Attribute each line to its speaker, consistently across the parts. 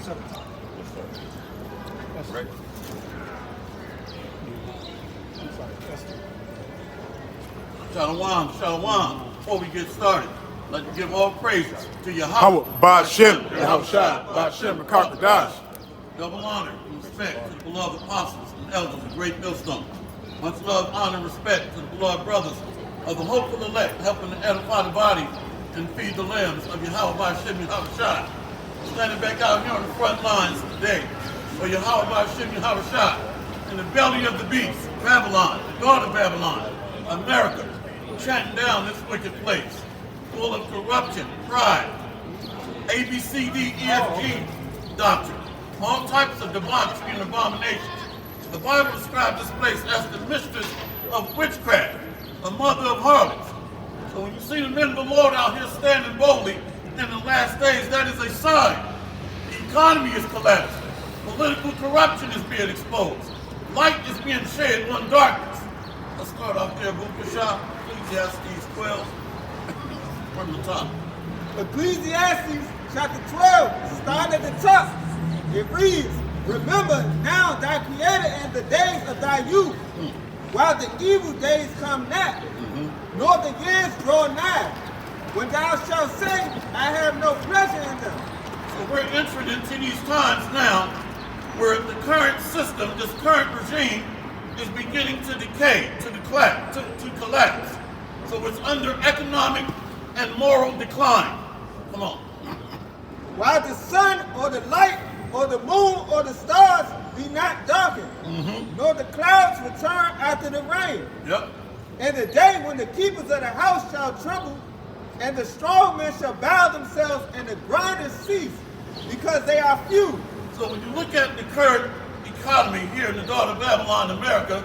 Speaker 1: 17. That's
Speaker 2: Right.
Speaker 1: I'm sorry, that's
Speaker 2: Shalom, shalom. Before we get started, let's give all praises to Yahweh.
Speaker 3: Howard, Bashem, Yahushua, Bashem, Kakadash.
Speaker 2: Double honor and respect to the beloved apostles and elders of Great Millstone. Much love, honor, and respect to the beloved brothers of the hopeful elect, helping to edify the body and feed the limbs of Yahweh Bashem Yahushua. Standing back out here on the front lines today for Yahweh Bashem Yahushua in the belly of the beast, Babylon, the daughter of Babylon, America, chanting down this wicked place, full of corruption, pride, ABCDEFG doctrine, all types of debauchery and abominations. The Bible describes this place as the mistress of witchcraft, the mother of harlots. So when you see the men of the Lord out here standing boldly in the last days, that is a sign. The economy is collapsing. Political corruption is being exposed. Light is being shed on darkness. Let's start off there, Bukasha, Ecclesiastes 12, from the top.
Speaker 4: Ecclesiastes chapter 12, start at the top. It reads, remember now thy creator and the days of thy youth, while the evil days come not, nor the years draw nigh, when thou shalt say, I have no pleasure in them.
Speaker 2: So we're entering into these times now where the current system, this current regime, is beginning to decay, to collapse. So it's under economic and moral decline. Come on.
Speaker 4: While the sun or the light or the moon or the stars be not darkened, nor the clouds return after the rain.
Speaker 2: Yep.
Speaker 4: And the day when the keepers of the house shall tremble, and the strong men shall bow themselves, and the grinders cease, because they are few.
Speaker 2: So when you look at the current economy here in the daughter of Babylon, America,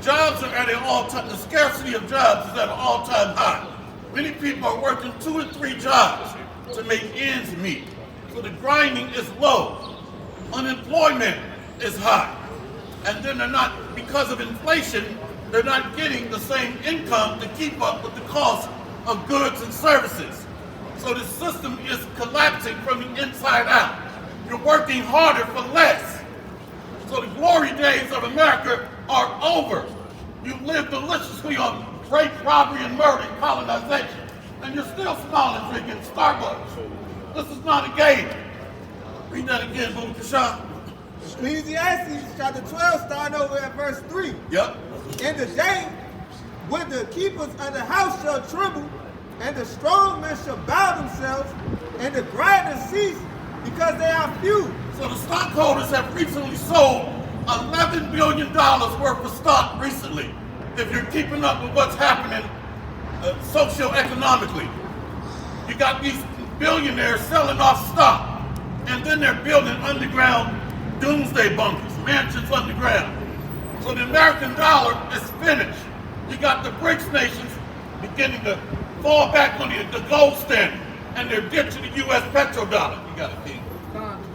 Speaker 2: jobs are at an all-time, the scarcity of jobs is at an all-time high. Many people are working 2 and 3 jobs to make ends meet. So the grinding is low. Unemployment is high. And then they're not, because of inflation, they're not getting the same income to keep up with the cost of goods and services. So the system is collapsing from the inside out. You're working harder for less. So the glory days of America are over. You live deliciously on rape, robbery, and murder and colonization. And you're still smiling drinking Starbucks. This is not a game. Read that again, Bukasha.
Speaker 4: Ecclesiastes chapter 12, starting over at verse 3.
Speaker 2: Yep.
Speaker 4: In the day when the keepers of the house shall tremble, and the strong men shall bow themselves, and the grinders cease, because they are few.
Speaker 2: So the stockholders have recently sold $11 billion worth of stock recently, if you're keeping up with what's happening socioeconomically. You got these billionaires selling off stock, and then they're building underground doomsday bunkers, mansions underground. So the American dollar is finished. You got the BRICS nations beginning to fall back on the gold standard, and they're ditching the U.S. petrodollar. You got it, King.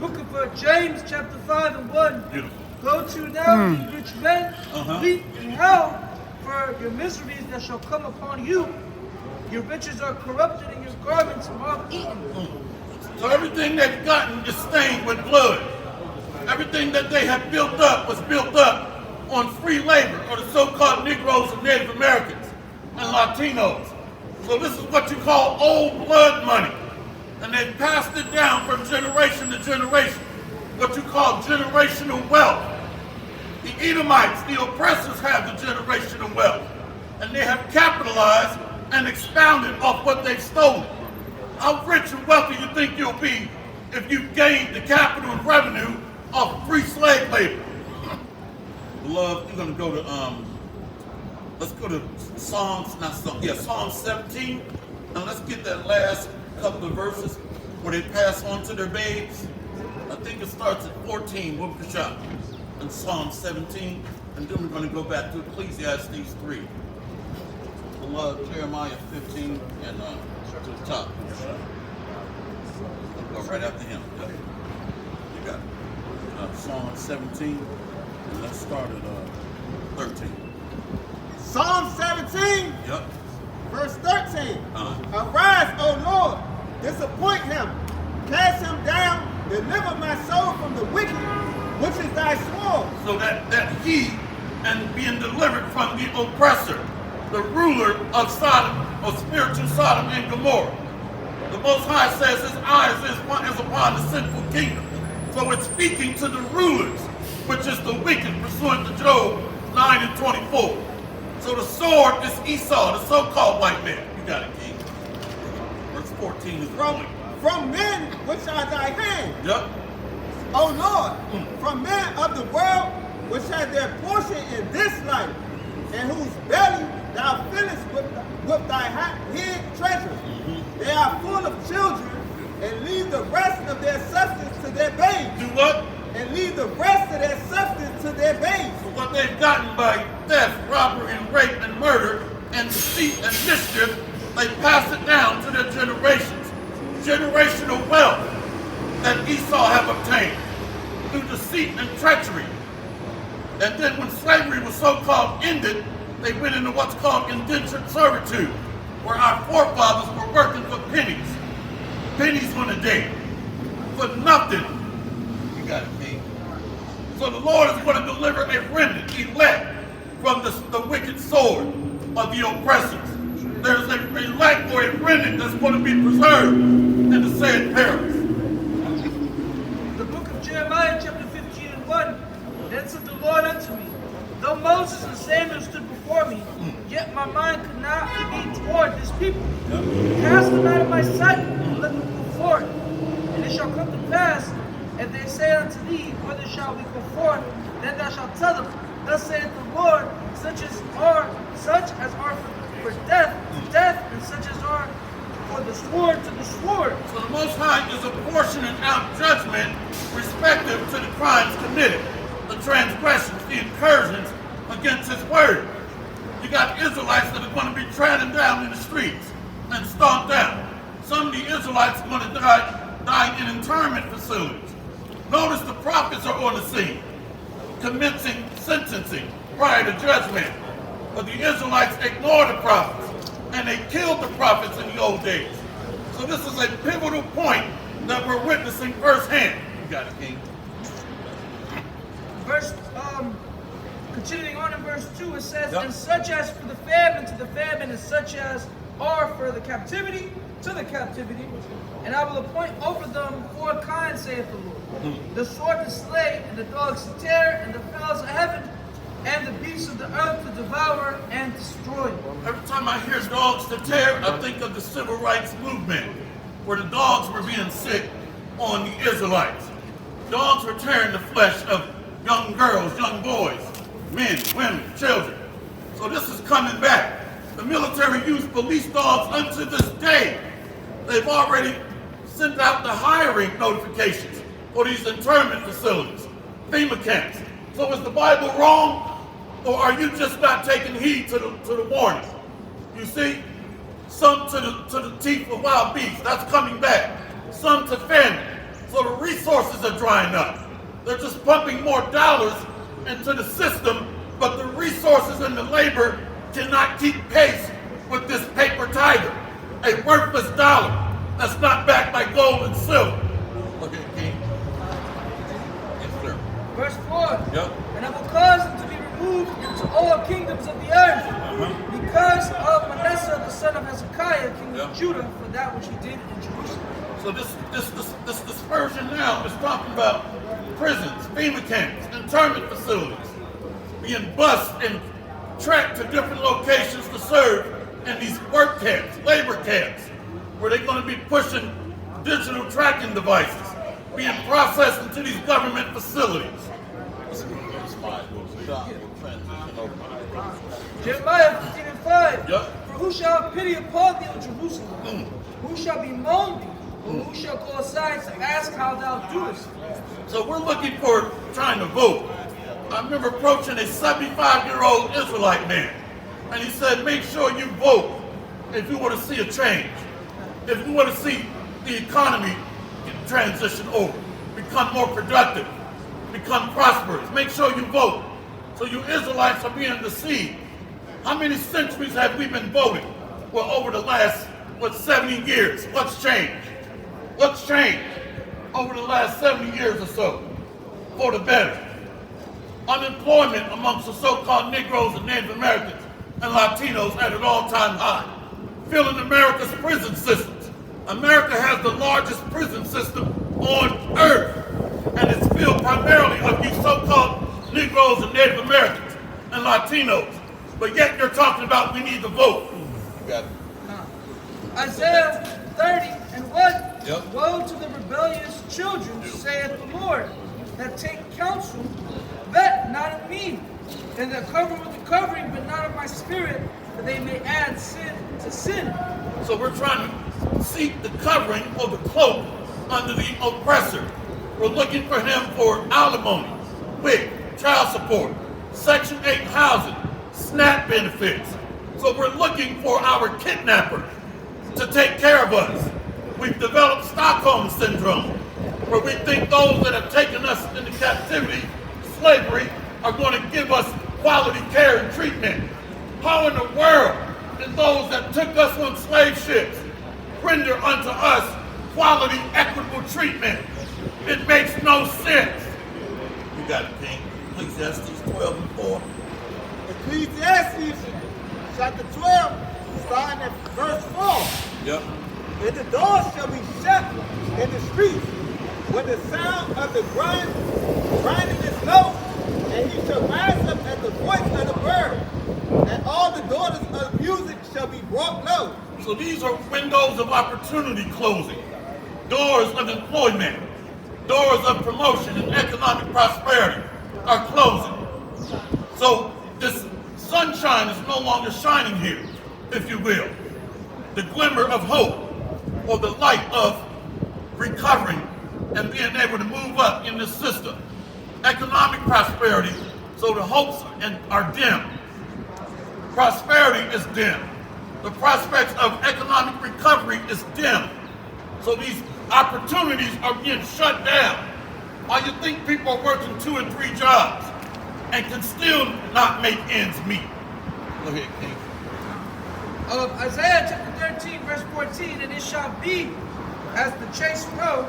Speaker 5: Book of James, chapter 5 and 1.
Speaker 2: Beautiful.
Speaker 5: Go to now, ye rich men, weep in hell for your miseries that shall come upon you. Your riches are corrupted, and your garments moth-eaten.
Speaker 2: So everything they've gotten is stained with blood. Everything that they have built up was built up on free labor, or the so-called Negroes and Native Americans and Latinos. So this is what you call old blood money. And they've passed it down from generation to generation, what you call generational wealth. The Edomites, the oppressors, have the generational wealth. And they have capitalized and expounded off what they've stolen. How rich and wealthy you think you'll be if you gained the capital and revenue of free slave labor? Beloved, we're going to go to, let's go to Psalm 17. Now let's get that last couple of verses where they pass on to their babes. I think it starts at 14, Wukasha, and Psalm 17. And then we're going to go back to Ecclesiastes 3. Beloved, Jeremiah 15 and to the top. I'll go right after him. Yeah. You got it. Psalm 17. And let's start at 13.
Speaker 4: Psalm 17,
Speaker 2: Yep.
Speaker 4: verse 13. Arise, O Lord, disappoint him, cast him down, Deliver my soul from the wicked, which is thy sword.
Speaker 2: So that he, and being delivered from the oppressor, the ruler of Sodom, of spiritual Sodom and Gomorrah. The Most High says his eyes is upon the sinful kingdom. So it's speaking to the rulers, which is the wicked, pursuant to Job 9 and 24. So the sword is Esau, the so-called white man. You got it, King. Verse 14 is the point.
Speaker 4: From men which are thy hand,
Speaker 2: Yep.
Speaker 4: O Lord, from men of the world which have their portion in this life, and whose belly thou fillest with thy hid treasure. They are full of children, and leave the rest of their substance to their babes.
Speaker 2: Do what?
Speaker 4: And leave the rest of their substance to their babes.
Speaker 2: So what they've gotten by theft, robbery, and rape, and murder, and deceit, and mischief, they pass it down to their generations. Generational wealth that Esau have obtained through deceit and treachery. And then when slavery was so-called ended, they went into what's called indentured servitude, where our forefathers were working for pennies. Pennies on a day. For nothing. You got it, King. So the Lord is going to deliver a remnant, elect, from the wicked sword of the oppressors. There's a elect or a remnant that's going to be preserved in the said perils.
Speaker 5: The book of Jeremiah, chapter 15 and 1. Then said the Lord unto me, though Moses and Samuel stood before me, yet my mind could not be toward this people. Cast them out of my sight, and let them go forth. And it shall come to pass, if they say unto thee, whither shall we go forth? Then thou shalt tell them, thus saith the Lord, such as are for death, to death, and such as are for the sword, to the sword.
Speaker 2: So the Most High is apportioning out judgment respective to the crimes committed, the transgressions, the incursions against his word. You got Israelites that are going to be trodden down in the streets and stomped down. Some of the Israelites are going to die in internment facilities. Notice the prophets are on the scene, commencing sentencing prior to judgment. But the Israelites ignored the prophets, and they killed the prophets in the old days. So this is a pivotal point that we're witnessing firsthand. You got it, King.
Speaker 5: Continuing on in verse 2, it says, and such as for the famine, to the famine, and such as are for the captivity, to the captivity. And I will appoint over them 4 kinds, saith the Lord. The sword to slay, and the dogs to tear, and the fowls of heaven, and the beasts of the earth to devour and destroy.
Speaker 2: Every time I hear dogs to tear, I think of the civil rights movement, where the dogs were being sick on the Israelites. Dogs were tearing the flesh of young girls, young boys, men, women, children. So this is coming back. The military use police dogs unto this day. They've already sent out the hiring notifications for these internment facilities, FEMA camps. So is the Bible wrong, or are you just not taking heed to the warning? You see, some to the teeth of wild beasts, that's coming back. Some to famine. So the resources are drying up. They're just pumping more dollars into the system, but the resources and the labor cannot keep pace with this paper tiger, a worthless dollar that's not backed by gold and silver. Look at King. Yes, sir.
Speaker 5: Verse 4.
Speaker 2: Yep.
Speaker 5: And I will cause them to be removed into all kingdoms of the earth, because of Manasseh the son of Hezekiah, king of Judah, for that which he did in Jerusalem.
Speaker 2: So this dispersion now is talking about prisons, FEMA camps, internment facilities, being bused and tracked to different locations to serve in these work camps, labor camps, where they're going to be pushing digital tracking devices, being processed into these government facilities.
Speaker 5: Jeremiah 15 and 5.
Speaker 2: Yep.
Speaker 5: For who shall have pity upon thee, O Jerusalem? Who shall bemoan thee? Or who shall go aside to ask how thou doest?
Speaker 2: So we're looking for trying to vote. I remember approaching a 75-year-old Israelite man, and he said, make sure you vote if you want to see a change. If you want to see the economy transition over, become more productive, become prosperous, make sure you vote. So you Israelites are being deceived. How many centuries have we been voting? Well, over the last, 70 years? What's changed? What's changed? over the last 70 years or so for the better. Unemployment amongst the so-called Negroes and Native Americans and Latinos at an all-time high. Filling America's prison systems. America has the largest prison system on earth, and it's filled primarily of these so-called Negroes and Native Americans and Latinos. But yet you're talking about we need to vote. You got it.
Speaker 5: Isaiah 30 and 1.
Speaker 2: Yep.
Speaker 5: Woe to the rebellious children, saith the Lord, that take counsel, but not of me, and that cover with the covering, but not of my spirit, that they may add sin to sin.
Speaker 2: So we're trying to seek the covering or the cloak under the oppressor. We're looking for him for alimony, WIC, child support, Section 8 housing, SNAP benefits. So we're looking for our kidnapper to take care of us. We've developed Stockholm Syndrome, where we think those that have taken us into captivity, slavery, are going to give us quality care and treatment. How in the world did those that took us on slave ships render unto us quality, equitable treatment? It makes no sense. You got it, King. Ecclesiastes 12 and 4.
Speaker 4: Ecclesiastes chapter 12, starting at verse 4.
Speaker 2: Yep.
Speaker 4: And the doors shall be shut in the streets when the sound of the grinding is low, and he shall rise up at the voice of the bird, and all the daughters of music shall be brought low.
Speaker 2: So these are windows of opportunity closing, doors of employment, doors of promotion and economic prosperity are closing. So this sunshine is no longer shining here, if you will. The glimmer of hope, or the light of recovering and being able to move up in this system. Economic prosperity, so the hopes are dim. Prosperity is dim. The prospects of economic recovery is dim. So these opportunities are being shut down. Why you think people are working 2 and 3 jobs and can still not make ends meet? Go ahead, King.
Speaker 5: Isaiah chapter 13, verse 14, and it shall be as the chased roe,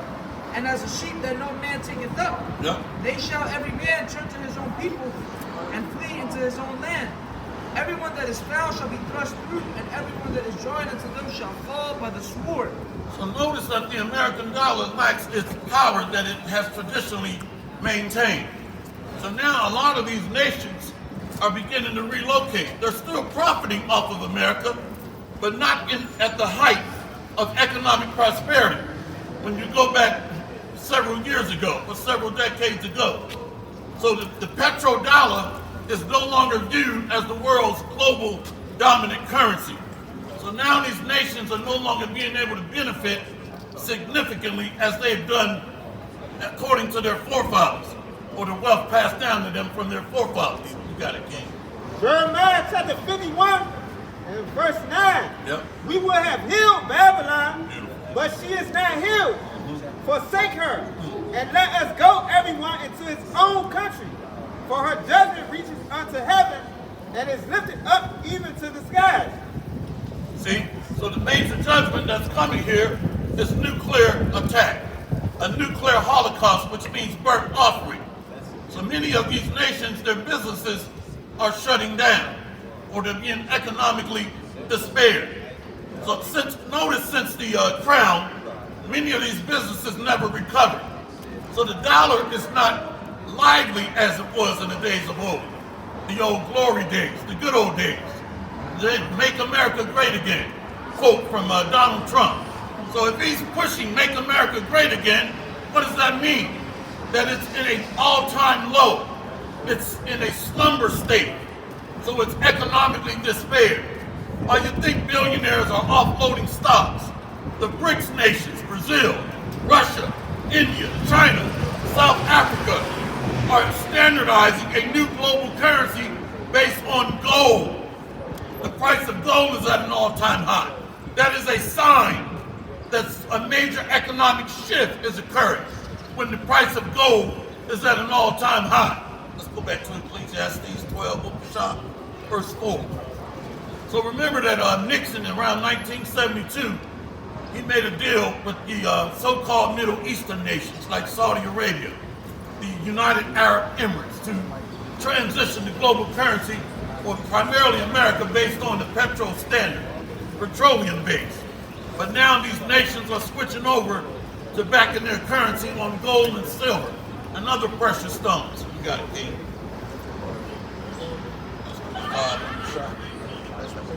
Speaker 5: and as a sheep that no man taketh up.
Speaker 2: Yep.
Speaker 5: They shall every man turn to his own people, and flee into his own land. Everyone that is found shall be thrust through, and everyone that is joined unto them shall fall by the sword.
Speaker 2: So notice that the American dollar lacks its power that it has traditionally maintained. So now a lot of these nations are beginning to relocate. They're still profiting off of America, but not at the height of economic prosperity. When you go back several years ago or several decades ago. So the petrodollar is no longer viewed as the world's global dominant currency. So now these nations are no longer being able to benefit significantly as they've done according to their forefathers, or the wealth passed down to them from their forefathers. You got it, King.
Speaker 4: Jeremiah chapter 51 and verse 9.
Speaker 2: Yep.
Speaker 4: We will have healed Babylon,
Speaker 2: Beautiful.
Speaker 4: but she is not healed. Forsake her, and let us go everyone into his own country. For her judgment reaches unto heaven, and is lifted up even to the skies.
Speaker 2: See? So the major judgment that's coming here is nuclear attack, a nuclear holocaust, which means burnt offering. So many of these nations, their businesses are shutting down, or they're being economically despaired. So since the crown, many of these businesses never recovered. So the dollar is not lively as it was in the days of old, the old glory days, the good old days. They make America great again, quote from Donald Trump. So if he's pushing make America great again, what does that mean? That it's in an all-time low. It's in a slumber state. So it's economically despaired. Why you think billionaires are offloading stocks? The BRICS nations, Brazil, Russia, India, China, South Africa, are standardizing a new global currency based on gold. The price of gold is at an all-time high. That is a sign that a major economic shift is occurring when the price of gold is at an all-time high. Let's go back to Ecclesiastes 12, verse 4. So remember that Nixon around 1972 he made a deal with the so-called Middle Eastern nations like Saudi Arabia, the United Arab Emirates, to transition the global currency, or primarily America, based on the petrol standard, petroleum base. But now these nations are switching over to backing their currency on gold and silver and other precious stones. You got it, King.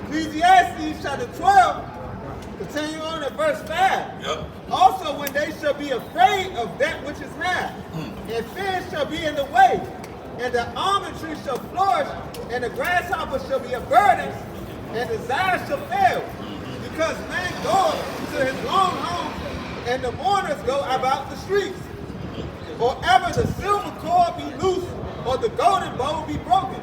Speaker 4: Ecclesiastes chapter 12, continue on at verse 5.
Speaker 2: Yep.
Speaker 4: Also when they shall be afraid of that which is high, and fear shall be in the way, and the almond tree shall flourish, and the grasshopper shall be a burden, and desire shall fail. Because man goes to his long home, and the mourners go about the streets. Or ever the silver cord be loose, or the golden bowl be broken,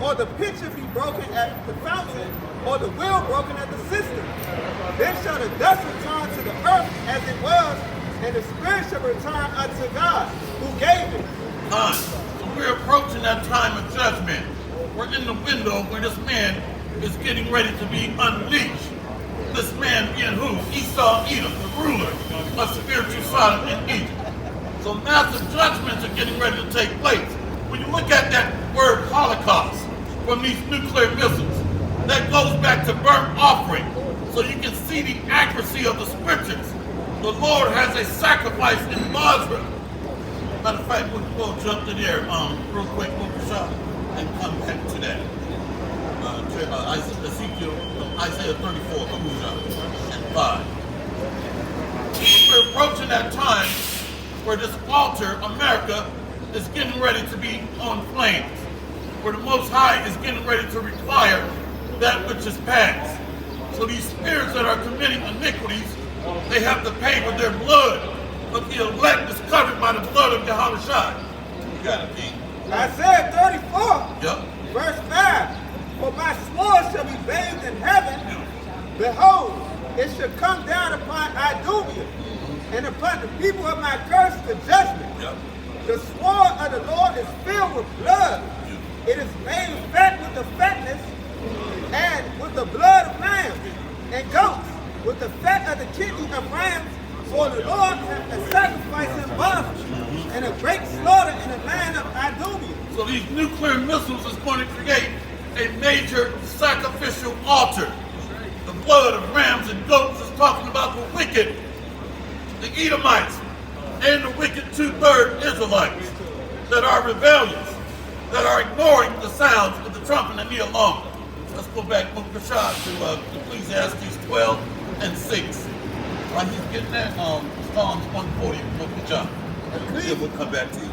Speaker 4: or the pitcher be broken at the fountain, or the wheel broken at the cistern. Then shall the dust return to the earth as it was, and the spirit shall return unto God, who gave it.
Speaker 2: So we're approaching that time of judgment. We're in the window where this man is getting ready to be unleashed. This man being who? Esau, Edom, the ruler of spiritual Sodom and Egypt. So massive judgments are getting ready to take place. When you look at that word Holocaust from these nuclear missiles, that goes back to burnt offering. So you can see the accuracy of the scriptures. The Lord has a sacrifice in Basra. Matter of fact, we'll jump to there real quick, and come back to that. Isaiah 34, and 5. We're approaching that time where this altar, America, is getting ready to be on flames, where the Most High is getting ready to require that which is past. So these spirits that are committing iniquities, they have to pay with their blood, but the elect is covered by the blood of Yahushua. You got it, King.
Speaker 4: Isaiah 34,
Speaker 2: Yep.
Speaker 4: verse 5. For my sword shall be bathed in heaven. Behold, it shall come down upon Idumea, and upon the people of my curse the judgment.
Speaker 2: Yep.
Speaker 4: The sword of the Lord is filled with blood. It is made fat with the fatness, and with the blood of lambs and goats, with the fat of the kidney of rams. For the Lord hath sacrificed in Basra, and a great slaughter in the land of Idumea.
Speaker 2: So these nuclear missiles is going to create a major sacrificial altar. The blood of rams and goats is talking about the wicked, the Edomites, and the wicked 2/3 Israelites that are rebellious, that are ignoring the sounds of the trumpet and the alarm. Let's go back, to Ecclesiastes 12 and 6. While he's getting that, Psalms 140, then we'll come back to you.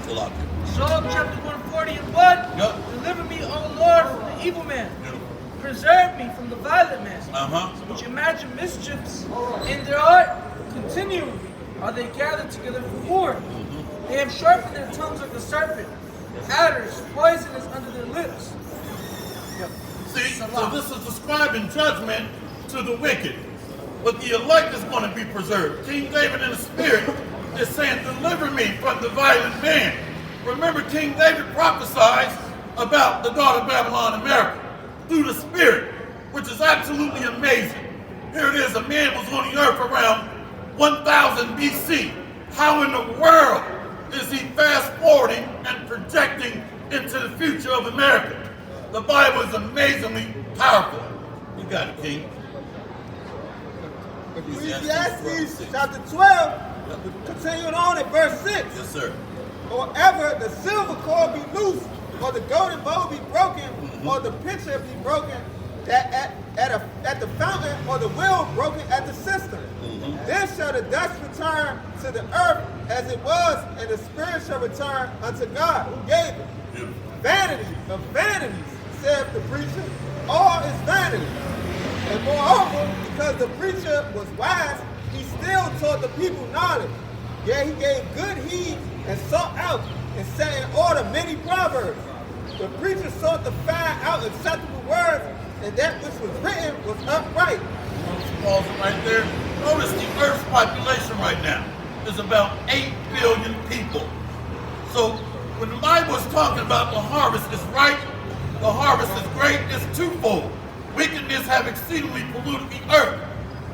Speaker 5: Psalm chapter 140 and 1.
Speaker 2: Yep.
Speaker 5: Deliver me, O Lord, from the evil man. Preserve me from the violent man, which imagine mischiefs in their heart. Continually are they gathered together for war. They have sharpened their tongues like a serpent. Adders, poisonous under their lips.
Speaker 2: See, so this is describing judgment to the wicked. But the elect is going to be preserved. King David in the spirit is saying, deliver me from the violent man. Remember, King David prophesies about the daughter of Babylon, America, through the spirit, which is absolutely amazing. Here it is, a man was on the earth around 1000 BC. How in the world is he fast forwarding and projecting into the future of America? The Bible is amazingly powerful. You got it, King.
Speaker 4: Ecclesiastes chapter 12, continuing on at verse 6.
Speaker 2: Yes, sir.
Speaker 4: Or ever the silver cord be loose, or the golden bowl be broken, or the pitcher be broken at the fountain, or the wheel broken at the cistern. Then shall the dust return to the earth as it was, and the spirit shall return unto God who gave it. Vanity of vanities, saith the preacher, all is vanity. And moreover, because the preacher was wise, he still taught the people knowledge. Yea, he gave good heed and sought out and set in order many proverbs. The preacher sought to find out acceptable words, and that which was written was upright.
Speaker 2: Pause it right there. Notice the Earth's population right now is about 8 billion people. So when the Bible is talking about the harvest is ripe, the harvest is great, it's twofold. Wickedness have exceedingly polluted the earth,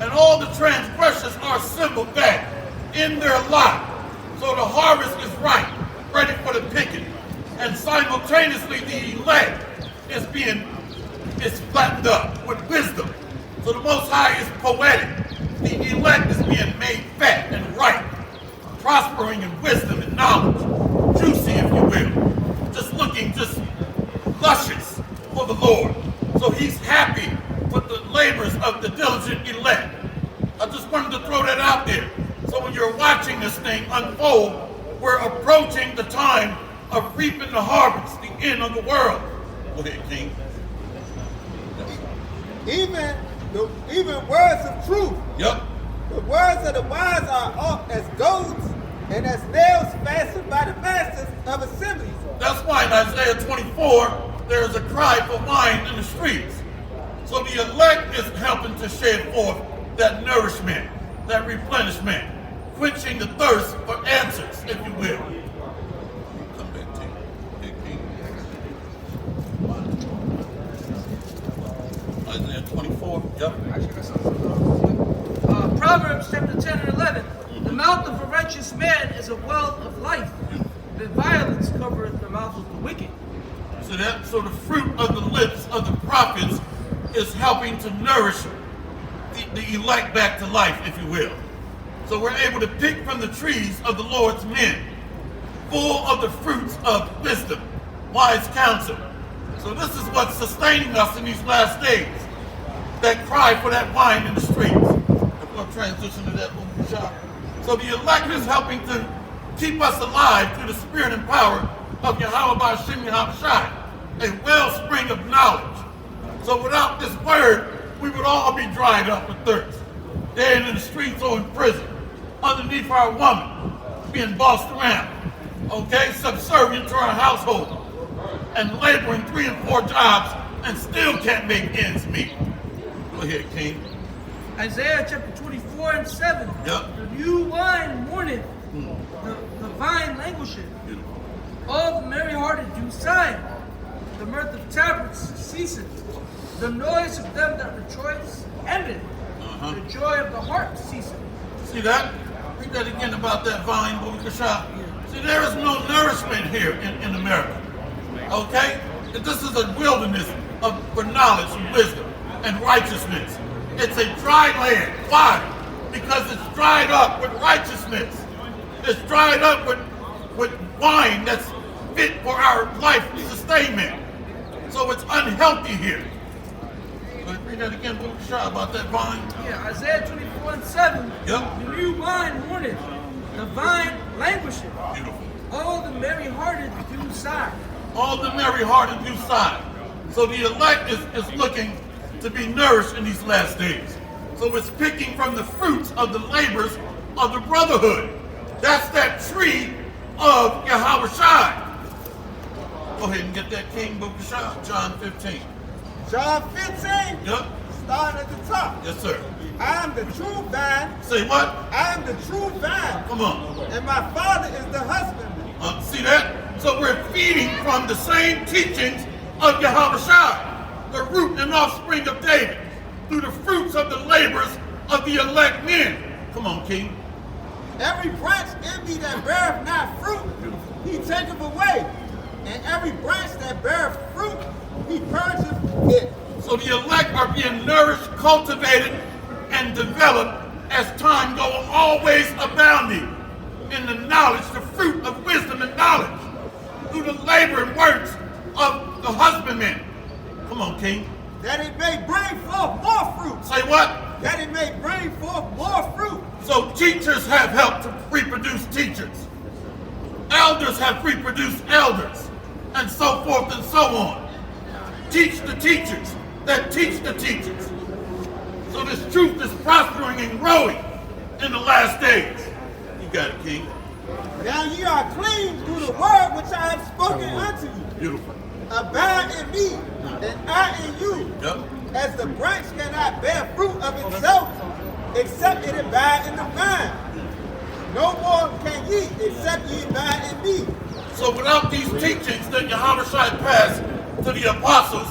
Speaker 2: and all the transgressors are assembled back in their lot. So the harvest is ripe, ready for the picking, and simultaneously the elect is flattened up with wisdom. So the Most High is poetic. The elect is being made fat and ripe, prospering in wisdom and knowledge, juicy if you will, just looking just luscious for the Lord. So he's happy with the labors of the diligent elect. I just wanted to throw that out there. So when you're watching this thing unfold, we're approaching the time of reaping the harvest, the end of the world. Go ahead, King.
Speaker 4: Even words of truth.
Speaker 2: Yep.
Speaker 4: The words of the wise are up as goads and as nails fastened by the masters of assemblies.
Speaker 2: That's why in Isaiah 24, there's a cry for wine in the streets. So the elect is helping to shed forth that nourishment, that replenishment, quenching the thirst for answers, if you will. Come back to you, King. Isaiah 24, yep.
Speaker 5: Proverbs chapter 10 and 11. The mouth of a righteous man is a well of life, but violence covereth the mouth of the wicked.
Speaker 2: So the fruit of the lips of the prophets is helping to nourish the elect back to life, if you will. So we're able to pick from the trees of the Lord's men, full of the fruits of wisdom, wise counsel. So this is what's sustaining us in these last days. That cry for that wine in the streets. I'm going to transition to that movie shop. So the elect is helping to keep us alive through the spirit and power of Yahweh Ba'Shem Yahushai, a wellspring of knowledge. So without this word, we would all be dried up with thirst, dead in the streets or in prison, underneath our woman, being bossed around, okay, subservient to our household, and laboring 3 and 4 jobs and still can't make ends meet. Go ahead, King.
Speaker 5: Isaiah chapter 24 and 7.
Speaker 2: Yep.
Speaker 5: The new wine mourneth, the vine languisheth.
Speaker 2: Beautiful.
Speaker 5: All the merry-hearted do sigh. The mirth of tabrets ceaseth. The noise of them that rejoice endeth. The joy of the heart ceaseth.
Speaker 2: See that? Read that again about that vine, Bukasha. See, there is no nourishment here in America. Okay? This is a wilderness for knowledge and wisdom and righteousness. It's a dry land. Why? Because it's dried up with righteousness. It's dried up with wine that's fit for our life sustainment. So it's unhealthy here. Read that again, Bukasha, about that vine.
Speaker 5: Yeah, Isaiah 24 and 7.
Speaker 2: Yep.
Speaker 5: The new wine mourneth, the vine languisheth.
Speaker 2: Beautiful.
Speaker 5: All the merry-hearted do sigh.
Speaker 2: All the merry-hearted do sigh. So the elect is looking to be nourished in these last days. So it's picking from the fruits of the labors of the brotherhood. That's that tree of Yahushai. Go ahead and get that King Bukasha, John 15.
Speaker 4: John 15,
Speaker 2: Yep.
Speaker 4: starting at the top.
Speaker 2: Yes, sir.
Speaker 4: I am the true vine.
Speaker 2: Say what?
Speaker 4: I am the true vine.
Speaker 2: Come on.
Speaker 4: And my Father is the husbandman.
Speaker 2: See that? So we're feeding from the same teachings of Yahushua, the root and offspring of David, through the fruits of the labors of the elect men. Come on, King.
Speaker 4: Every branch in me that beareth not fruit, he taketh away. And every branch that beareth fruit, he purgeth it.
Speaker 2: So the elect are being nourished, cultivated, and developed as time goes on, always abounding in the knowledge, the fruit of wisdom and knowledge, through the labor and works of the husbandman. Come on, King.
Speaker 4: That it may bring forth more fruit.
Speaker 2: Say what?
Speaker 4: That it may bring forth more fruit.
Speaker 2: So teachers have helped to reproduce teachers. Elders have reproduced elders, and so forth and so on. Teach the teachers that teach the teachers. So this truth is prospering and growing in the last days. You got it, King.
Speaker 4: Now ye are clean through the word which I have spoken unto you.
Speaker 2: Beautiful.
Speaker 4: Abide in me, and I in you.
Speaker 2: Yep.
Speaker 4: As the branch cannot bear fruit of itself, except it abide in the vine. No more can ye, except ye abide in me.
Speaker 2: So without these teachings that Yahushua passed to the apostles,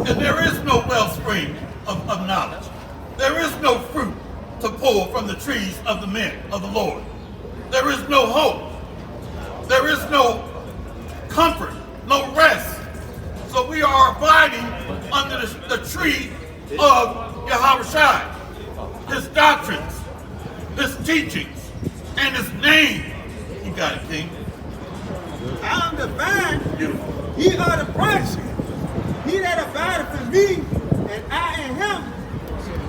Speaker 2: then there is no wellspring of knowledge. There is no fruit. to pull from the trees of the men of the Lord. There is no hope. There is no comfort, no rest. So we are abiding under the tree of Yahushua, his doctrines, his teachings, and his name. You got it, King.
Speaker 4: I am the vine,
Speaker 2: Beautiful.
Speaker 4: ye are the branches. He that abideth in me, and I in him,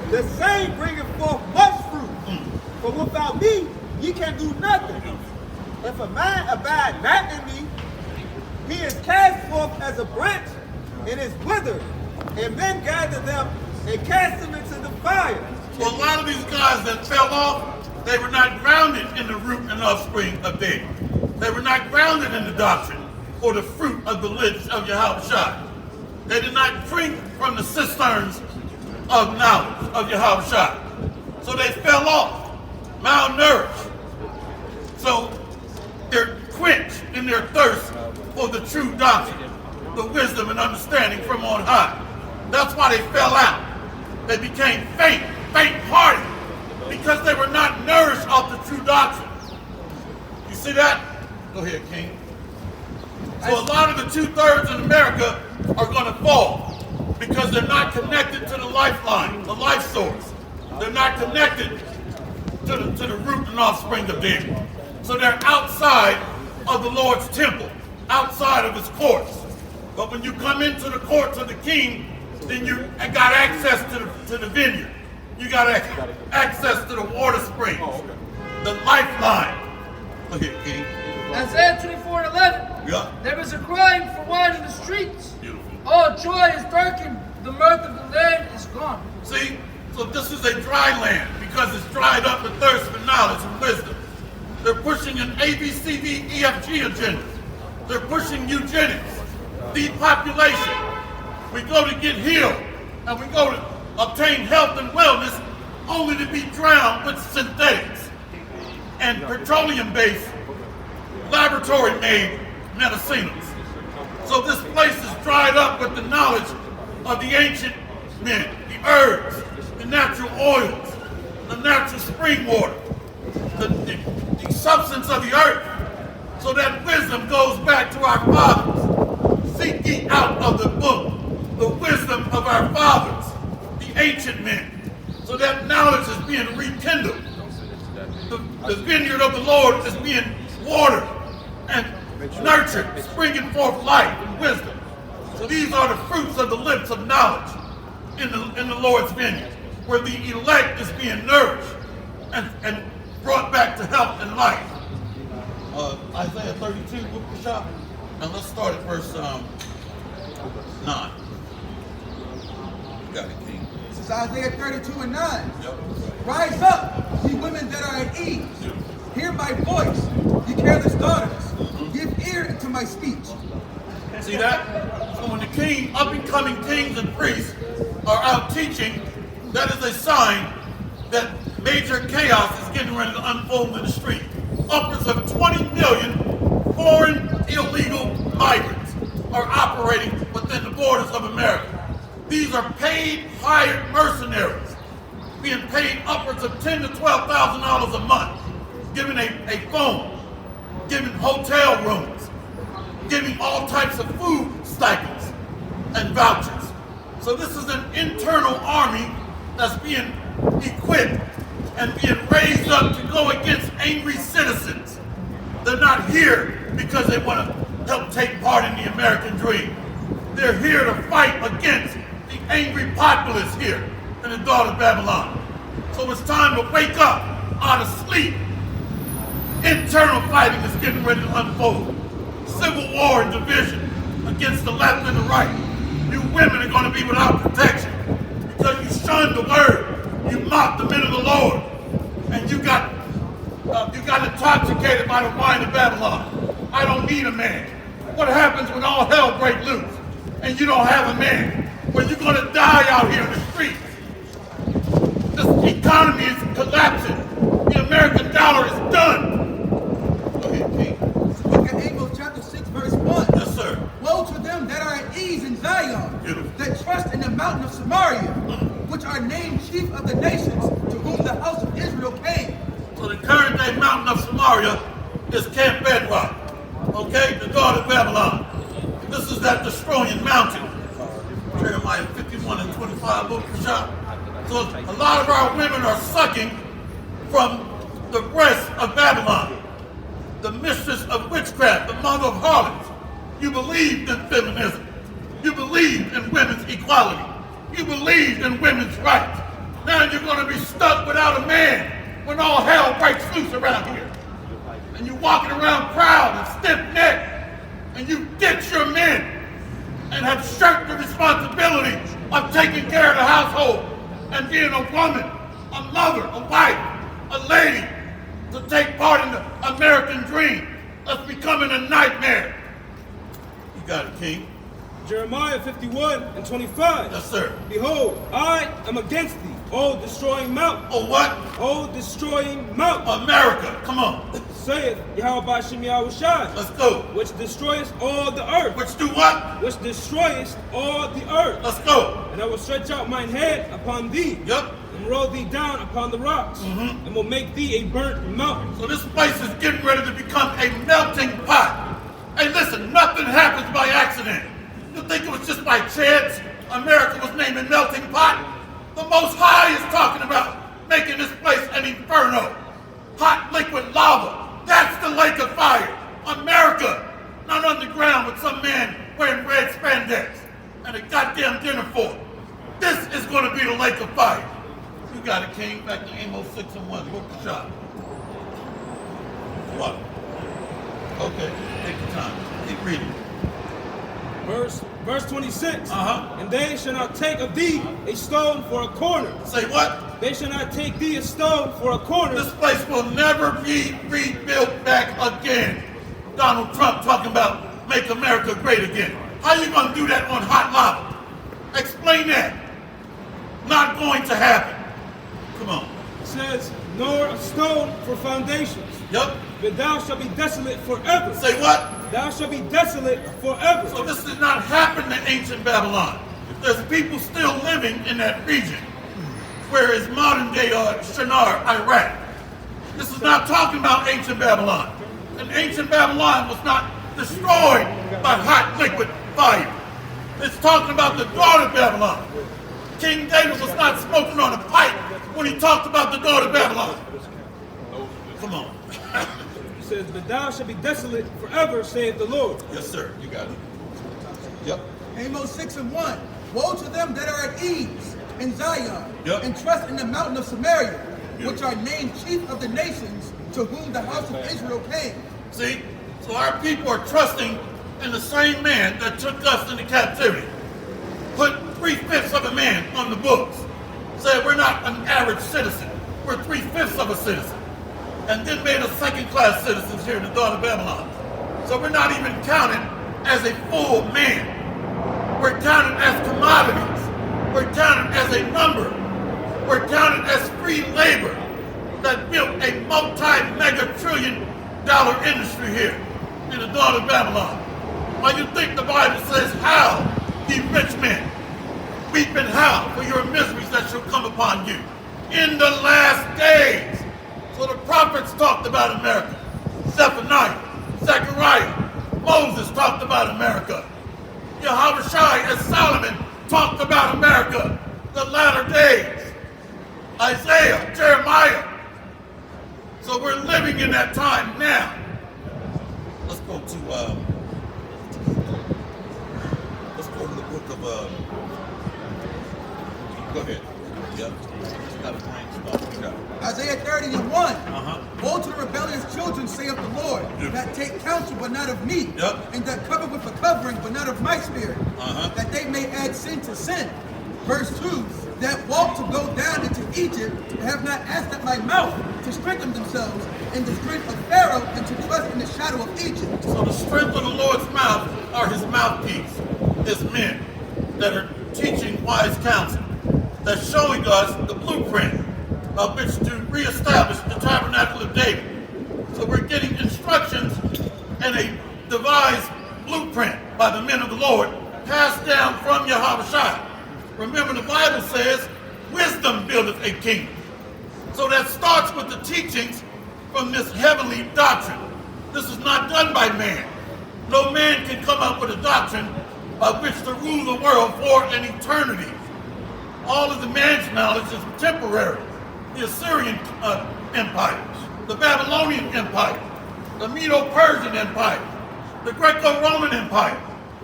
Speaker 4: the same bringeth forth much fruit. For without me, ye can do nothing. If a man abide not in me, he is cast forth as a branch and is withered, and men gather them and cast them into the fire.
Speaker 2: Well, a lot of these guys that fell off, they were not grounded in the root and offspring of David. They were not grounded in the doctrine or the fruit of the lips of Yahushua. They did not drink from the cisterns of knowledge of Yahushua. So they fell off, malnourished. So they're quenched in their thirst for the true doctrine, the wisdom and understanding from on high. That's why they fell out. They became faint-hearted, because they were not nourished off the true doctrine. You see that? Go ahead, King. So a lot of the 2/3 in America are going to fall because they're not connected to the lifeline, the life source. They're not connected to the root and offspring of David. So they're outside of the Lord's temple, outside of his courts. But when you come into the courts of the king, then you got access to the vineyard. You got access to the water springs, the lifeline. Look here, King.
Speaker 5: Isaiah 24:11.
Speaker 2: Yeah.
Speaker 5: There is a crying for wine in the streets.
Speaker 2: Beautiful.
Speaker 5: All joy is darkened. The mirth of the land is gone.
Speaker 2: See, so this is a dry land because it's dried up with thirst for knowledge and wisdom. They're pushing an ABCDEFG agenda. They're pushing eugenics, depopulation. We go to get healed, and we go to obtain health and wellness, only to be drowned with synthetics and petroleum-based, laboratory-made medicinas. So this place is dried up with the knowledge of the ancient men, the herbs, the natural oils, the natural spring water, the substance of the earth. So that wisdom goes back to our fathers. Seek ye out of the book the wisdom of our fathers, the ancient men. So that knowledge is being rekindled. The vineyard of the Lord is being watered and nurtured, springing forth life and wisdom. So these are the fruits of the lips of knowledge in the Lord's vineyard, where the elect is being nourished and brought back to health and life. Isaiah 32, book of shop. And let's start at verse 9. You got it, King.
Speaker 6: This is Isaiah 32:9.
Speaker 2: Yep.
Speaker 6: Rise up, ye women that are at ease. Hear my voice, ye careless daughters. Give ear to my speech.
Speaker 2: See that? So when the king, up-and-coming kings and priests are out teaching, that is a sign that major chaos is getting ready to unfold in the street. Upwards of 20 million foreign illegal migrants are operating within the borders of America. These are paid, hired mercenaries, being paid upwards of $10,000 to $12,000 a month, giving a phone, giving hotel rooms, giving all types of food stipends and vouchers. So this is an internal army that's being equipped and being raised up to go against angry citizens. They're not here because they want to help take part in the American dream. They're here to fight against the angry populace here in the daughter of Babylon. So it's time to wake up out of sleep. Internal fighting is getting ready to unfold. Civil war and division against the left and the right. You women are going to be without protection because you shunned the word. You mocked the men of the Lord, and you got intoxicated by the wine of Babylon. I don't need a man. What happens when all hell breaks loose and you don't have a man? Well, you're going to die out here in the streets. This economy is collapsing. The American dollar is done. Go ahead, King.
Speaker 6: Book of Amos chapter 6 verse 1.
Speaker 2: Yes, sir.
Speaker 6: Woe to them that are at ease in Zion,
Speaker 2: Beautiful.
Speaker 6: that trust in the mountain of Samaria, which are named chief of the nations, to whom the house of
Speaker 2: present-day mountain of Samaria is Camp Bedrock. Okay, the daughter of Babylon. This is that destroying mountain. Jeremiah 51 and 25, book of shop. So a lot of our women are sucking from the breast of Babylon, the mistress of witchcraft, the mother of harlots. You believed in feminism. You believed in women's equality. You believed in women's rights. Now you're going to be stuck without a man when all hell breaks loose around here. And you're walking around proud and stiff-necked, and you ditch your men and have shirked the responsibility of taking care of the household and being a woman, a mother, a wife, a lady, to take part in the American dream that's becoming a nightmare. You got it, King.
Speaker 7: Jeremiah 51 and 25.
Speaker 2: Yes, sir.
Speaker 7: Behold, I am against thee, O destroying mountain.
Speaker 2: Oh, what?
Speaker 7: O destroying mountain,
Speaker 2: America. Come on.
Speaker 7: saith Yahweh Shem Yahushai,
Speaker 2: Let's go.
Speaker 7: which destroyest all the earth.
Speaker 2: Which do what?
Speaker 7: Which destroyest all the earth.
Speaker 2: Let's go.
Speaker 7: And I will stretch out mine hand upon thee,
Speaker 2: Yep.
Speaker 7: and roll thee down upon the rocks, and will make thee a burnt mountain.
Speaker 2: So this place is getting ready to become a melting pot. Hey, listen, nothing happens by accident. You think it was just by chance America was named a melting pot? The Most High is talking about making this place an inferno. Hot liquid lava. That's the lake of fire. America, not underground with some man wearing red spandex and a goddamn dinner fork. This is going to be the lake of fire. You got it, King. Back to Amos 6 and 1. Book the shot. What? Okay, take your time. Keep reading.
Speaker 7: Verse 26.
Speaker 2: Uh-huh.
Speaker 7: And they shall not take of thee a stone for a corner.
Speaker 2: Say what?
Speaker 7: They shall not take thee a stone for a corner.
Speaker 2: This place will never be rebuilt back again. Donald Trump talking about make America great again. How you gonna do that on hot lava? Explain that. Not going to happen. Come on.
Speaker 7: It says, nor a stone for foundations.
Speaker 2: Yep.
Speaker 7: But thou shalt be desolate forever.
Speaker 2: Say what?
Speaker 7: Thou shalt be desolate forever.
Speaker 2: So this did not happen in ancient Babylon. There's people still living in that region, where is modern day Shinar, Iraq. This is not talking about ancient Babylon. And ancient Babylon was not destroyed by hot liquid fire. It's talking about the daughter of Babylon. King David was not smoking on a pipe when he talked about the daughter of Babylon. Come on.
Speaker 7: It says, but thou shalt be desolate forever, saith the Lord.
Speaker 2: Yes, sir. You got it. Yep.
Speaker 6: Amos 6 and 1. Woe to them that are at ease in Zion,
Speaker 2: Yep.
Speaker 6: and trust in the mountain of Samaria,
Speaker 2: Yep.
Speaker 6: which are named chief of the nations, to whom the house of Israel came.
Speaker 2: See? So our people are trusting in the same man that took us into captivity. Put 3/5 of a man on the books. Said we're not an average citizen. We're 3/5 of a citizen. And then made us second-class citizens here in the daughter of Babylon. So we're not even counted as a full man. We're counted as commodities. We're counted as a number. We're counted as free labor that built a multi-mega-trillion-dollar industry here in the daughter of Babylon. Why you think the Bible says, howl, ye rich men, weep and howl for your miseries that shall come upon you in the last days. So the prophets talked about America. Zephaniah, Zechariah, Moses talked about America. Yahushua and Solomon talked about America, the latter days. Isaiah, Jeremiah. So we're living in that time now. Let's go to the book of go ahead. Yep.
Speaker 6: Isaiah 30 and 1.
Speaker 2: Uh-huh.
Speaker 6: Woe to the rebellious children, saith the Lord,
Speaker 2: Yep.
Speaker 6: that take counsel but not of me,
Speaker 2: Yep.
Speaker 6: and that cover with a covering but not of my spirit,
Speaker 2: Uh-huh.
Speaker 6: that they may add sin to sin. Verse 2, that walk to go down into Egypt, have not asked at my mouth to strengthen themselves in the strength of Pharaoh and to trust in the shadow of Egypt.
Speaker 2: So the strength of the Lord's mouth are his mouthpiece, his men that are teaching wise counsel, that's showing us the blueprint of which to reestablish the tabernacle of David. So we're getting instructions and a devised blueprint by the men of the Lord passed down from Yahushua. Remember the Bible says, wisdom buildeth a kingdom. So that starts with the teachings from this heavenly doctrine. This is not done by man. No man can come up with a doctrine by which to rule the world for an eternity. All of the man's knowledge is temporary. The Assyrian Empire, the Babylonian Empire, the Medo-Persian Empire, the Greco-Roman Empire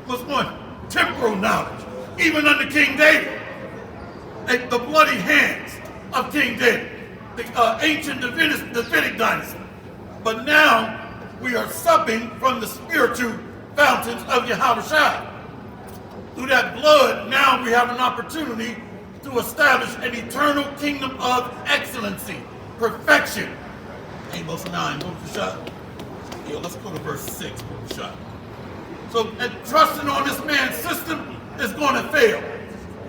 Speaker 2: was one temporal knowledge. Even under King David, the bloody hands of King David, the ancient Davidic dynasty. But now we are supping from the spiritual fountains of Yahushua. Through that blood, now we have an opportunity to establish an eternal kingdom of excellency, perfection. Amos 9, let's go to verse 6. So trusting on this man's system is going to fail.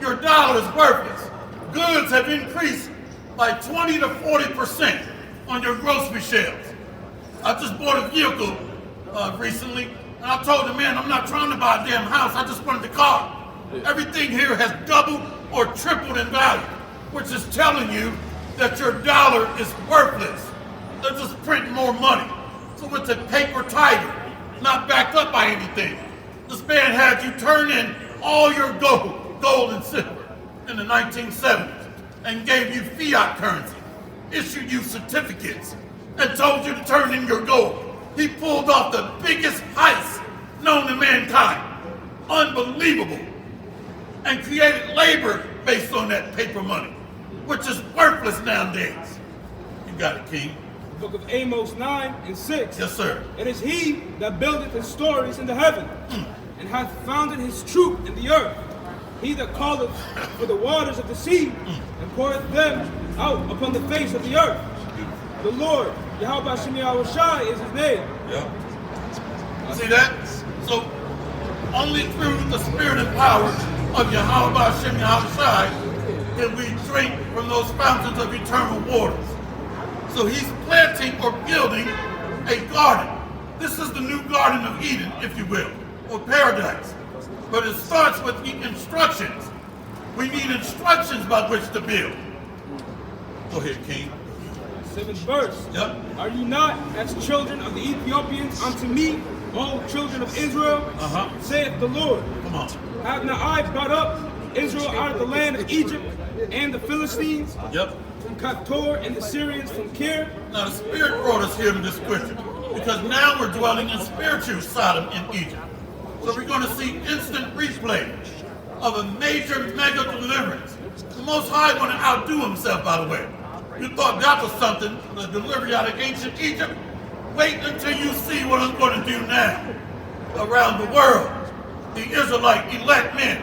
Speaker 2: Your dollar is worthless. Goods have increased by 20 to 40% on your grocery shelves. I just bought a vehicle recently, and I told the man I'm not trying to buy a damn house, I just wanted the car. Everything here has doubled or tripled in value, which is telling you that your dollar is worthless. They're just printing more money. So it's a paper tiger, not backed up by anything. This man had you turn in all your gold and silver in the 1970s and gave you fiat currency, issued you certificates, and told you to turn in your gold. He pulled off the biggest heist known to mankind. Unbelievable. And created labor based on that paper money, which is worthless nowadays. You got it, King.
Speaker 7: Book of Amos 9 and 6.
Speaker 2: Yes, sir.
Speaker 7: It is he that buildeth his stories in the heaven, and hath founded his troop in the earth. He that calleth for the waters of the sea, and poureth them out upon the face of the earth. The Lord, Yahweh Shai is his name.
Speaker 2: Yeah. See that? So, only through the spirit and power of Yahweh Shai can we drink from those fountains of eternal waters. So he's planting or building a garden. This is the new Garden of Eden, if you will, or paradise. But it starts with the instructions. We need instructions by which to build. Go ahead, King.
Speaker 7: 7th verse.
Speaker 2: Yep.
Speaker 7: Are you not as children of the Ethiopians unto me, O children of Israel? Saith the Lord.
Speaker 2: Come on.
Speaker 7: Have not I brought up Israel out of the land of Egypt, and the Philistines from Kator, and the Syrians from Kir?
Speaker 2: Now the Spirit brought us here to this scripture because now we're dwelling in spiritual Sodom in Egypt. So we're going to see instant replay of a major mega deliverance. The Most High want to outdo himself, by the way. You thought that was something, the delivery out of ancient Egypt? Wait until you see what I'm going to do now. Around the world, the Israelite elect men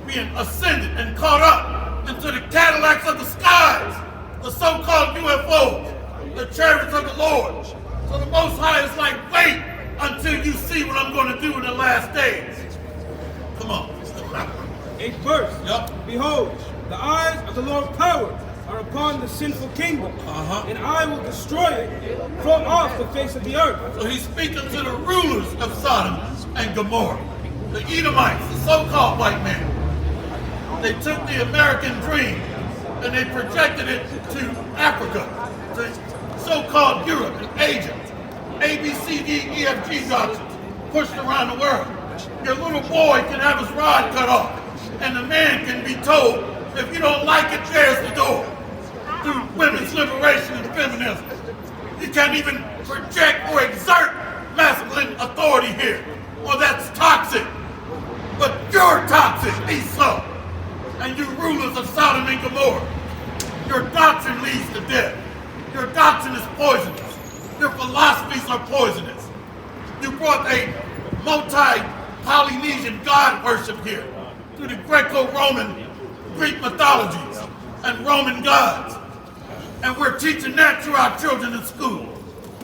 Speaker 2: being ascended and caught up into the Cadillacs of the skies, the so-called UFOs, the chariots of the Lord. So the Most High is like, wait until you see what I'm going to do in the last days. Come on.
Speaker 7: 8th verse. Behold, the eyes of the Lord power are upon the sinful kingdom, and I will destroy it from off the face of the earth.
Speaker 2: So he's speaking to the rulers of Sodom and Gomorrah, the Edomites, the so-called white man. They took the American dream and they projected it to Africa, to so-called Europe and Asia. A, B, C, D, E, F, G doctrines pushed around the world. Your little boy can have his rod cut off, and the man can be told, if you don't like it, there's the door. Through women's liberation and feminism. You can't even project or exert masculine authority here. Well, that's toxic. But you're toxic, Esau. And you rulers of Sodom and Gomorrah. Your doctrine leads to death. Your doctrine is poisonous. Your philosophies are poisonous. You brought a multi-Polynesian god worship here through the Greco-Roman Greek mythologies and Roman gods. And we're teaching that to our children in school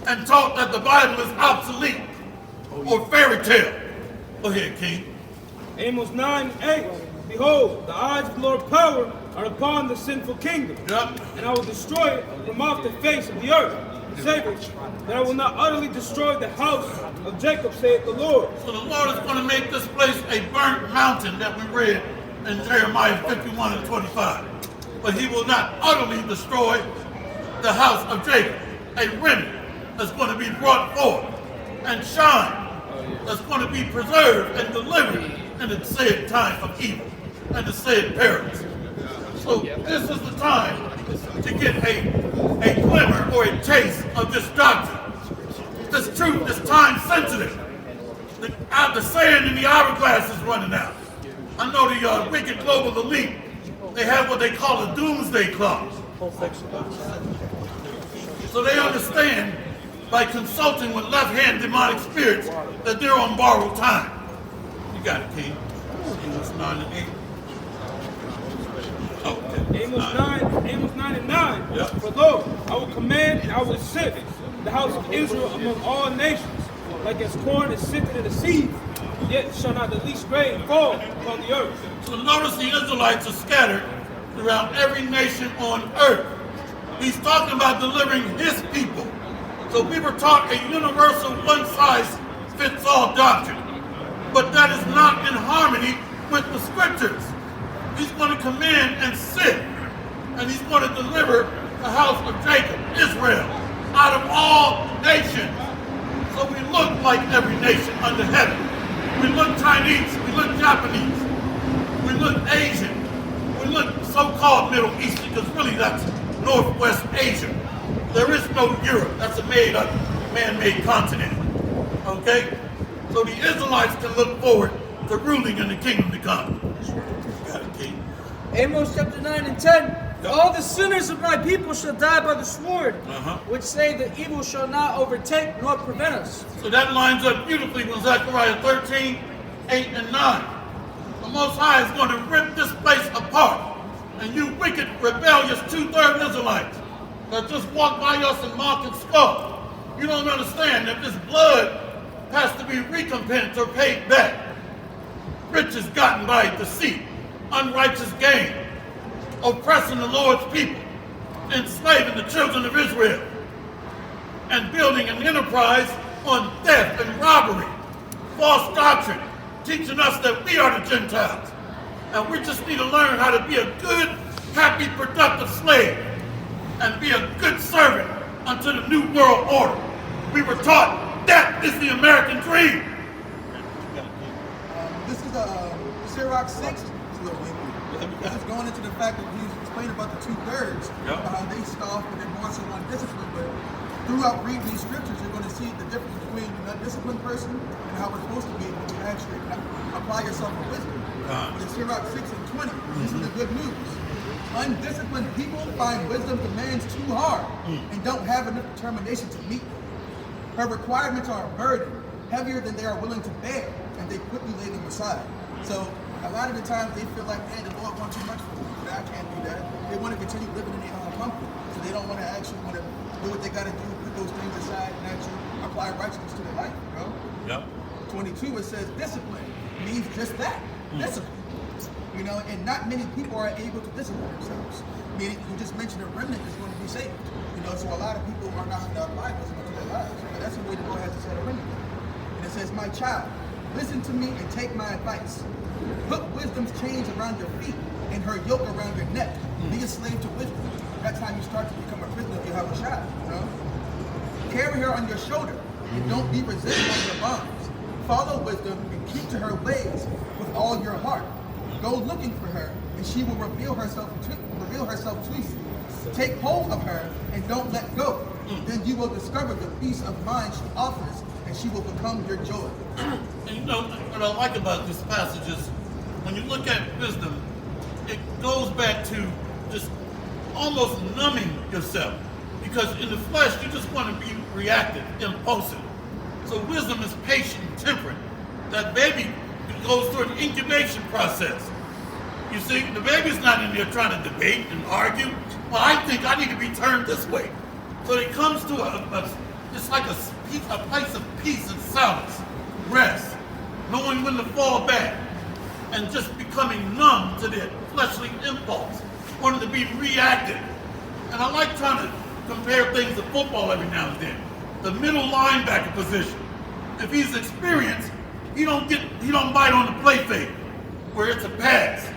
Speaker 2: and taught that the Bible is obsolete or fairy tale. Go ahead, King.
Speaker 7: Amos 9:8. Behold, the eyes of the Lord power are upon the sinful kingdom, and I will destroy it from off the face of the earth. Say that I will not utterly destroy the house of Jacob, saith the Lord.
Speaker 2: So the Lord is going to make this place a burnt mountain that we read in Jeremiah 51 and 25. But he will not utterly destroy the house of Jacob, a remnant. that's going to be brought forth and shine, that's going to be preserved and delivered in the said time of evil and the said perils. So this is the time to get a glimmer or a taste of this doctrine. This truth is time sensitive. The sand in the hourglass is running out. I know the wicked global elite, they have what they call a doomsday clock. So they understand by consulting with left-hand demonic spirits that they're on borrowed time. You got it, King. Amos 9 and 8. Okay.
Speaker 7: Amos 9 and 9.
Speaker 2: Yeah.
Speaker 7: For lo, I will command and I will sift the house of Israel among all nations, like as corn is sifted in the sea, yet shall not the least grain fall upon the earth.
Speaker 2: So notice the Israelites are scattered throughout every nation on earth. He's talking about delivering his people. So we were taught a universal one-size-fits-all doctrine, but that is not in harmony with the scriptures. He's going to command and sift, and he's going to deliver the house of Jacob, Israel, out of all nations. So we look like every nation under heaven. We look Chinese, we look Japanese, we look Asian, we look so-called Middle East, because really that's Northwest Asia. There is no Europe. That's a made-up, man-made continent. Okay? So the Israelites can look forward to ruling in the kingdom to come. Got it, King.
Speaker 5: Amos chapter 9 and 10. All the sinners of my people shall die by the sword, which say the evil shall not overtake nor prevent us.
Speaker 2: So that lines up beautifully with Zechariah 13, 8 and 9. The Most High is going to rip this place apart. And you wicked, rebellious, two-third Israelites that just walk by us and mock and scoff, you don't understand that this blood has to be recompensed or paid back. Riches gotten by deceit, unrighteous gain, oppressing the Lord's people, enslaving the children of Israel, and building an enterprise on theft and robbery, false doctrine, teaching us that we are the Gentiles. And we just need to learn how to be a good, happy, productive slave and be a good servant unto the New World Order. We were taught that is the American dream.
Speaker 6: This is Sirach 6. It's a little lengthy. This is going into the fact that he's explaining about the two-thirds, about how they scoff and they're more so undisciplined. But throughout reading these scriptures, you're going to see the difference between an undisciplined person and how it's supposed to be when you actually apply yourself with wisdom. In Sirach 6 and 20, this is the good news. Undisciplined people find wisdom demands too hard and don't have enough determination to meet them. Her requirements are a burden, heavier than they are willing to bear, and they quickly lay them aside. So a lot of the times they feel like, man, the Lord wants too much from me. I can't do that. They want to continue living in their own comfort. So they don't want to actually do what they got to do, put those things aside, and actually apply righteousness to their life, you know?
Speaker 2: Yep.
Speaker 6: 22, it says discipline means just that, discipline. You know, and not many people are able to discipline themselves. Meaning, you just mentioned a remnant is going to be saved. You know, so a lot of people are not going to apply wisdom to their lives. But that's the way the Lord has to set a remnant. And it says, my child, listen to me and take my advice. Put wisdom's chains around your feet and her yoke around your neck. Be a slave to wisdom. That's how you start to become a prisoner of Yahweh Shai, you know? Carry her on your shoulder and don't be resentful of your bonds. Follow wisdom and keep to her ways with all your heart. Go looking for her, and she will reveal herself to you. Take hold of her and don't let go. Then you will discover the peace of mind she offers, and she will become your joy.
Speaker 2: And you know, what I like about this passage is, when you look at wisdom, it goes back to just almost numbing yourself. Because in the flesh, you just want to be reactive, impulsive. So wisdom is patient and temperate. That baby goes through an incubation process. You see, the baby's not in there trying to debate and argue. Well, I think I need to be turned this way. So it comes to it's like a place of peace and solace, rest, knowing when to fall back, and just becoming numb to their fleshly impulse, wanting to be reactive. And I like trying to compare things to football every now and then. The middle linebacker position. If he's experienced, he don't bite on the play fake where it's a pass.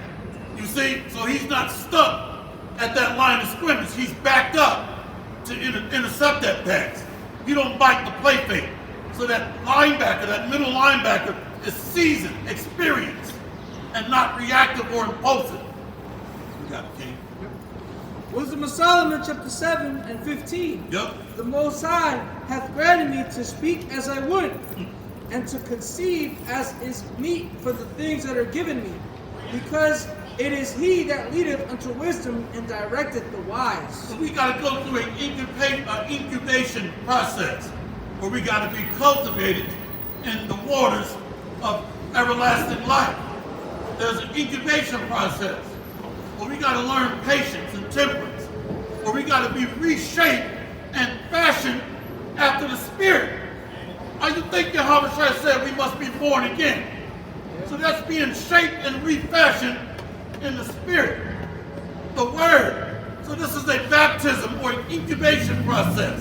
Speaker 2: You see? So he's not stuck at that line of scrimmage. He's backed up to intercept that pass. You don't bite the play fake. So that linebacker, that middle linebacker, is seasoned, experienced, and not reactive or impulsive. You got it, King.
Speaker 5: Wisdom of Solomon, chapter 7 and 15.
Speaker 2: Yep.
Speaker 5: The Most High hath granted me to speak as I would, and to conceive as is meet for the things that are given me, because it is he that leadeth unto wisdom and directeth the wise.
Speaker 2: So we got to go through an incubation process where we got to be cultivated in the waters of everlasting life. There's an incubation process where we got to learn patience and temperance, where we got to be reshaped and fashioned after the Spirit. How you think Yahweh said we must be born again? So that's being shaped and refashioned in the Spirit, the Word. So this is a baptism or an incubation process.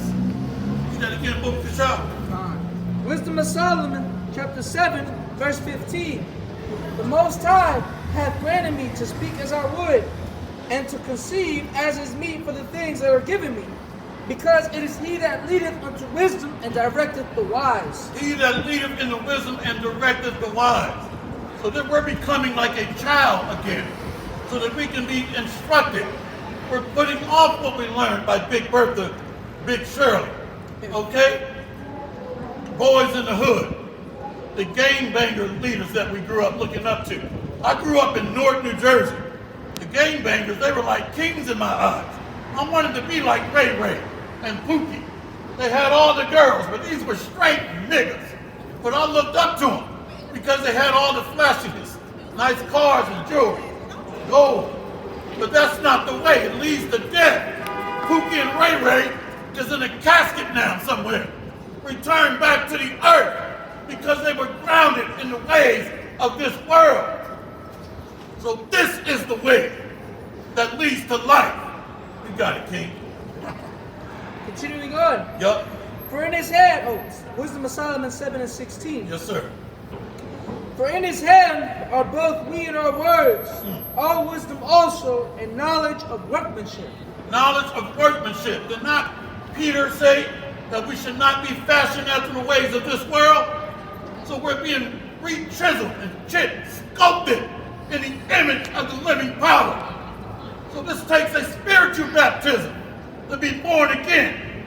Speaker 2: Read that again, Book of Shah.
Speaker 5: Wisdom of Solomon, chapter 7, verse 15. The Most High hath granted me to speak as I would, and to conceive as is meet for the things that are given me, because it is he that leadeth unto wisdom and directeth the wise.
Speaker 2: He that leadeth in the wisdom and directeth the wise. So that we're becoming like a child again, so that we can be instructed. We're putting off what we learned by Big Bertha, Big Shirley. Okay? Boys in the hood. The gangbanger leaders that we grew up looking up to. I grew up in Newark, New Jersey. The gangbangers, they were like kings in my eyes. I wanted to be like Ray Ray and Pookie. They had all the girls, but these were straight niggas. But I looked up to them because they had all the flashiness, nice cars and jewelry, gold. But that's not the way. It leads to death. Pookie and Ray Ray is in a casket now somewhere. Returned back to the earth because they were grounded in the ways of this world. So this is the way that leads to life. You got it, King.
Speaker 5: Continuing on.
Speaker 2: Yup.
Speaker 5: For in his hand, Wisdom of Solomon 7 and 16.
Speaker 2: Yes, sir.
Speaker 5: For in his hand are both we and our words, all wisdom also, and knowledge of workmanship.
Speaker 2: Knowledge of workmanship. Did not Peter say that we should not be fashioned after the ways of this world? So we're being re-chiseled and sculpted in the image of the living power. So this takes a spiritual baptism to be born again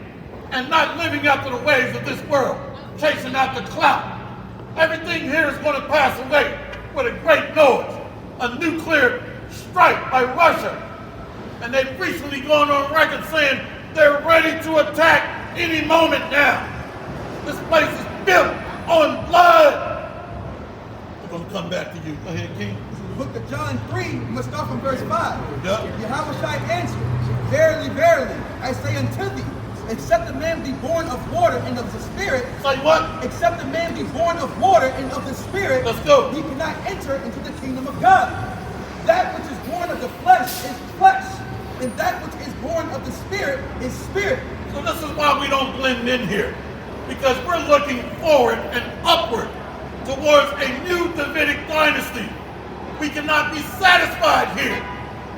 Speaker 2: and not living after the ways of this world, chasing after clout. Everything here is going to pass away with a great noise. A nuclear strike by Russia. And they've recently gone on record saying they're ready to attack any moment now. This place is built on blood. We're going to come back to you. Go ahead, King.
Speaker 6: The book of John 3, we must start from verse 5.
Speaker 2: Yep.
Speaker 6: Yahweh answered, Verily, verily, I say unto thee, except a man be born of water and of the Spirit.
Speaker 2: Say what?
Speaker 6: Except a man be born of water and of the Spirit.
Speaker 2: Let's go.
Speaker 6: He cannot enter into the kingdom of God. That which is born of the flesh is flesh, and that which is born of the Spirit is spirit.
Speaker 2: So this is why we don't blend in here. Because we're looking forward and upward towards a new Davidic dynasty. We cannot be satisfied here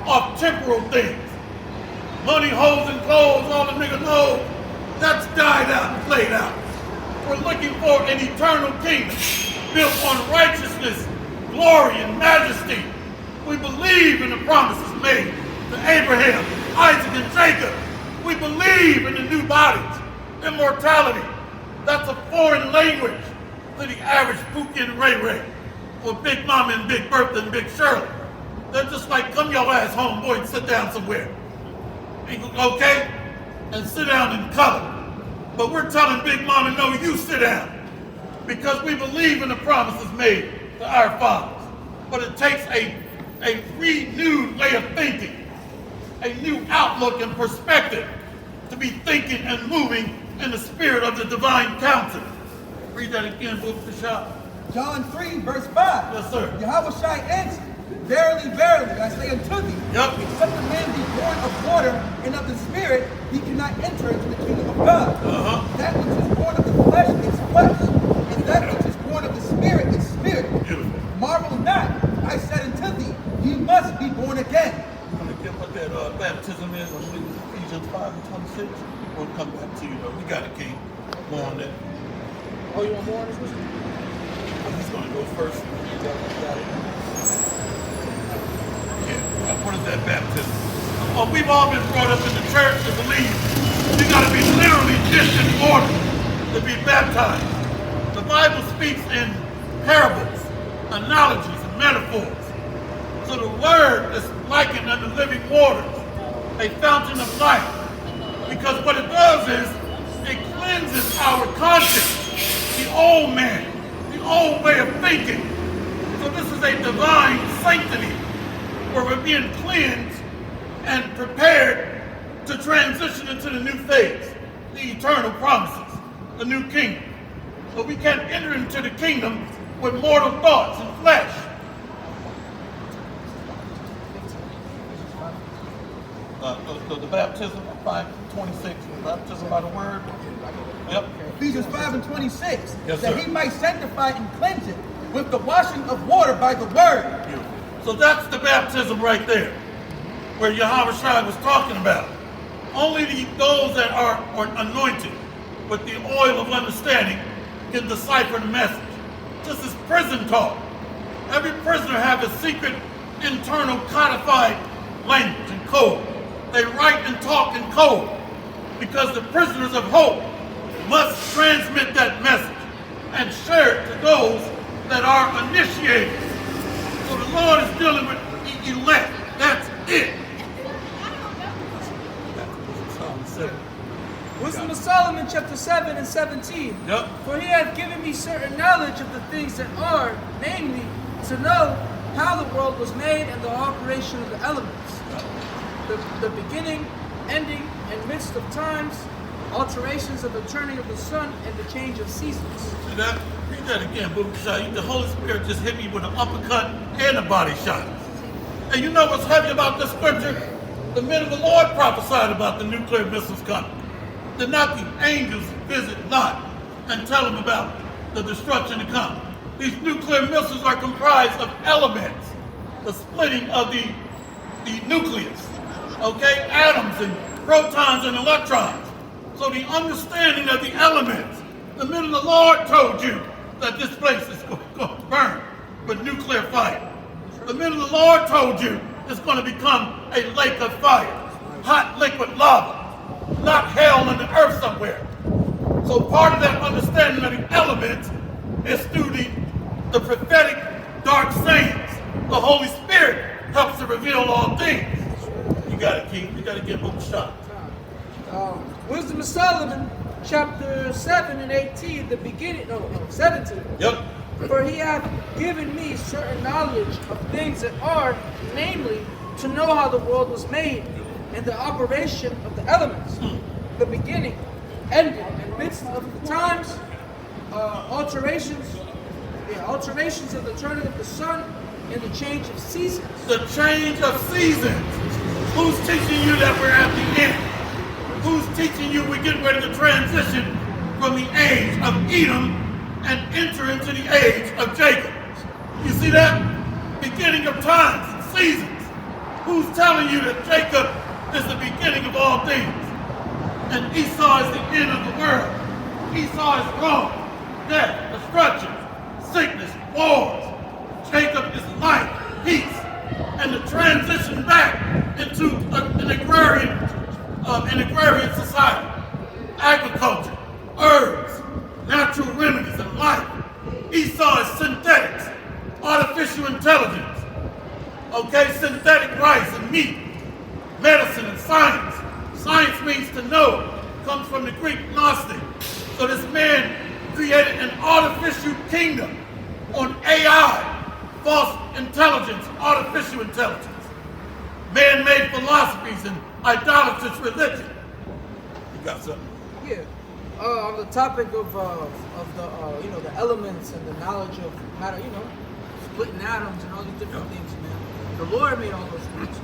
Speaker 2: of temporal things. Money, hoes, and clothes, all the nigga knows, that's died out and played out. We're looking for an eternal kingdom built on righteousness, glory, and majesty. We believe in the promises made to Abraham, Isaac, and Jacob. We believe in the new bodies, immortality. That's a foreign language to the average Pookie and Ray Ray, or Big Mama and Big Bertha and Big Shirley. They're just like, come your ass home, boy, and sit down somewhere. Okay? And sit down in color. But we're telling Big Mama, no, you sit down. Because we believe in the promises made to our fathers. But it takes a renewed way of thinking, a new outlook and perspective to be thinking and moving in the spirit of the divine counsel. Read that again, Book of Shah.
Speaker 6: John 3, verse 5.
Speaker 2: Yes, sir.
Speaker 6: Yahweh answered, Verily, verily, I say unto thee,
Speaker 2: Yep.
Speaker 6: except a man be born of water and of the Spirit, he cannot enter into the kingdom of God. That which is born of the flesh is flesh, and that which is born of the Spirit is spirit.
Speaker 2: Beautiful.
Speaker 6: Marvel not, I said unto thee, you must be born again.
Speaker 2: I'm going to get what that baptism is on Ephesians 5 and 26. We'll come back to you, though. We got it, King.
Speaker 5: Oh, you want more on this one?
Speaker 2: He's going to go first. Yeah. What is that baptism? Oh, we've all been brought up in the church to believe you got to be literally dipped in water to be baptized. The Bible speaks in parables, analogies, and metaphors. So the word is likened unto living waters, a fountain of life. Because what it does is it cleanses our conscience, the old man, the old way of thinking. So this is a divine sanctity where we're being cleansed and prepared to transition into the new phase, the eternal promises, the new kingdom. But we can't enter into the kingdom with mortal thoughts and flesh. The baptism, 5:26, baptism by the word. Yep.
Speaker 6: Ephesians 5:26,
Speaker 2: Yes,
Speaker 6: that
Speaker 2: sir.
Speaker 6: he might sanctify and cleanse it with the washing of water by the word.
Speaker 2: So that's the baptism right there, where Yahweh was talking about. Only those that are anointed with the oil of understanding can decipher the message. This is prison talk. Every prisoner has a secret internal codified language and code. They write and talk in code because the prisoners of hope must transmit that message and share it to those that are initiated. So the Lord is dealing with the elect. That's it.
Speaker 5: Wisdom of Solomon, chapter 7 and 17.
Speaker 2: Yep.
Speaker 5: For he hath given me certain knowledge of the things that are, namely, to know how the world was made and the operation of the elements, the beginning, ending, and midst of times, alterations of the turning of the sun, and the change of seasons.
Speaker 2: See that? Read that again, Booby Shot. The Holy Spirit just hit me with an uppercut and a body shot. And you know what's heavy about this scripture? The men of the Lord prophesied about the nuclear missiles coming. Did not the angels visit Lot and tell him about the destruction to come? These nuclear missiles are comprised of elements, the splitting of the nucleus, okay? Atoms and protons and electrons. So the understanding of the elements, the men of the Lord told you that this place is going to burn with nuclear fire. The men of the Lord told you it's going to become a lake of fire, hot liquid lava, not hell on the earth somewhere. So part of that understanding of the elements is through the prophetic dark sayings. The Holy Spirit helps to reveal all things. You got it, King. You got to get both shot.
Speaker 5: Wisdom of Solomon, chapter 7 and 18, the beginning, 17.
Speaker 2: Yep.
Speaker 5: For he hath given me certain knowledge of things that are, namely, to know how the world was made, and the operation of the elements, the beginning, ending, and midst of the times, alterations of the turning of the sun, and the change of seasons.
Speaker 2: The change of seasons. Who's teaching you that we're at the end? Who's teaching you we're getting ready to transition from the age of Edom and enter into the age of Jacob? You see that? Beginning of times and seasons. Who's telling you that Jacob is the beginning of all things and Esau is the end of the world? Esau is wrong, death, destruction, sickness, wars. Jacob is life, peace, and the transition back into an agrarian society, agriculture, herbs, natural remedies, and life. Esau is synthetics, artificial intelligence, okay, synthetic rice and meat, medicine and science. Science means to know, comes from the Greek Gnostic. So this man created an artificial kingdom on AI, false intelligence, artificial intelligence, man-made philosophies, and idolatrous religion. You got something?
Speaker 5: Yeah. On the topic of the the elements and the knowledge of how to splitting atoms and all these different things, man. The Lord made all those things,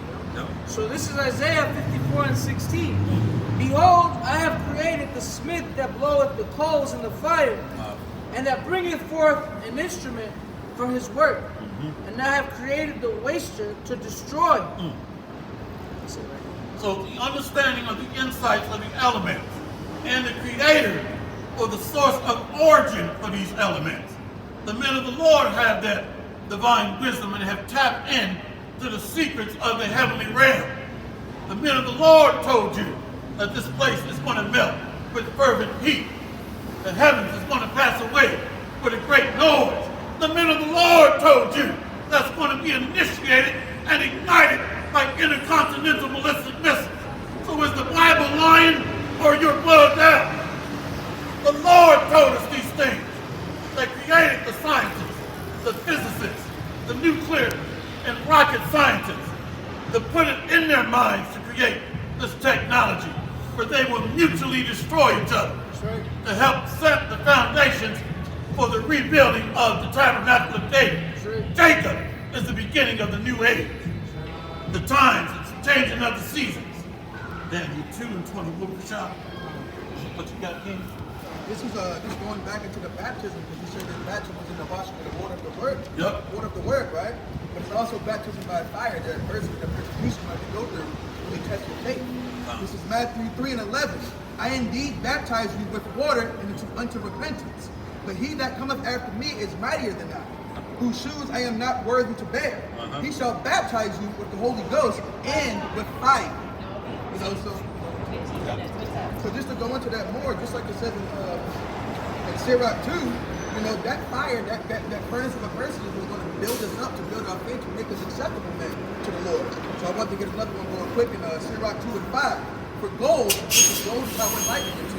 Speaker 5: So this is Isaiah 54 and 16. Behold, I have created the smith that bloweth the coals in the fire, and that bringeth forth an instrument for his work. And I have created the waster to destroy.
Speaker 2: So the understanding of the insights of the elements and the creator or the source of origin for these elements. The men of the Lord have that divine wisdom and have tapped in to the secrets of the heavenly realm. The men of the Lord told you that this place is going to melt with fervent heat. The heavens is going to pass away with a great noise. The men of the Lord told you that's going to be initiated and ignited like intercontinental ballistic missiles. So is the Bible lying or you're bugged out? The Lord told us these things. They created the scientists, the physicists, the nuclear and rocket scientists to put it in their minds to create this technology where they will mutually destroy each other to help set the foundations for the rebuilding of the tabernacle of David. Jacob is the beginning of the new age. The times, it's changing of the seasons. Daniel 2:20, what you got, King?
Speaker 6: This is just going back into the baptism, because you said that baptism was in the washing of the water of the word.
Speaker 2: Yep.
Speaker 6: Water of the word, right? But it's also baptism by fire, that person, the persecution might go through when they test your faith. This is Matthew 3:11. I indeed baptize you with water unto repentance. But he that cometh after me is mightier than I, whose shoes I am not worthy to bear. He shall baptize you with the Holy Ghost and with fire. You know, so just to go into that more, just like it says in Sirach 2, you know, that fire, that furnace of a person is going to build us up, to build our faith, to make us acceptable men to the Lord. So I want to get another one going quick in Sirach 2:5. For gold, gold is how we're likened it to.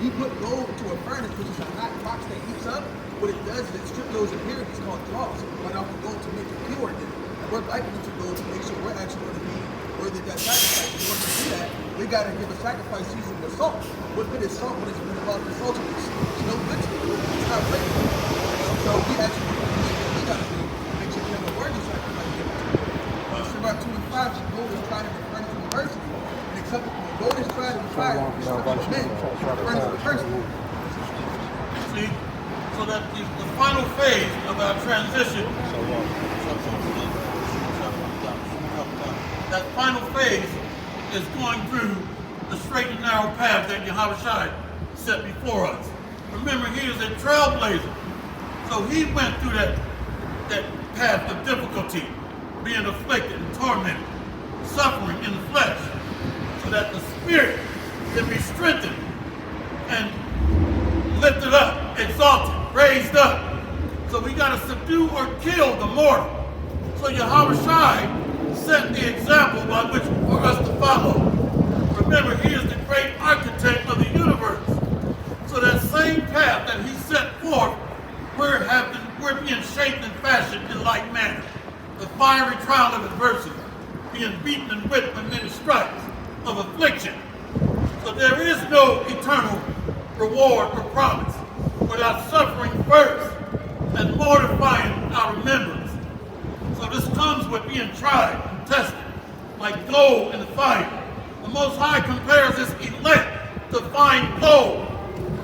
Speaker 6: You put gold into a furnace, which is a hot box that heats up. What it does is it strips those impurities called dross right off the gold to make it pure again. And we're likened it to gold to make sure we're actually going to be worthy of that sacrifice. In order to do that, we got to give a sacrifice seasoned with salt. What good is salt when it's been about the saltiness? It's no good to you. It's not right. So we actually got to do make sure we have a worthy sacrifice given to you. Sirach 2:5, gold is tried in the furnace of adversity. And except when gold is tried in the fire, it's acceptable men. The furnace of adversity.
Speaker 2: See, so that the final phase of our transition, that final phase is going through the straight and narrow path that Yahushua set before us. Remember, he is a trailblazer. So he went through that path of difficulty, being afflicted and tormented, suffering in the flesh, so that the spirit can be strengthened and lifted up, exalted, raised up. So we got to subdue or kill the mortal. So Yahushua set the example by which for us to follow. Remember, he is the great architect of the universe. So that same path that he set forth, we're being shaped and fashioned in like manner. The fiery trial of adversity, being beaten and whipped with many stripes of affliction. So there is no eternal reward or promise without suffering first and mortifying our members. So this comes with being tried and tested, like gold in the fire. The Most High compares this elect to fine gold.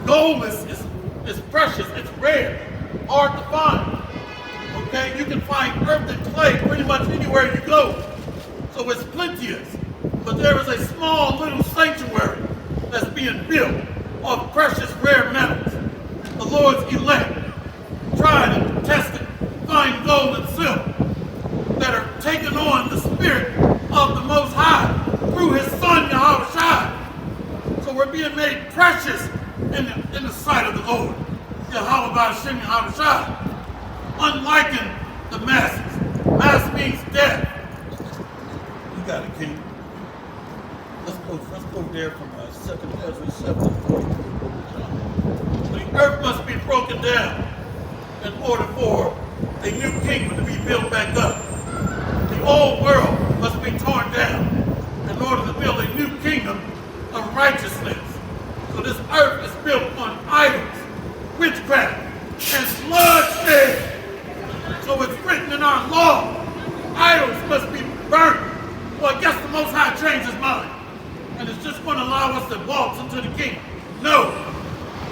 Speaker 2: Gold is precious, it's rare, hard to find. Okay, you can find earth and clay pretty much anywhere you go. So it's plenteous. But there is a small little sanctuary that's being built of precious rare metals. The Lord's elect, tried and tested, fine gold and silver, that are taking on the spirit of the Most High through his Son, Yahushua. So we're being made precious in the sight of the Lord, Yahweh B'Hashem Yahushua. Unliking the masses. Mass means death. You got it, King. Let's go there from 2nd Ezra 7. The earth must be broken down in order for a new kingdom to be built back up. The old world must be torn down in order to build a new kingdom of righteousness. So this earth is built on idols, witchcraft, and bloodshed. So it's written in our law, idols must be burned. Well, I guess the Most High changed his mind. And it's just going to allow us to waltz into the kingdom. No.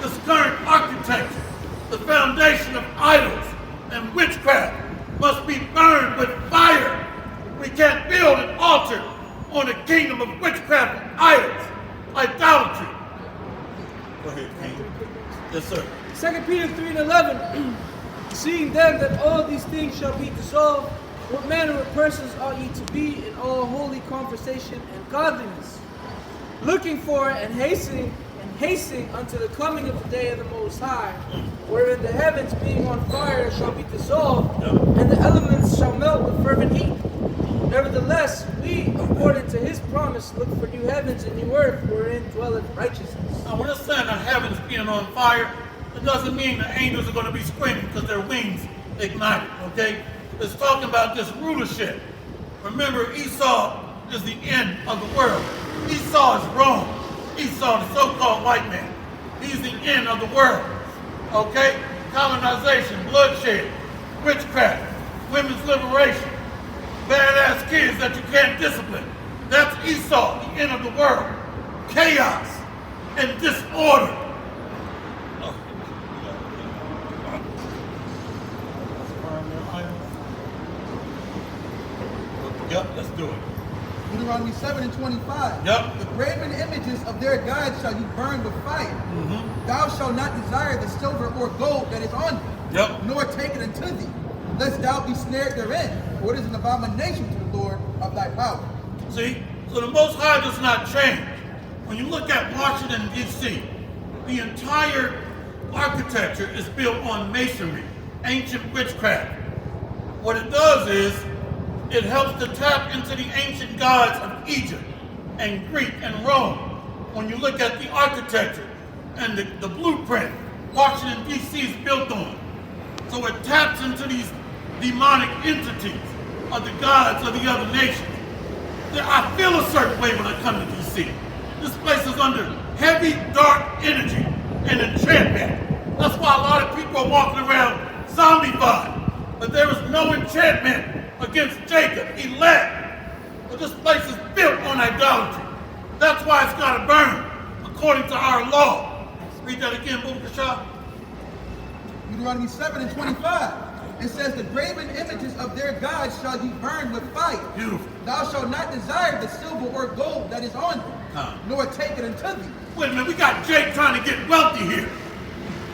Speaker 2: This current architecture, the foundation of idols and witchcraft, must be burned with fire. We can't build an altar on a kingdom of witchcraft and idols. Idolatry. Go ahead, King. Yes, sir.
Speaker 5: 2 Peter 3 and 11. Seeing then that all these things shall be dissolved, what manner of persons ought ye to be in all holy conversation and godliness, looking for and hastening unto the coming of the day of the Most High, wherein the heavens being on fire shall be dissolved, and the elements shall melt with fervent heat. Nevertheless, we, according to his promise, look for new heavens and new earth, wherein dwelleth righteousness.
Speaker 2: Now, when it's saying the heavens being on fire, it doesn't mean the angels are going to be screaming because their wings ignited, okay? It's talking about this rulership. Remember, Esau is the end of the world. Esau is Rome. Esau, the so-called white man. He's the end of the world, okay? Colonization, bloodshed, witchcraft, women's liberation, badass kids that you can't discipline. That's Esau, the end of the world. Chaos and disorder. Yep, let's do it.
Speaker 6: Deuteronomy 7 and 25.
Speaker 2: Yep.
Speaker 6: The graven images of their gods shall you burn with fire. Thou shalt not desire the silver or gold that is on thee, nor take it unto thee, lest thou be snared therein, for it is an abomination to the Lord of thy power.
Speaker 2: See, so the Most High does not change. When you look at Washington, D.C., the entire architecture is built on masonry, ancient witchcraft. What it does is, it helps to tap into the ancient gods of Egypt and Greek and Rome. When you look at the architecture and the blueprint Washington, D.C. is built on. So it taps into these demonic entities of the gods of the other nations. I feel a certain way when I come to D.C. This place is under heavy, dark energy and enchantment. That's why a lot of people are walking around zombified. But there is no enchantment against Jacob. He left. But this place is built on idolatry. That's why it's got to burn, according to our law. Read that again, Bukasha.
Speaker 6: Deuteronomy 7 and 25. It says, the graven images of their gods shall ye burn with fire.
Speaker 2: Beautiful.
Speaker 6: Thou shalt not desire the silver or gold that is on thee, nor take it unto thee.
Speaker 2: Wait a minute, we got Jake trying to get wealthy here.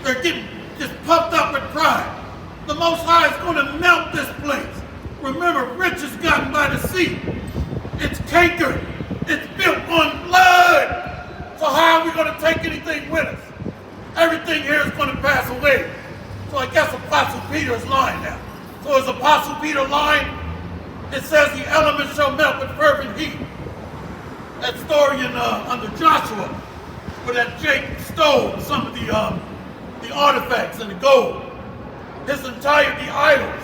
Speaker 2: They're getting just puffed up with pride. The Most High is going to melt this place. Remember, rich is gotten by the sea. It's cankered. It's built on blood. So how are we going to take anything with us? Everything here is going to pass away. So I guess Apostle Peter is lying now. So is Apostle Peter lying? It says the elements shall melt with fervent heat. That story in under Joshua, where that Jake stole some of the artifacts and the gold. The idols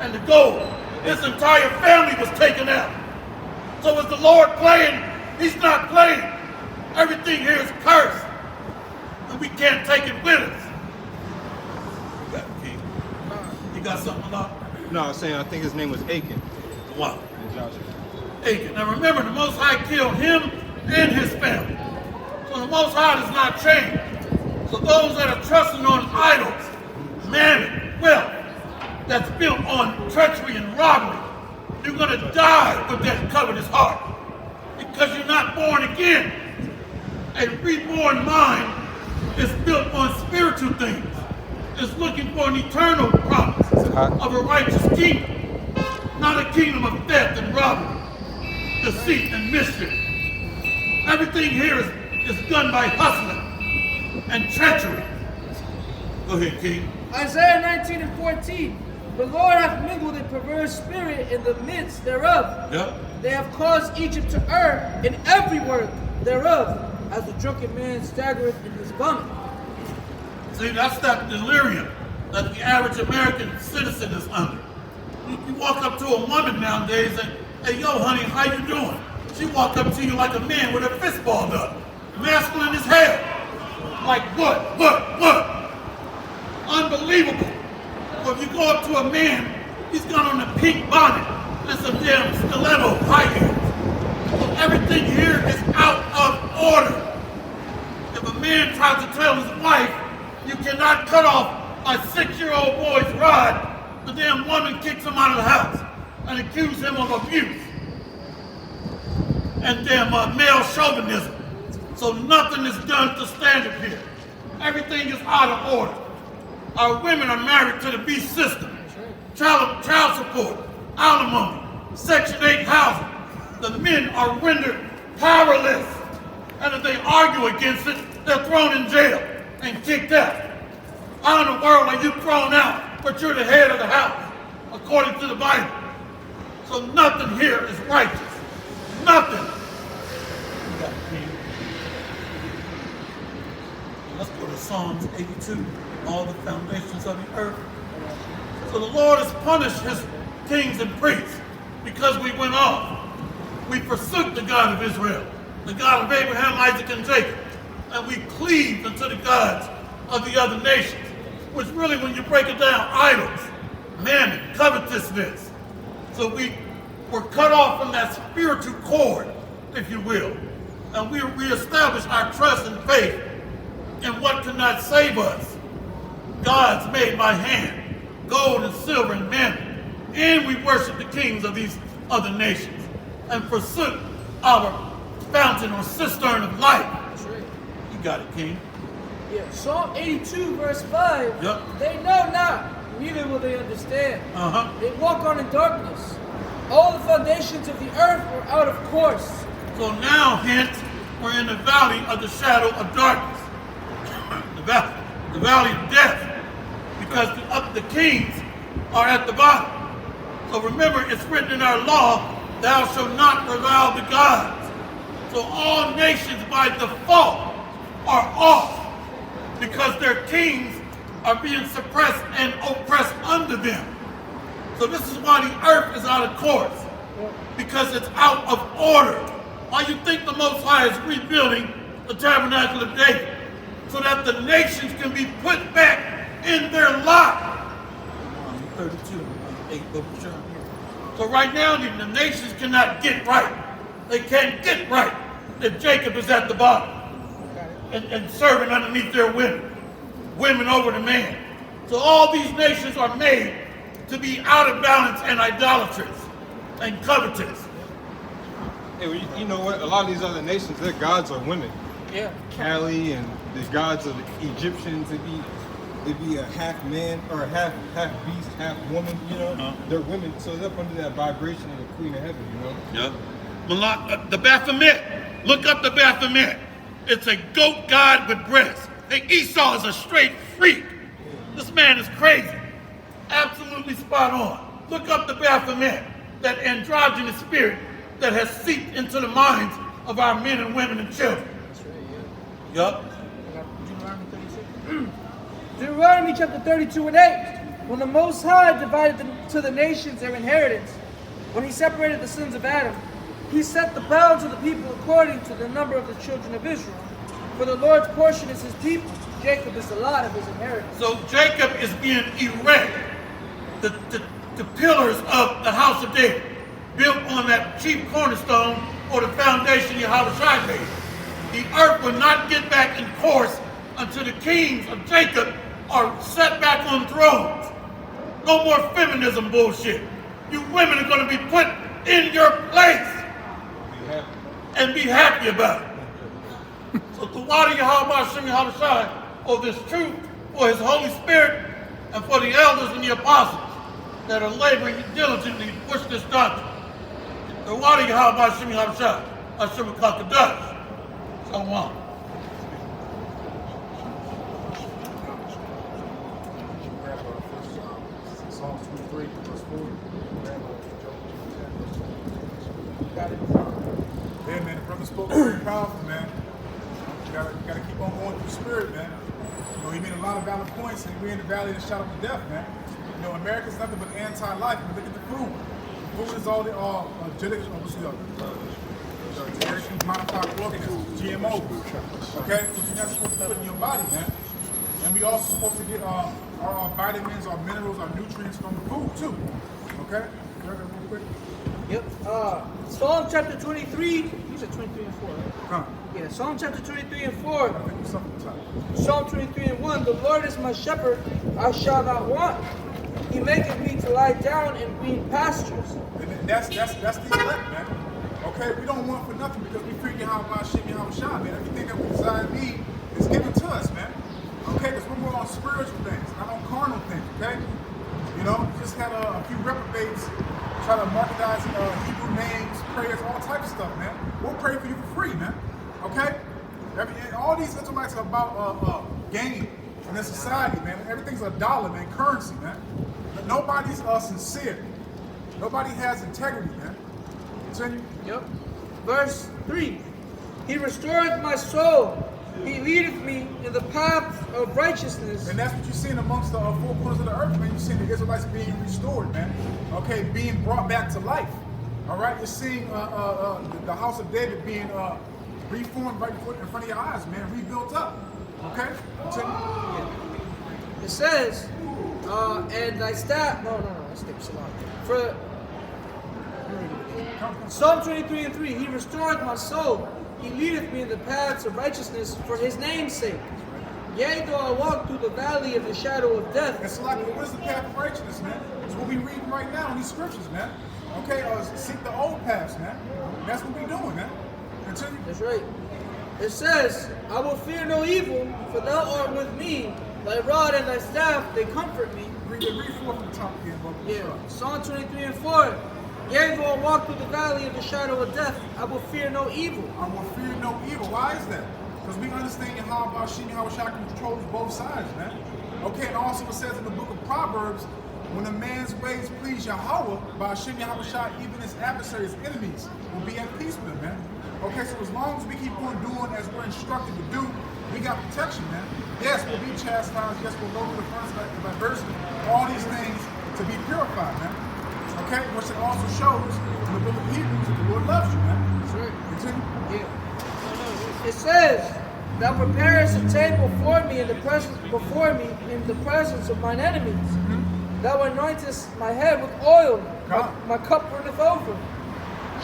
Speaker 2: and the gold. His entire family was taken out. So is the Lord playing? He's not playing. Everything here is cursed. And we can't take it with us. You got something about?
Speaker 8: No, I was saying I think his name was Achan.
Speaker 2: Wow.
Speaker 8: In Joshua.
Speaker 2: Achan. Now remember, the Most High killed him and his family. So the Most High does not change. So those that are trusting on idols, mammon, wealth, that's built on treachery and robbery, you're going to die with that covetous heart. Because you're not born again. A reborn mind is built on spiritual things. It's looking for an eternal promise of a righteous kingdom. Not a kingdom of theft and robbery, deceit and mischief. Everything here is done by hustling and treachery. Go ahead, King.
Speaker 5: Isaiah 19 and 14. The Lord hath mingled a perverse spirit in the midst thereof.
Speaker 2: Yep.
Speaker 5: They have caused Egypt to err in every work thereof, as a drunken man staggereth in his vomit.
Speaker 2: See, that's that delirium that the average American citizen is under. You walk up to a woman nowadays and, hey, yo, honey, how you doing? She walk up to you like a man with her fist balled up. Masculine as hell. Like what? Unbelievable. Or if you go up to a man, he's got on a pink bonnet and some damn stiletto high heels. So everything here is out of order. If a man tries to tell his wife, you cannot cut off a 6-year-old boy's rod, the damn woman kicks him out of the house and accuses him of abuse and damn male chauvinism. So nothing is done to standard here. Everything is out of order. Our women are married to the beast system. Child support, alimony, Section 8 housing. The men are rendered powerless. And if they argue against it, they're thrown in jail and kicked out. How in the world are you thrown out, but you're the head of the house, according to the Bible? So nothing here is righteous. Nothing. Let's go to Psalms 82, all the foundations of the earth. So the Lord has punished his kings and priests because we went off. We forsook the God of Israel, the God of Abraham, Isaac, and Jacob, and we cleaved unto the gods of the other nations, which really, when you break it down, idols, mammon, covetousness. So we were cut off from that spiritual cord, if you will, and we reestablished our trust and faith in what could not save us. Gods made by hand, gold and silver and mammon, and we worship the kings of these other nations and forsook our fountain or cistern of life.
Speaker 5: That's right.
Speaker 2: You got it, King.
Speaker 5: Yeah. Psalm 82, verse 5.
Speaker 2: Yep.
Speaker 5: They know not, neither will they understand.
Speaker 2: Uh-huh.
Speaker 5: They walk on in darkness. All the foundations of the earth were out of course.
Speaker 2: So now, hence, we're in the valley of the shadow of darkness. The valley of death. Because the kings are at the bottom. So remember, it's written in our law, thou shalt not revile the gods. So all nations by default are off because their kings are being suppressed and oppressed under them. So this is why the earth is out of course, because it's out of order. Why you think the Most High is rebuilding the tabernacle of David, so that the nations can be put back in their lot. 32, 8, so right now the nations cannot get right. They can't get right if Jacob is at the bottom and serving underneath their women over the man. So all these nations are made to be out of balance and idolatrous and covetous.
Speaker 8: Hey, well, you know what? A lot of these other nations, their gods are women.
Speaker 5: Yeah.
Speaker 8: Cali and the gods of the Egyptians, they be a half man or a half beast, half woman. You know, they're women, so they're up under that vibration of the Queen of Heaven. You know.
Speaker 2: Yep. The Baphomet. Look up the Baphomet. It's a goat god with breasts. Hey, Esau is a straight freak. This man is crazy. Absolutely spot on. Look up the Baphomet, that androgynous spirit that has seeped into the minds of our men and women and children.
Speaker 5: That's right, yeah.
Speaker 2: Yup.
Speaker 5: Deuteronomy 36. Deuteronomy chapter 32 and 8. When the Most High divided to the nations their inheritance, when he separated the sons of Adam, he set the bounds of the people according to the number of the children of Israel. For the Lord's portion is his people. Jacob is the lot of his inheritance.
Speaker 2: So Jacob is being erected. The pillars of the house of David, built on that chief cornerstone or the foundation Yahushua made. The earth will not get back in course until the kings of Jacob are set back on thrones. No more feminism bullshit. You women are going to be put in your place and be happy about it. So the water Yahushua for this truth, for his Holy Spirit, and for the elders and the apostles that are laboring diligently to push this doctrine. The water Yahushua, Hashem Kakadash. So on.
Speaker 1: Psalm 23, verse 4.
Speaker 5: Got it.
Speaker 1: Yeah, man, the brother spoke very powerful, man. You gotta keep on going through the spirit, man. You know, he made a lot of valid points, and we're in the valley of the shadow of death, man. You know, America's nothing but anti-life. Look at the food. Food is all the genetically modified organisms, GMOs. Okay, so you're not supposed to put in your body, man. And we also supposed to get our vitamins, our minerals, our nutrients from the food too. Okay, real quick.
Speaker 5: Yep. Psalm chapter 23. You said 23 and 4, right?
Speaker 1: Huh.
Speaker 5: Yeah. Psalm chapter 23 and 4.
Speaker 1: I think it's something to type.
Speaker 5: Psalm 23 and 1. The Lord is my shepherd, I shall not want. He maketh me to lie down in green pastures.
Speaker 1: And that's the elect, man. Okay, we don't want for nothing because we figure how about shit, how shine, man. Everything that we desire and need is given to us, man. Okay, because we're more on spiritual things, not on carnal things, okay? You know, just had a few reprobates try to marketize Hebrew names, prayers, all types of stuff, man. We'll pray for you for free, man. Okay? All these Israelites are about gain in this society, man. Everything's a dollar, man, currency, man. But nobody's sincere. Nobody has integrity, man. Continue.
Speaker 5: Yep. Verse 3. He restoreth my soul. He leadeth me in the path of righteousness.
Speaker 1: And that's what you're seeing amongst the four corners of the earth, man. You're seeing the Israelites being restored, man. Okay, being brought back to life. All right, you're seeing the house of David being reformed right in front of your eyes, man. Rebuilt up. Okay? Continue.
Speaker 5: It says, and thy staff. No, I skipped Salah. For Psalm 23:3. He restoreth my soul. He leadeth me in the paths of righteousness for his name's sake. Yea, though I walk through the valley of the shadow of death.
Speaker 1: It's like, what is the path of righteousness, man? It's what we read right now in these scriptures, man. Okay, seek the old paths, man. That's what we're doing, man. Continue.
Speaker 5: That's right. It says, I will fear no evil, for thou art with me. Thy rod and thy staff, they comfort me.
Speaker 1: Read 4 from the top again, brother.
Speaker 5: Yeah. Psalm 23:4. Yea, though I walk through the valley of the shadow of death, I will fear no evil.
Speaker 1: I will fear no evil. Why is that? Because we understand how Yahweh controls both sides, man. Okay, and also it says in the book of Proverbs, when a man's ways please Yahweh, even his adversaries, enemies, will be at peace with him, man. Okay, so as long as we keep on doing as we're instructed to do, we got protection, man. Yes, we'll be chastised. Yes, we'll go through the furnace of adversity. All these things to be purified, man. Okay, which it also shows in the book of Hebrews that the Lord loves you, man.
Speaker 5: That's right.
Speaker 1: Continue.
Speaker 5: Yeah. It says, thou preparest a table for me in the presence of mine enemies. Mm-hmm. Thou anointest my head with oil, my cup runneth over.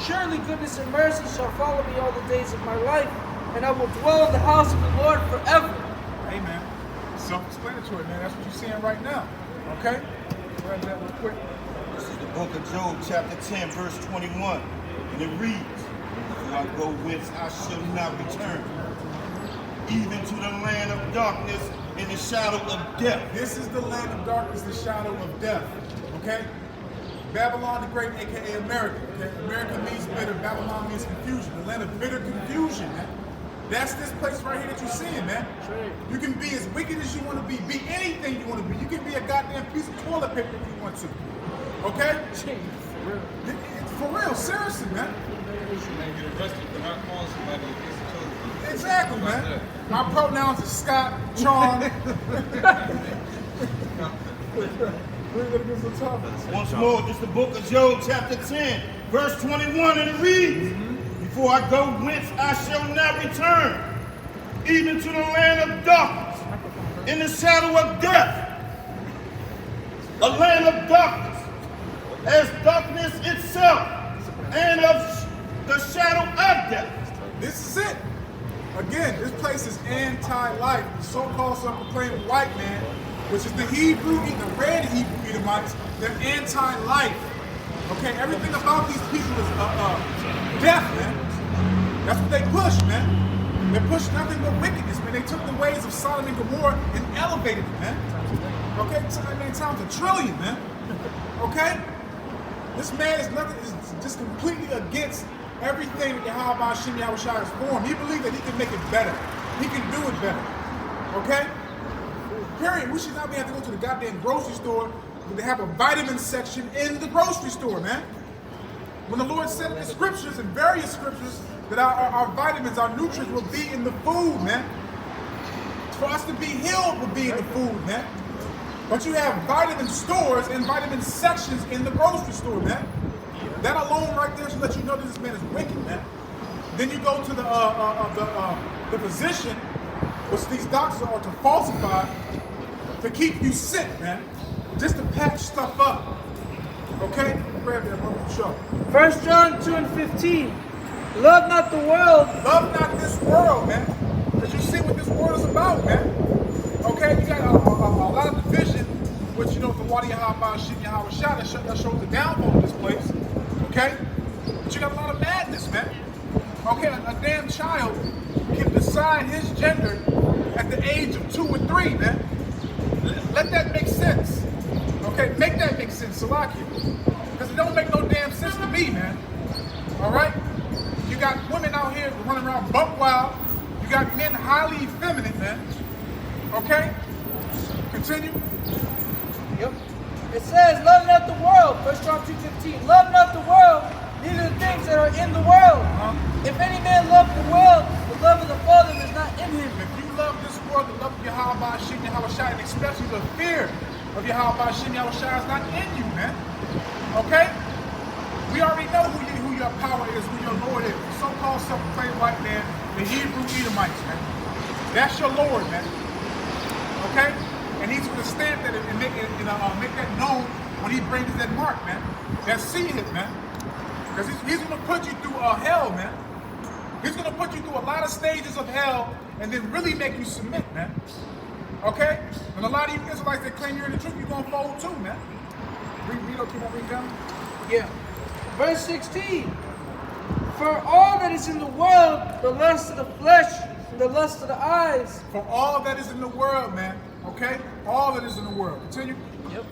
Speaker 5: Surely goodness and mercy shall follow me all the days of my life, and I will dwell in the house of the Lord forever.
Speaker 1: Amen. Self-explanatory, man. That's what you're seeing right now. Okay? Grab that real quick.
Speaker 9: This is the book of Job, chapter 10, verse 21. And it reads, before I go whence I shall not return, even to the land of darkness and the shadow of death.
Speaker 1: This is the land of darkness, the shadow of death. Okay? Babylon the Great, aka America. Okay? America means bitter, Babylon means confusion. The land of bitter confusion, man. That's this place right here that you're seeing, man. You can be as wicked as you want to be anything you want to be. You can be a goddamn piece of toilet paper if you want to. Okay? For real, seriously, man. Exactly, man. My pronouns is Scott, Sean.
Speaker 9: Once more, this is the book of Job, chapter 10, verse 21, and it reads, before I go whence I shall not return, even to the land of darkness, in the shadow of death. A land of darkness, as darkness itself, and of the shadow of death.
Speaker 1: This is it. Again, this place is anti-life. The so-called self-proclaimed white man, which is the Hebrew, the red Hebrew Edomites, they're anti-life. Okay, everything about these people is death, man. That's what they push, man. They push nothing but wickedness, man. They took the ways of Sodom and Gomorrah and elevated it, man. Okay, times a trillion, man. Okay? This man is nothing, is just completely against everything that Yahweh Shem Yahweh has formed. He believes that he can make it better. He can do it better. Okay? Period. We should not be having to go to the goddamn grocery store when they have a vitamin section in the grocery store, man. When the Lord said in the scriptures, in various scriptures, that our vitamins, our nutrients will be in the food, man. For us to be healed will be in the food, man. But you have vitamin stores and vitamin sections in the grocery store, man. That alone right there should let you know that this man is wicked, man. Then you go to the physician, which these doctors are to falsify, to keep you sick, man. Just to patch stuff up. Okay? Grab that one show.
Speaker 5: 1 John 2 and 15. Love not the world.
Speaker 1: Love not this world, man. Because you see what this world is about, man. Okay? You got a lot of division, which, you know, the Wadi Yahweh, Shem Yahweh Shah, that shows the downfall of this place. Okay? But you got a lot of madness, man. Okay? A damn child can decide his gender at the age of 2 and 3, man. Let that make sense. Okay, make that make sense, Salaki. Because it don't make no damn sense to me, man. All right? You got women out here running around buck wild. You got men highly effeminate, man. Okay? Continue.
Speaker 5: Yep. It says, love not the world, 1 John 2:15. Love not the world, neither the things that are in the world. If any man love the world, the love of the Father is not in him.
Speaker 1: If you love this world, the love of Yahweh Hashem, Yahweh Shai, and especially the fear of Yahweh Hashem, Yahweh Shai is not in you, man. Okay? We already know who your power is, who your Lord is. The so-called self-proclaimed white man, the Hebrew Edomites, man. That's your Lord, man. Okay? And he's going to stamp that and make that known when he brings that mark, man. That seal it, man. Because he's going to put you through hell, man. He's going to put you through a lot of stages of hell and then really make you submit, man. Okay? And a lot of you Israelites that claim you're in the truth, you're going to fold too, man. Read down.
Speaker 5: Yeah. Verse 16. For all that is in the world, the lust of the flesh, and the lust of the eyes.
Speaker 1: For all that is in the world, man. Okay? All that is in the world. Continue.
Speaker 5: Yep.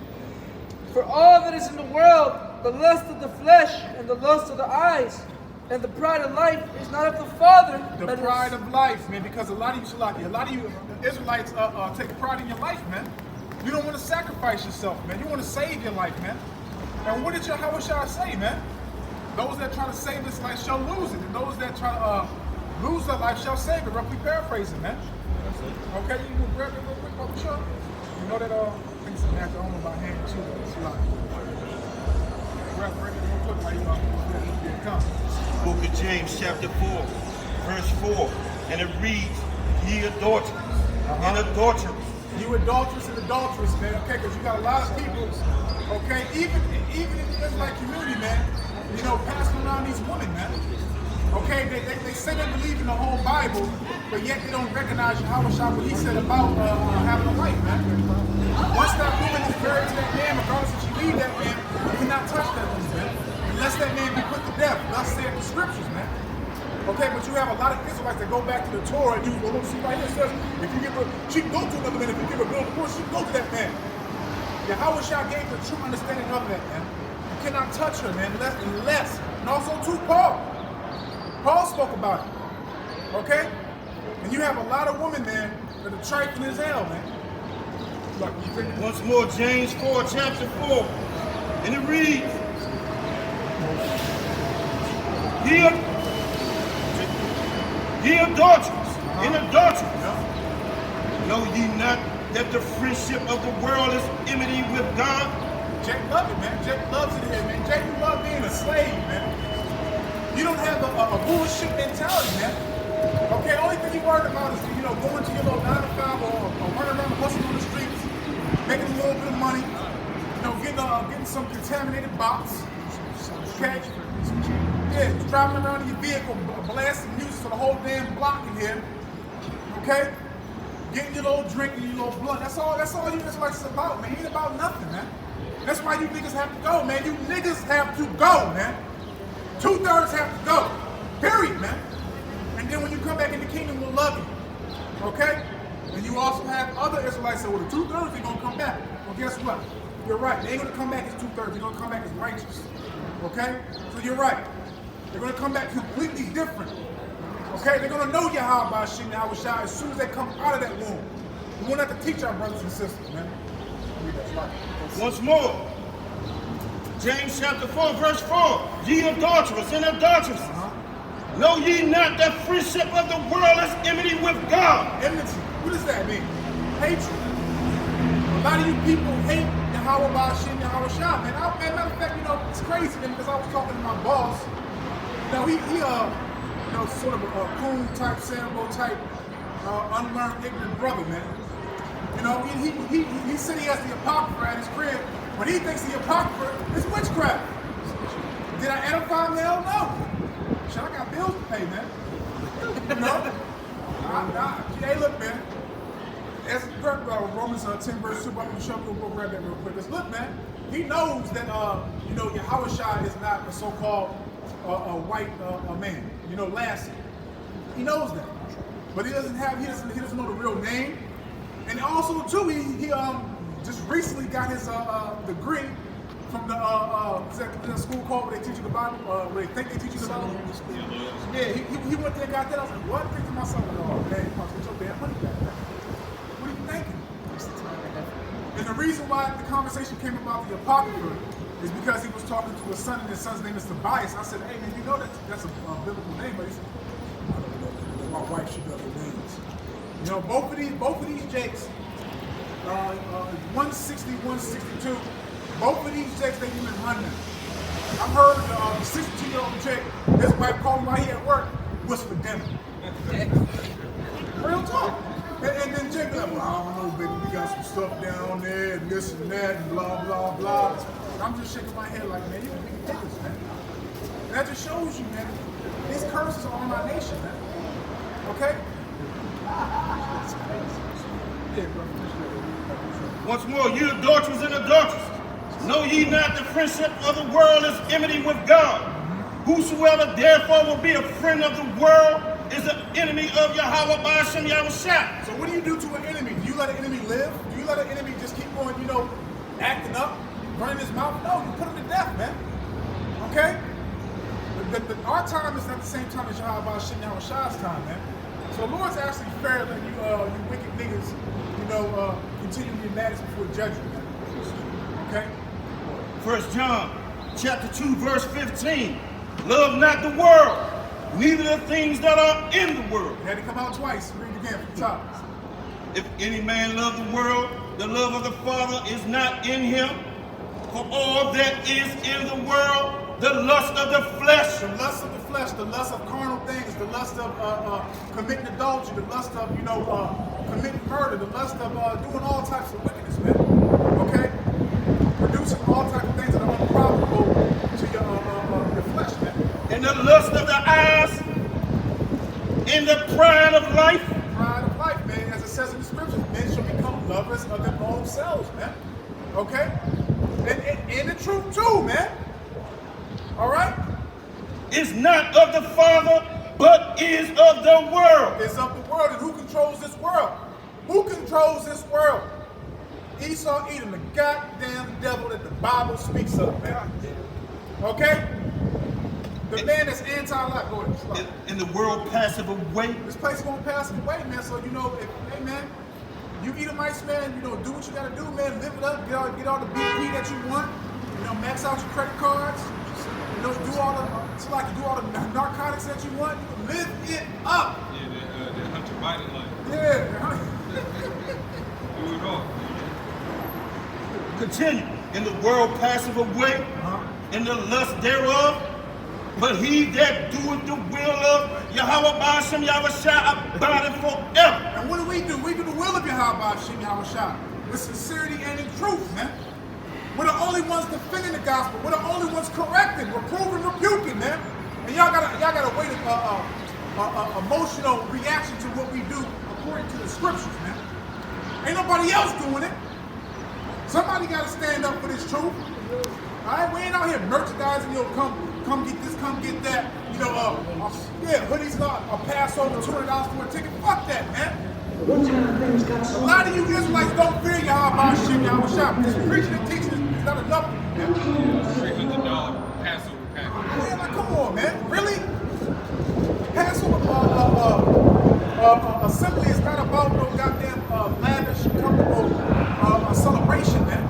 Speaker 5: For all that is in the world, the lust of the flesh, and the lust of the eyes, and the pride of life is not of the Father.
Speaker 1: The pride of life, man, because a lot of you Israelites take pride in your life, man. You don't want to sacrifice yourself, man. You want to save your life, man. And what did Yahweh Shai say, man? Those that try to save this life shall lose it, and those that try to lose their life shall save it. Roughly paraphrasing, man. Okay, you can grab it real quick, Papa Chuck. You know that I think something have to own by hand too. It's a lot. Grab it real quick while you come.
Speaker 9: Book of James, chapter 4, verse 4, and it reads, ye adulterers and adulterers.
Speaker 1: You adulterers and adulterers, man, okay? Because you got a lot of people, okay, even in the Israelite community, man, you know, passing around these women, man. Okay, they say they believe in the whole Bible, but yet they don't recognize Yahweh Shai, what he said about having a wife, man. Once that woman is married to that man, regardless if she leave that man, you cannot touch that woman, man. Unless that man be put to death. Thus said the scriptures, man. Okay, but you have a lot of Israelites that go back to the Torah and you go, see right here, it says, if you give her, she can go to another man. If you give her a bill of divorce, she can go to that man. Yahweh Shai gave the true understanding of that, man. You cannot touch her, man, unless. And also, too, Paul. Paul spoke about it. Okay? And you have a lot of women, man, that are trifling as hell, man. Look,
Speaker 9: once more, James 4, chapter 4, and it reads, ye adulterers and adulterers, know ye not that the friendship of the world is enmity with God?
Speaker 1: Jack loves it, man. Jack loves it here, man. Jack, you love being a slave, man. You don't have a bullshit mentality, man. Okay, only thing you worried about is, you know, going to your little 9 to 5 or running around hustling on the streets, making a little bit of money, you know, getting some contaminated box. Okay? Yeah, driving around in your vehicle, blasting music for the whole damn block in here. Okay? Getting your little drink and your little blunt. That's all you Israelites is about, man. It ain't about nothing, man. That's why you niggas have to go, man. You niggas have to go, man. 2/3 have to go. Period, man. And then when you come back in the kingdom, we'll love you. Okay? And you also have other Israelites that, well, the 2/3, they're going to come back. Well, guess what? You're right. They ain't going to come back as 2/3. They're going to come back as righteous. Okay? So you're right. They're going to come back completely different. Okay? They're going to know Yahweh Hashem, Yahweh Shai as soon as they come out of that womb. We won't have to teach our brothers and sisters, man.
Speaker 9: Once more. James chapter 4, verse 4. Ye adulterers and adulteresses. Know ye not that friendship of the world is enmity with God?
Speaker 1: Enmity. What does that mean? Hatred. A lot of you people hate Yahweh Hashem, Yahweh Shai, man. Matter of fact, you know, it's crazy, man, because I was talking to my boss. You know, he you know, sort of a coon type, Sambo type, unlearned, ignorant brother, man. You know, he said he has the Apocrypha at his crib, but he thinks the Apocrypha is witchcraft. Did I edify him? Hell no. Shit, I got bills to pay, man. You know? Hey, look, man. As Romans 10 verse 2, I'm going to show you, we'll grab that real quick. Just look, man. He knows that, you know, Yahweh Shai is not a so-called white man. You know, Lassie. He knows that. but he doesn't know the real name. And also too, he just recently got his degree from the is that school called where they teach you the Bible, where they think they teach you the Bible. Yeah, he went there and got that. I was like, what? I think to myself, oh man, you must get your damn money back. What are you thinking? And the reason why the conversation came about the Apocrypha is because he was talking to his son, and his son's name is Tobias. I said, hey man, you know that's a biblical name, but he said, I don't know. My wife should know the names. You know, both of these Jakes, 160, 162, both of these Jakes, they live in London. I heard the 62-year-old Jake, his wife called him while he at work, was for dinner. Real talk. And then Jake be like, well, I don't know, baby, we got some stuff down there, and this and that, and blah, blah, blah. And I'm just shaking my head like, man, you ridiculous, man. And that just shows you, man, these curses are on our nation, man. Okay?
Speaker 9: Once more, you adulterers and adulteresses, know ye not the friendship of the world is enmity with God? Whosoever therefore will be a friend of the world is an enemy of Yahweh by Hashem Yahushua.
Speaker 1: So what do you do to an enemy? Do you let an enemy live? Do you let an enemy just keep on, acting up, running his mouth? No, you put him to death, man. Okay? Our time is not the same time as Yahweh by Hashem Yahushua's time, man. So the Lord's actually fair that you wicked niggas, continue to be mad before judgment, man. Okay?
Speaker 9: 1 John chapter 2, verse 15. Love not the world, neither the things that are in the world.
Speaker 1: It had to come out twice. Read it again from the top.
Speaker 9: If any man love the world, the love of the Father is not in him. For all that is in the world, the lust of the flesh.
Speaker 1: The lust of the flesh, the lust of carnal things, the lust of committing adultery, the lust of, committing murder, the lust of doing all types of wickedness, man. Okay? Producing all types of things that are unprofitable to your flesh, man.
Speaker 9: And the lust of the eyes, and the pride of life.
Speaker 1: Pride of life, man. As it says in the scriptures, men shall become lovers of their own selves, man. Okay? And the truth too, man. All right?
Speaker 9: Is not of the Father, but is of the world.
Speaker 1: Is of the world. And who controls this world? Who controls this world? Esau, Edom, the goddamn devil that the Bible speaks of, man. Okay? The man that's anti-life. Go ahead.
Speaker 9: In the world passeth away.
Speaker 1: This place is going to pass away, man. So, hey, man, you Edomites, man, do what you got to do, man. Live it up. Get all the BP that you want. Max out your credit cards. Do all the narcotics that you want. You can live it up.
Speaker 8: Yeah, the Hunter Biden life.
Speaker 1: Yeah.
Speaker 8: Do it all.
Speaker 9: Continue. In the world passeth away, and the lust thereof, but he that doeth the will of Yahweh by Hashem Yahushua abideth forever.
Speaker 1: And what do? We do the will of Yahweh by Hashem Yahushua with sincerity and in truth, man. We're the only ones defending the gospel. We're the only ones correcting, reproving, rebuking, man. And y'all gotta wait emotional reaction to what we do according to the scriptures, man. Ain't nobody else doing it. Somebody gotta stand up for this truth. All right, we ain't out here merchandising. Come get this, come get that. Hoodies a Passover, $200 for a ticket. Fuck that, man. A lot of you Israelites don't fear Yahweh by Hashem Yahushua. This preaching and teaching is not enough, man.
Speaker 8: $300 Passover package.
Speaker 1: Man, like, come on, man. Really? Passover assembly is not about no goddamn lavish, comfortable celebration, man.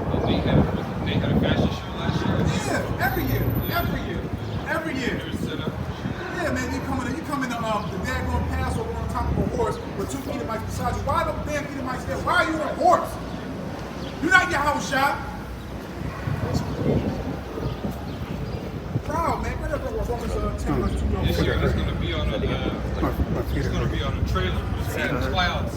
Speaker 8: They had a fashion show last year.
Speaker 1: Yeah, every year. Yeah, man, you come in the daggone Passover on top of a horse with two Edomites beside you. Why are those damn Edomites there? Why are you on a horse? You're not Yahushua. Proud, man. What up, Romans 10 verse 2?
Speaker 8: This year it's gonna be on a trailer. It's got clouds.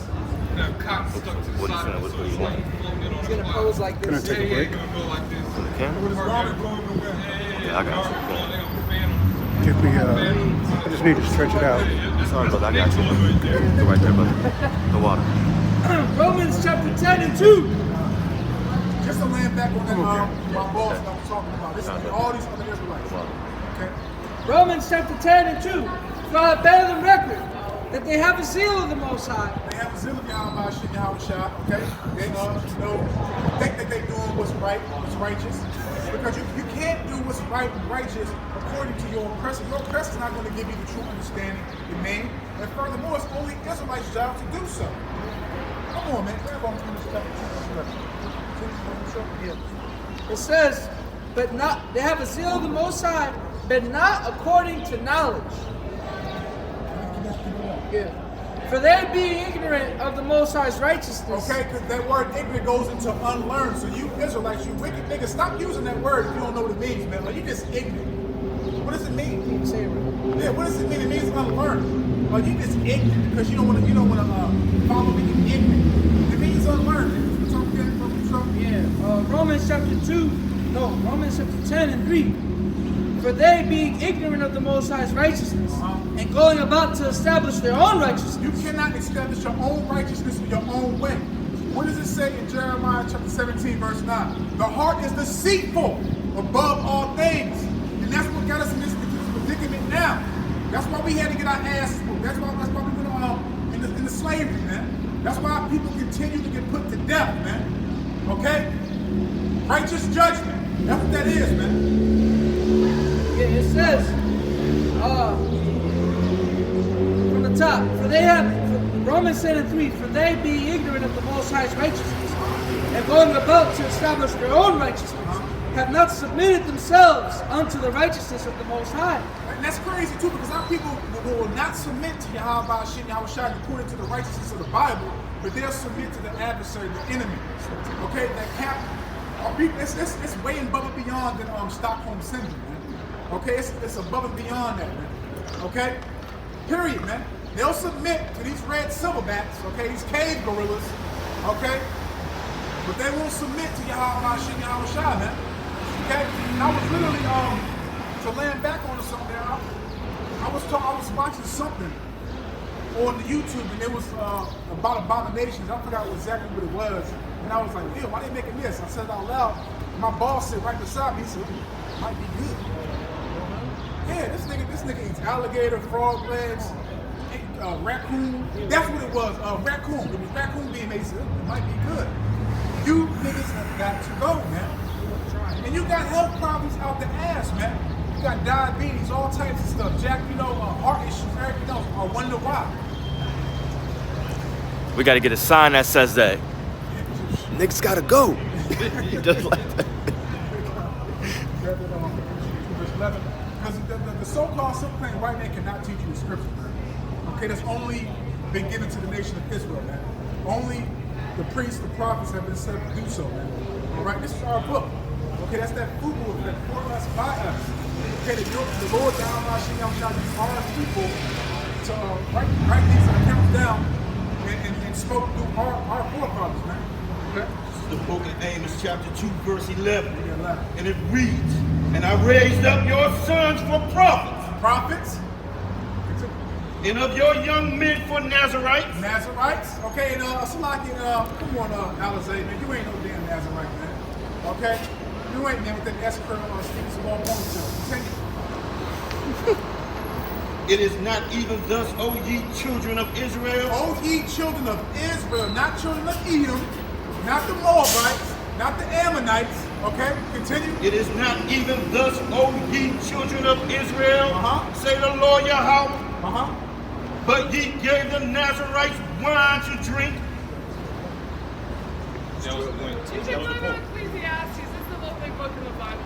Speaker 8: You have cotton stuck to the side of it, so it's like floating in on a cloud.
Speaker 4: Pose like this.
Speaker 8: Yeah, it's gonna go like this.
Speaker 1: With his garment blowing in the wind.
Speaker 10: Yeah, I got you.
Speaker 8: They got a fan on.
Speaker 3: Give me, I just need to stretch it out.
Speaker 10: Sorry, but I got you. Go right there, buddy. The water.
Speaker 5: Romans chapter 10 and 2.
Speaker 1: Just to land back on that, my boss that I was talking about. This is all these other Israelites. Okay?
Speaker 5: Romans chapter 10 and 2. For I bear them record that they have a zeal of the Most High.
Speaker 1: They have a zeal of Yahweh Shah, okay? They think that they're doing what's right, what's righteous. Because you can't do what's right and righteous according to your oppressor. Your oppressor is not going to give you the true understanding, the name. And furthermore, it's only Israelites' job to do so. Come on, man. Grab on to this chapter.
Speaker 5: It says, but not, they have a zeal of the Most High, but not according to knowledge. Yeah. For they being ignorant of the Most High's righteousness.
Speaker 1: Okay, because that word ignorant goes into unlearned. So you Israelites, you wicked niggas, stop using that word if you don't know what it means, man. Like, you just ignorant. What does it mean?
Speaker 5: Say it right.
Speaker 1: Yeah, what does it mean? It means unlearned. Like, you just ignorant because you don't want to follow me. You ignorant. It means unlearned. It's okay.
Speaker 5: Yeah. Romans chapter 10 and 3. For they being ignorant of the Most High's righteousness and going about to establish their own righteousness.
Speaker 1: You cannot establish your own righteousness in your own way. What does it say in Jeremiah chapter 17, verse 9? The heart is deceitful above all things. And that's what got us in this predicament now. That's why we had to get our asses moved. That's why we went in the slavery, man. That's why people continue to get put to death, man. Okay? Righteous judgment. That's what that is, man.
Speaker 5: Yeah, it says, from the top, for they have, Romans 10 and 3, for they being ignorant of the Most High's righteousness, and going about to establish their own righteousness, have not submitted themselves unto the righteousness of the Most High.
Speaker 1: And that's crazy too, because our people will not submit to Yahweh Shah according to the righteousness of the Bible, but they'll submit to the adversary, the enemy. Okay, that captain. It's way above and beyond than Stockholm Syndrome, man. Okay, it's above and beyond that, man. Okay? Period, man. They'll submit to these red silverbacks, okay, these cave gorillas, okay? But they won't submit to Yahweh Shah, man. Okay? And I was literally, to land back on something there, I was watching something on the YouTube, and it was about abominations. I forgot exactly what it was. And I was like, ew, why they making this? I said it out loud. My boss said right beside me, he said, it might be good. Yeah, this nigga eats alligator, frog legs, raccoon. That's what it was, raccoon. It was raccoon being made, so it might be good. You niggas have got to go, man. And you got health problems out the ass, man. You got diabetes, all types of stuff. Jack, heart issues, everything else. I wonder why.
Speaker 11: We gotta get a sign that says that. Niggas gotta go. Just like that.
Speaker 1: Because the so-called simple white man cannot teach you the scripture. Okay, that's only been given to the nation of Israel, man. Only the priests, the prophets have been set up to do so, man. All right, this is our book. Okay, that's that food that for us, by us. Okay, the Lord Yahweh Shah used our people to write these accounts down and spoke through our forefathers, man. Okay?
Speaker 9: This is the book of Amos, chapter 2, verse 11. And it reads, and I raised up your sons for prophets.
Speaker 1: Prophets?
Speaker 9: And of your young men for Nazarites.
Speaker 1: Nazarites? Okay, and Salaki, come on, Alizé, man, you ain't no damn Nazarite, man. Okay? You ain't, man, with that S curl on Stephen Small ponytail. Continue.
Speaker 9: It is not even thus, O ye children of Israel.
Speaker 1: O ye children of Israel, not children of Edom, not the Moabites, not the Ammonites. Okay, continue.
Speaker 9: It is not even thus, O ye children of Israel, say the Lord Yahweh. But ye gave the Nazarites wine to drink.
Speaker 12: Did you believe in Ecclesiastes? It's the lovely book in the Bible.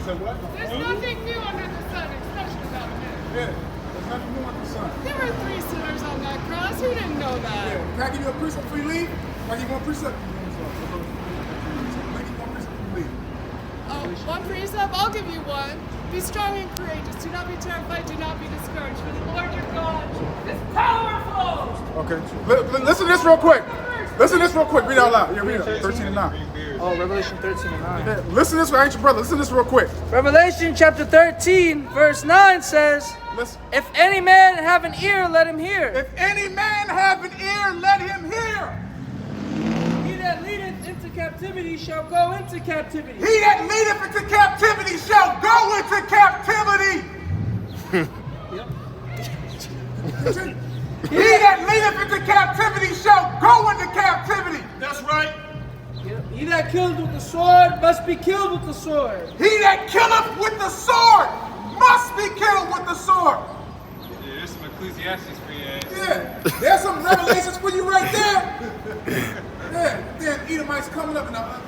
Speaker 1: So what?
Speaker 12: There's nothing new under the sun, especially about men.
Speaker 1: Yeah, there's nothing new under the sun.
Speaker 12: There were 3 sinners on that cross. Who didn't know that?
Speaker 1: Yeah. Can I give you a precept before you leave? Can I give you one precept?
Speaker 12: One precept? I'll give you one. Be strong and courageous. Do not be terrified. Do not be discouraged. For the Lord your God is powerful.
Speaker 1: Okay. Listen to this real quick. Listen to this real quick. Read it out loud. Yeah, read it. 13 and 9.
Speaker 5: Oh, Revelation 13 and 9.
Speaker 1: Yeah. Listen to this, ancient brother. Listen to this real quick.
Speaker 5: Revelation chapter 13, verse 9 says, if any man have an ear, let him hear.
Speaker 1: If any man have an ear, let him hear.
Speaker 5: He that leadeth into captivity shall go into captivity.
Speaker 1: He that leadeth into captivity shall go into captivity. Continue. He that leadeth into captivity shall go into captivity.
Speaker 9: That's right.
Speaker 5: He that killeth with the sword must be killed with the sword.
Speaker 1: He that killeth with the sword must be killed with the sword.
Speaker 8: Yeah, there's some Ecclesiastes for you.
Speaker 1: Yeah, there's some revelations for you right there. Yeah, then Edomites coming up and not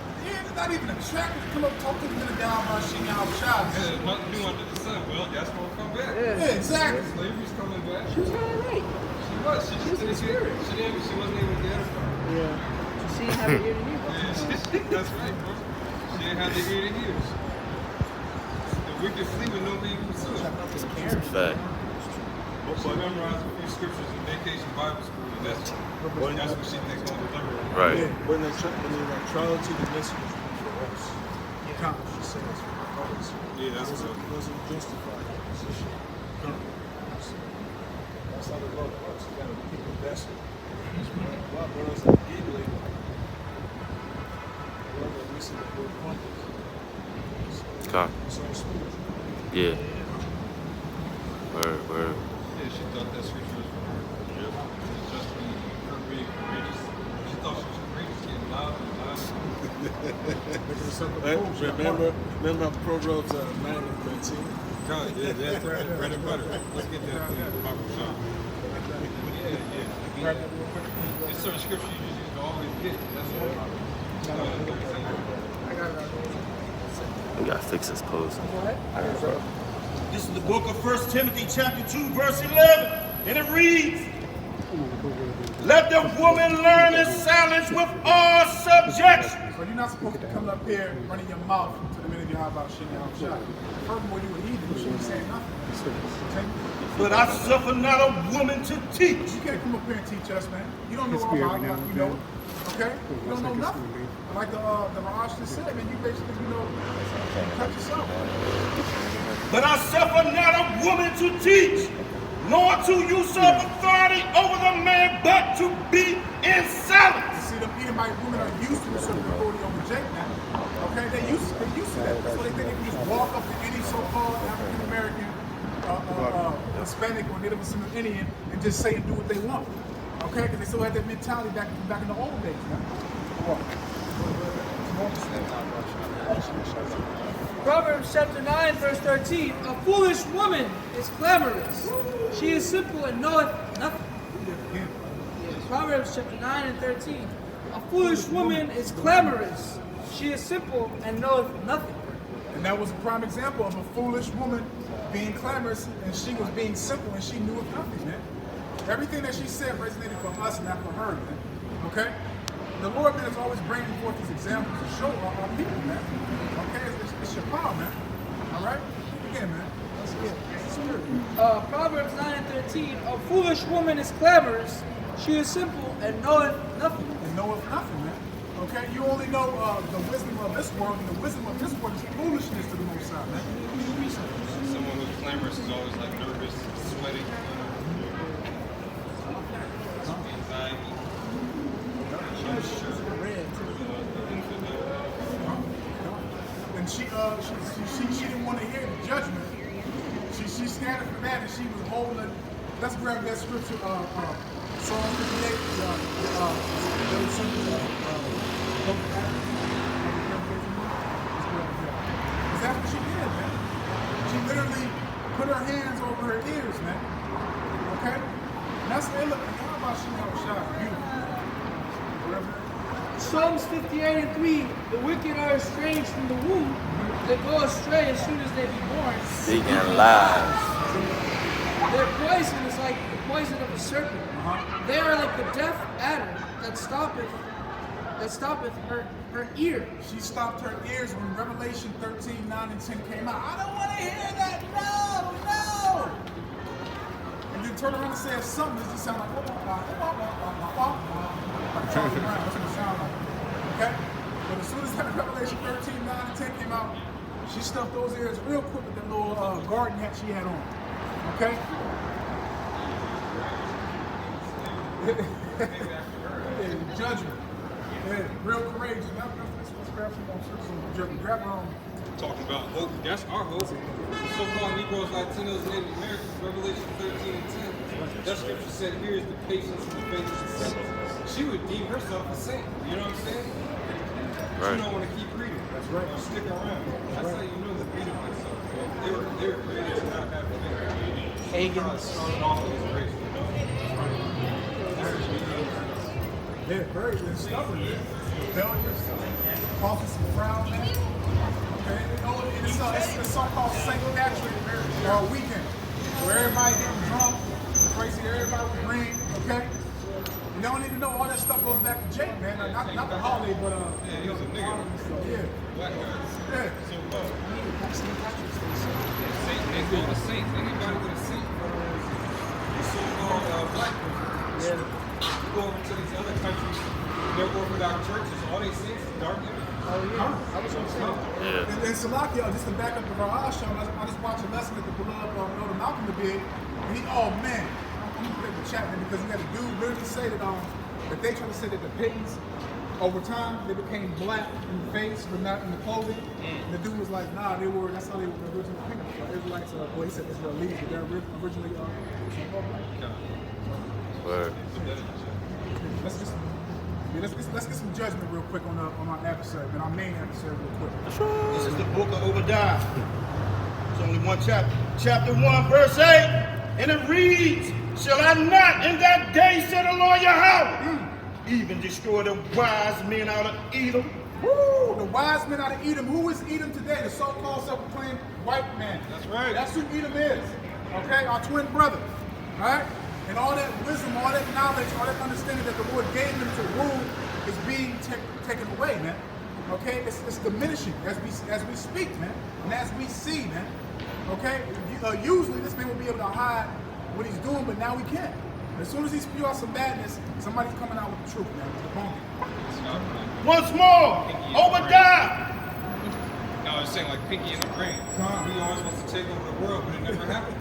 Speaker 1: even attracted to come up talk to them in the down by Sheen out shots.
Speaker 8: Yeah, nothing new under the sun. Well, that's gonna come back.
Speaker 1: Yeah, exactly.
Speaker 8: Slavery's coming back.
Speaker 5: She was kind of late.
Speaker 8: She was. She just didn't get it. She wasn't able to get it.
Speaker 5: Yeah. She didn't have an ear to hear.
Speaker 8: That's right, bro. She didn't have the ear to hear. The wicked flee with no being pursued.
Speaker 11: It's a fact.
Speaker 8: So I memorized a few scriptures in vacation Bible school, and that's what she thinks on deliver.
Speaker 11: Right.
Speaker 3: Yeah, when they trial to the message for us, count she says for others.
Speaker 8: Yeah, that's what
Speaker 3: wasn't justified in position. That's how the Lord works. You gotta keep the vessel. God was immediately. We see the word context.
Speaker 11: Okay.
Speaker 3: It's all spiritual.
Speaker 11: Yeah. Word.
Speaker 8: Yeah, she thought that scripture was for her. Yep. Just her being courageous. She thought she was courageous, getting louder and louder.
Speaker 3: Remember Proverbs 9 and 13?
Speaker 8: God, yeah, that's bread and butter. Let's get that Bible shop. Yeah. There's certain scripture you just used to always get. That's all.
Speaker 11: We gotta fix this pose.
Speaker 9: This is the book of 1 Timothy chapter 2, verse 11. And it reads, let the woman learn in silence with all subjection.
Speaker 1: So you're not supposed to come up here running your mouth to the minute you have about shit out shot. Furthermore, you were heathen, you shouldn't be saying nothing.
Speaker 9: But I suffer not a woman to teach.
Speaker 1: You can't come up here and teach us, man. You don't know all about it, you know. Okay? You don't know nothing. Like the Raj just said, man, you basically, cut yourself.
Speaker 9: But I suffer not a woman to teach, nor to usurp authority over the man, but to be in silence.
Speaker 1: You see, the Edomite women are used to usurping authority over Jake now. Okay? They're used to that. That's why they think they can just walk up to any so-called African-American, Hispanic, or Native Indian and just say and do what they want. Okay? Because they still had that mentality back in the old days, man.
Speaker 5: Proverbs chapter 9, verse 13. A foolish woman is clamorous. She is simple and knoweth nothing. Proverbs chapter 9 and 13. A foolish woman is clamorous. She is simple and knoweth nothing.
Speaker 1: And that was a prime example of a foolish woman being clamorous, and she was being simple, and she knew of nothing, man. Everything that she said resonated for us, not for her, man. Okay? The Lord, man, is always bringing forth these examples to show our people, man. Okay? It's your power, man. All right? Again, man. Let's get it.
Speaker 5: Proverbs 9 and 13. A foolish woman is clamorous. She is simple and knoweth nothing.
Speaker 1: And knoweth nothing, man. Okay? You only know the wisdom of this world, and the wisdom of this world is foolishness to the Most High, man.
Speaker 8: Someone who's clamorous is always like nervous, sweating, anxiety.
Speaker 1: And she didn't want to hear the judgment. She scattered for that, and she was holding. Let's grab that scripture, Psalm 58. That's what she did, man. She literally put her hands over her ears, man. Okay? And that's the look. How about she have a shot? Beautiful.
Speaker 5: Psalms 58 and 3. The wicked are estranged from the womb. They go astray as soon as they be born.
Speaker 11: Speaking lies.
Speaker 5: Their poison is like the poison of a serpent. They are like the deaf adder that stoppeth her ear.
Speaker 1: She stopped her ears when Revelation 13, 9, and 10 came out. I don't want to hear that. No. And then turn around and say something. It just sound like Charlie Brown. That's what it sound like. Okay? But as soon as that Revelation 13, 9, and 10 came out, she stuffed those ears real quick with that little garden hat she had on. Okay? Judgment. Yeah, real courageous. Let's grab some grab her on.
Speaker 8: Talking about hope. That's our hope. So-called Negroes, Latinos, Native Americans, Revelation 13 and 10. That scripture said, here is the patience and the faith of the saints. She would deem herself a saint. You know what I'm saying?
Speaker 10: Right.
Speaker 8: You don't want to keep reading. That's right. Stick around. That's how you know the freedom myself. They were created to not have faith.
Speaker 7: Pagans.
Speaker 8: Started off with his race, you know?
Speaker 1: They're very stubborn, rebellious, causing some frown, man. Okay, and it's a so-called St. Patrick weekend where everybody getting drunk, crazy, everybody with green, okay? You don't even know all that stuff goes back to Jake, man. Not the holiday, but
Speaker 8: yeah, he was a nigga.
Speaker 1: Yeah.
Speaker 8: Black guys.
Speaker 1: Yeah.
Speaker 8: So they call the saints. Anybody with a saint is so-called black person.
Speaker 1: Yeah.
Speaker 8: You go over to these other countries, they're Orthodox churches, all they saints is dark image.
Speaker 1: Oh yeah, I was gonna say.
Speaker 10: Yeah.
Speaker 1: And Salakia, just to back up the Ra'ah show, I just watched a lesson that the beloved Elder Malcolm did, and he, oh man, I'm gonna put it in the chat, man, because you got a dude literally say that they try to say that the pagans, over time, they became black in the face, but not in the clothing. And the dude was like, nah, that's how they were originally people. Israelites, well, he said Israelis, but they're originally
Speaker 10: Word.
Speaker 1: Let's get some judgment real quick on our adversary, man, our main adversary real quick.
Speaker 9: This is the book of Obadiah. It's only one chapter. Chapter 1, verse 8. And it reads, shall I not in that day, said the Lord Yahweh, even destroy the wise men out of Edom?
Speaker 1: Woo! The wise men out of Edom. Who is Edom today? The so-called self-proclaimed white man.
Speaker 8: That's right.
Speaker 1: That's who Edom is. Okay? Our twin brother. All right? And all that wisdom, all that knowledge, all that understanding that the Lord gave them to rule is being taken away, man. Okay? It's diminishing as we speak, man. And as we see, man. Okay? Usually this man will be able to hide what he's doing, but now we can't. As soon as he spews out some badness, somebody's coming out with the truth, man.
Speaker 9: Once more, Obadiah.
Speaker 8: No, I was saying like Pinky in the Brain. He always wants to take over the world, but it never happens.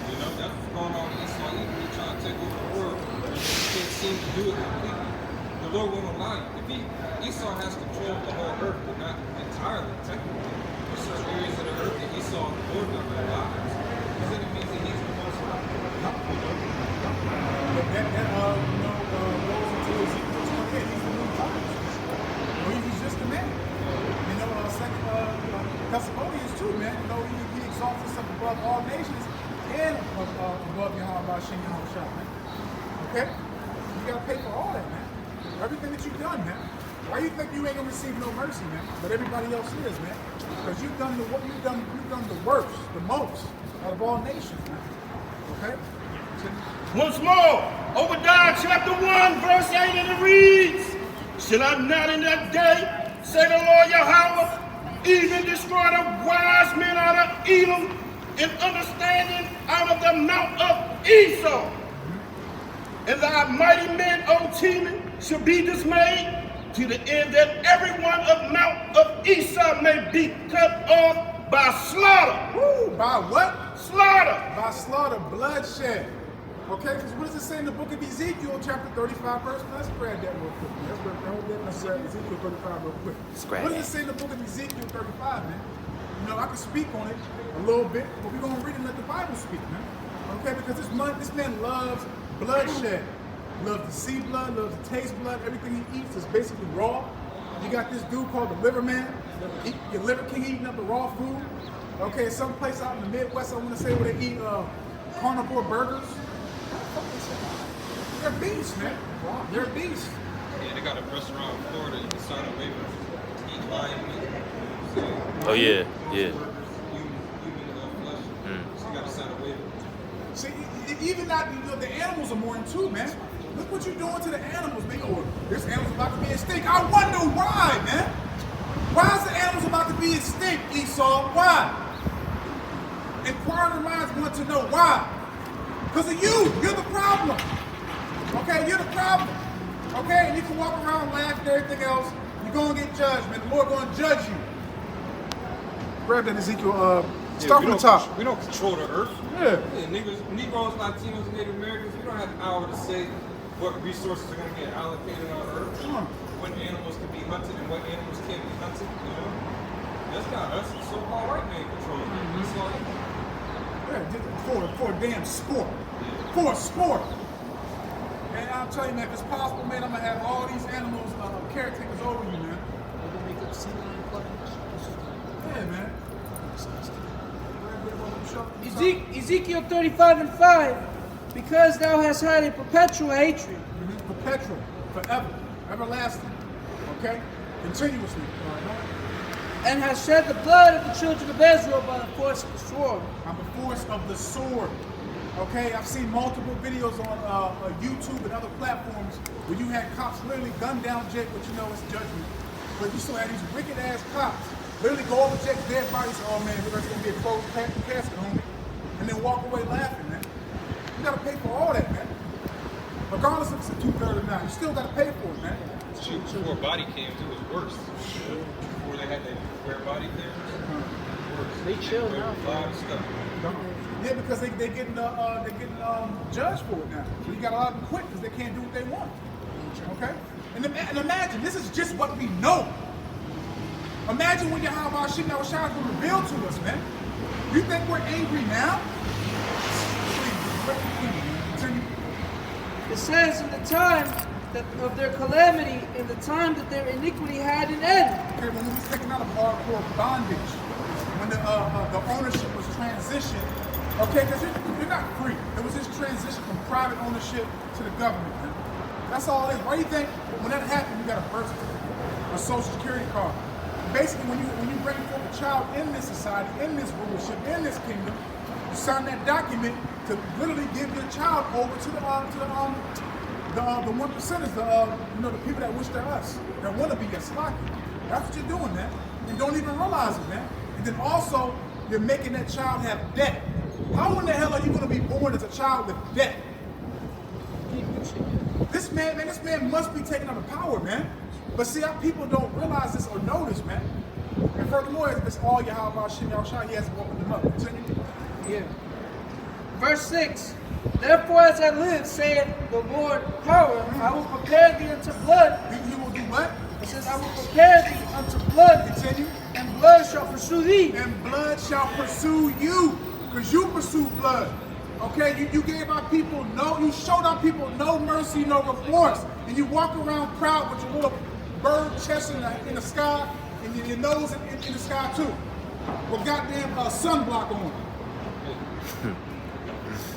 Speaker 8: You know, that's what's going on in Esau. He's trying to take over the world, but he can't seem to do it completely. The Lord won't allow you. Esau has control of the whole earth, but not entirely, technically. There's certain areas of the earth that Esau and the Lord don't allow. Because then it means that he's the most high.
Speaker 1: Goes into Ezekiel 28. He's the new prophet. He's just a man. Second Thessalonians too, man. He exalts himself above all nations and above Yahweh Shem Yahweh, man. Okay? You gotta pay for all that, man. Everything that you've done, man. Why you think you ain't gonna receive no mercy, man? But everybody else is, man. Because you've done the worst, the most out of all nations, man. Okay?
Speaker 9: Once more, Obadiah chapter 1, verse 8, and it reads, shall I not in that day, say the Lord Yahweh, even destroy the wise men out of Edom, and understanding out of the mount of Esau? And thy mighty men, O Teman, shall be dismayed, to the end that everyone of mount of Esau may be cut off by slaughter.
Speaker 1: Woo! By what?
Speaker 9: Slaughter.
Speaker 1: By slaughter, bloodshed. Okay, because what does it say in the book of Ezekiel, chapter 35, verse 1? Let's grab that real quick, man. Let's grab Ezekiel 35 real quick. What does it say in the book of Ezekiel 35, man? I can speak on it a little bit, but we're going to read and let the Bible speak, man. Okay, because this man loves bloodshed. Loves to see blood, loves to taste blood. Everything he eats is basically raw. You got this dude called the liver man. Your liver king eating up the raw food. Okay, someplace out in the Midwest, I want to say, where they eat carnivore burgers. They're beasts, man. They're beasts.
Speaker 8: Yeah, they got a restaurant in Florida. You can sign a waiver to eat lion meat.
Speaker 10: Oh yeah, yeah.
Speaker 8: Human flesh. So you got to sign a waiver.
Speaker 1: See, even not the animals are more in too, man. Look what you're doing to the animals, man. Oh, this animal's about to be extinct. I wonder why, man. Why is the animals about to be extinct, Esau? Why? Inquiring minds want to know why. Because of you. You're the problem. Okay, you're the problem. Okay, and you can walk around, laugh and everything else. You're going to get judged, man. The Lord going to judge you. Grab that Ezekiel. Start from the top.
Speaker 8: We don't control the earth.
Speaker 1: Yeah.
Speaker 8: Negroes, Latinos, and Native Americans, we don't have the power to say what resources are going to get allocated on earth. What animals can be hunted and what animals can't be hunted, That's not us. The so-called white man controlling it.
Speaker 1: Yeah, for a damn sport. For a sport. And I'll tell you, man, if it's possible, man, I'm gonna have all these animals caretakers over you, man. Yeah, man.
Speaker 5: Ezekiel 35:5, because thou hast had a perpetual hatred.
Speaker 1: Perpetual, forever, everlasting. Okay? Continuously.
Speaker 5: And has shed the blood of the children of Israel by the force of the sword.
Speaker 1: By the force of the sword. Okay, I've seen multiple videos on YouTube and other platforms where you had cops literally gun down Jake, but you know it's judgment. But you still had these wicked ass cops literally go over Jake's dead body and say, oh man, there's gonna be a closed casket, homie. And then walk away laughing, man. You gotta pay for all that, man. Regardless if it's a 2/3 or not, you still gotta pay for it, man.
Speaker 8: Shoot, before body cams, it was worse. Before they had that square body cams, worse.
Speaker 5: They chill now.
Speaker 8: A lot of stuff.
Speaker 1: Yeah, because they're getting judged for it now. So you got a lot of them quit because they can't do what they want. Okay? And imagine, this is just what we know. Imagine when Yahweh Hashem was revealed to us, man. You think we're angry now?
Speaker 5: It says in the time of their calamity, in the time that their iniquity had an end.
Speaker 1: Okay, when we was taken out of hardcore bondage, when the ownership was transitioned, okay, because you're not free. There was this transition from private ownership to the government, man. That's all it is. Why do you think when that happened, you got a birth certificate, a social security card? Basically, when you bring forth a child in this society, in this rulership, in this kingdom, you sign that document to literally give your child over to the 1%ers, the people that wish they're us, that want to be us. That's what you're doing, man. And don't even realize it, man. And then also, you're making that child have debt. How in the hell are you going to be born as a child with debt? This man must be taken out of power, man. But see, how people don't realize this or know this, man. And furthermore, it's all Yahweh Hashem Yahushua. He hasn't opened them up. Continue.
Speaker 5: Yeah. Verse 6. Therefore, as I live, saith the Lord power, I will prepare thee unto blood.
Speaker 1: He will do what?
Speaker 5: It says, I will prepare thee unto blood.
Speaker 1: Continue.
Speaker 5: And blood shall pursue thee.
Speaker 1: And blood shall pursue you. Because you pursue blood. Okay, you gave our people you showed our people no mercy, no remorse. And you walk around proud with your little bird chest in the sky and your nose in the sky too. With goddamn sunblock on.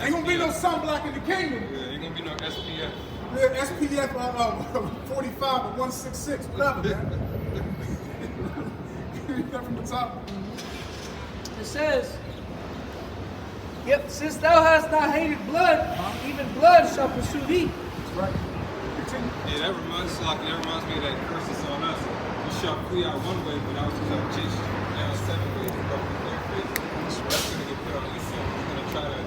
Speaker 1: Ain't gonna be no sunblock in the kingdom.
Speaker 8: Yeah, ain't gonna be no SPF.
Speaker 1: Yeah, SPF 45 or 166, whatever, man. From the top.
Speaker 5: It says, yep, since thou hast not hated blood, even blood shall pursue thee.
Speaker 1: That's right. Continue.
Speaker 8: Yeah, that reminds me of that curse that's on us. We shall flee out one way, but I was going to chase down 7 ways to go from their face. So that's going to get put on Esau. He's going to try to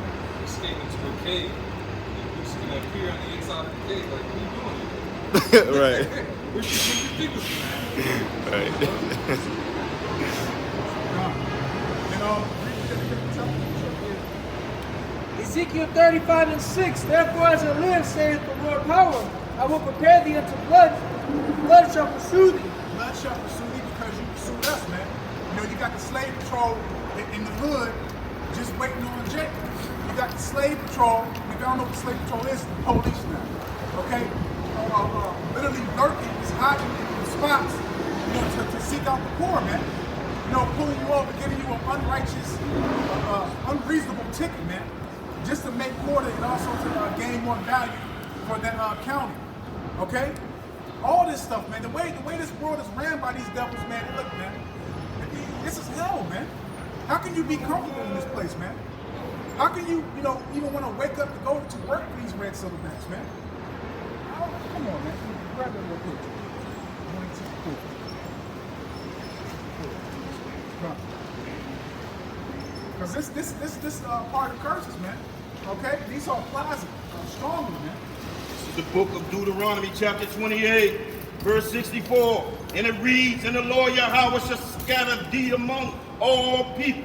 Speaker 8: escape into a cave. And we're just going to appear on the inside of the cave like, what are you doing?
Speaker 11: Right.
Speaker 8: Where should you think was going to happen?
Speaker 11: Right.
Speaker 5: Ezekiel 35:6. Therefore, as I live, saith the Lord power, I will prepare thee unto blood. Blood shall pursue thee.
Speaker 1: Blood shall pursue thee because you pursued us, man. You know, you got the slave patrol in the hood just waiting on Jake. You got the slave patrol. If y'all know what the slave patrol is, the police now. Okay? Literally lurking, just hiding in spots, you know, to seek out the poor, man. You know, pulling you over, giving you an unrighteous, unreasonable ticket, man. Just to make quarter and also to gain more value for that county. Okay? All this stuff, man. The way this world is ran by these devils, man. Look, man. This is hell, man. How can you be comfortable in this place, man? How can you, even want to wake up to go to work for these red silverbacks, man? Oh, come on, man. Grab that real quick. Because this part of curses, man. Okay? These are applies strongly, man.
Speaker 9: This is the book of Deuteronomy, chapter 28, verse 64. And it reads, and the Lord Yahweh shall scatter thee among all people.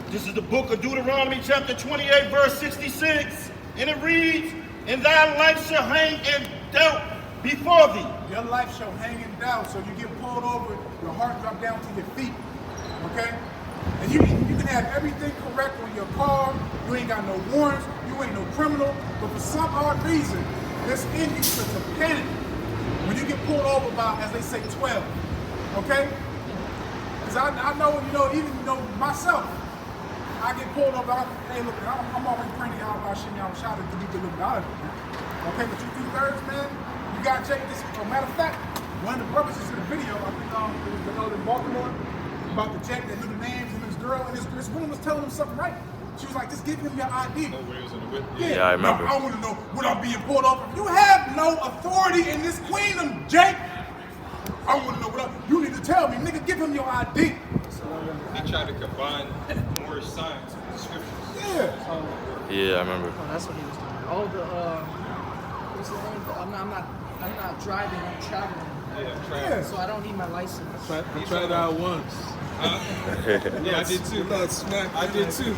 Speaker 9: This is the book of Deuteronomy, chapter 28, verse 66. And it reads, and thy life shall hang in doubt before thee.
Speaker 1: Your life shall hang in doubt, so you get pulled over, your heart drop down to your feet, okay? And you can have everything correct on your car, you ain't got no warrants, you ain't no criminal, but for some odd reason, this in you starts to panic when you get pulled over by, as they say, 12, okay? Because I know, even myself, I get pulled over, hey, look, I'm always praying out about shit, y'all shot it to be delivered out of it, man. Okay, but you 2/3, man, you got Jake. This, matter of fact, one of the brothers in the video, I think it was in Baltimore, about the Jake that knew the names of his girl, and this woman was telling him something right. She was like, just give him your ID.
Speaker 11: Yeah, I remember.
Speaker 1: I want to know what I'm being pulled over. You have no authority in this queendom, Jake. I want to know what you need to tell me, nigga. Give him your ID.
Speaker 8: He tried to combine more science with the scriptures.
Speaker 1: Yeah.
Speaker 11: Yeah, I remember.
Speaker 5: Oh, that's what he was doing. Oh, what's the name? I'm not driving. I'm traveling.
Speaker 8: Yeah, traveling.
Speaker 5: So I don't need my license.
Speaker 3: I tried out once.
Speaker 8: Yeah, I did too. I did too.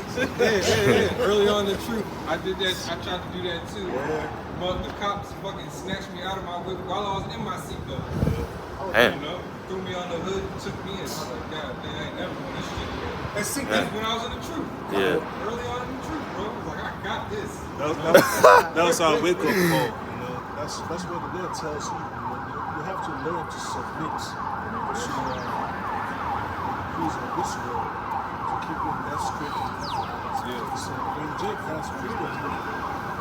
Speaker 8: Early on in the truth, I did that. I tried to do that too. But the cops fucking snatched me out of my whip while I was in my seatbelt.
Speaker 11: Damn.
Speaker 8: Threw me on the hood, took me in. I was like, God, man, I ain't never doing this shit again.
Speaker 1: That's
Speaker 8: when I was in the truth.
Speaker 11: Yeah.
Speaker 8: Early on in the truth, bro. I was like, I got this.
Speaker 3: That was our wake up call. That's what the Lord tells you. You have to learn to submit to who's in this world to keep in that straight and narrow. So when Jake has freedom, you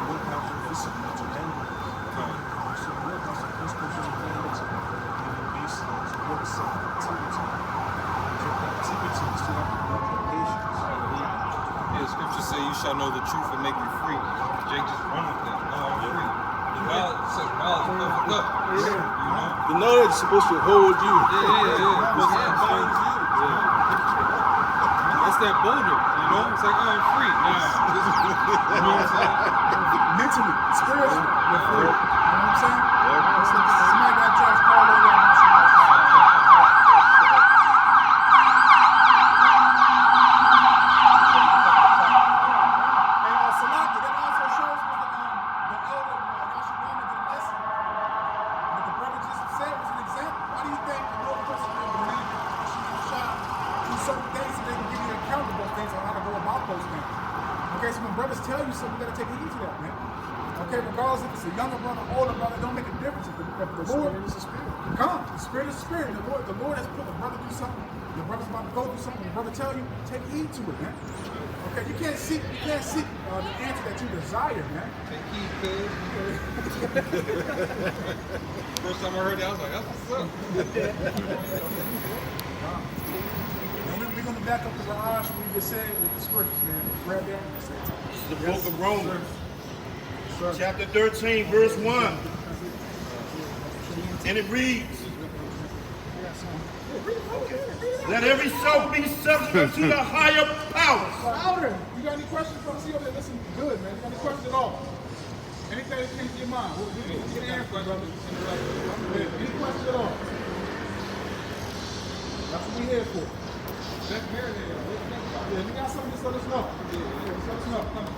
Speaker 3: don't have to listen to anger. So the Lord has to constantly learn to give you these things. The Lord is saying activity. So activity is to have to work with patience.
Speaker 8: Yeah, scripture say you shall know the truth and make you free. Jake just run with that. No, I'm free. Knowledge says knowledge is puffed up.
Speaker 3: The knowledge is supposed to hold you.
Speaker 8: That's that boulder, It's like, I'm free. Nah. You know what I'm saying?
Speaker 1: Mentally, spiritually, you're free. You know what I'm saying? Somebody got Josh called over on my shit last night. Salaki, that also shows me the elder, Yashimama didn't listen. What the brother just said was an example. Why do you think the Lord person can believe do certain things so they can give you an account of those things on how to go about those things? Okay, so when brothers tell you something, you gotta take heed to that, man. Okay, regardless if it's a younger brother, older brother, it don't make a difference. If the Lord is a spirit. Come, the spirit is spirit. The Lord has put the brother do something. The brother's about to go do something. The brother tell you, take heed to it, man. Okay, you can't seek the answer that you desire, man.
Speaker 8: Take heed, cuz. First time I heard that, I was like, that's what's up.
Speaker 1: We're going to back up to Raj, we just said with the scriptures, man. Grab that.
Speaker 9: This is the book of Romans, chapter 13, verse 1. And it reads, let every soul be subject unto the higher powers.
Speaker 1: Louder. You got any questions? From see over there? Listen, good, man. You got any questions at all? Anything that came to your mind? We'll get an answer, brother. Any questions at all? That's what we're here for. Let's marinate. Yeah, if you got something, just let us know. Just let us know. Come.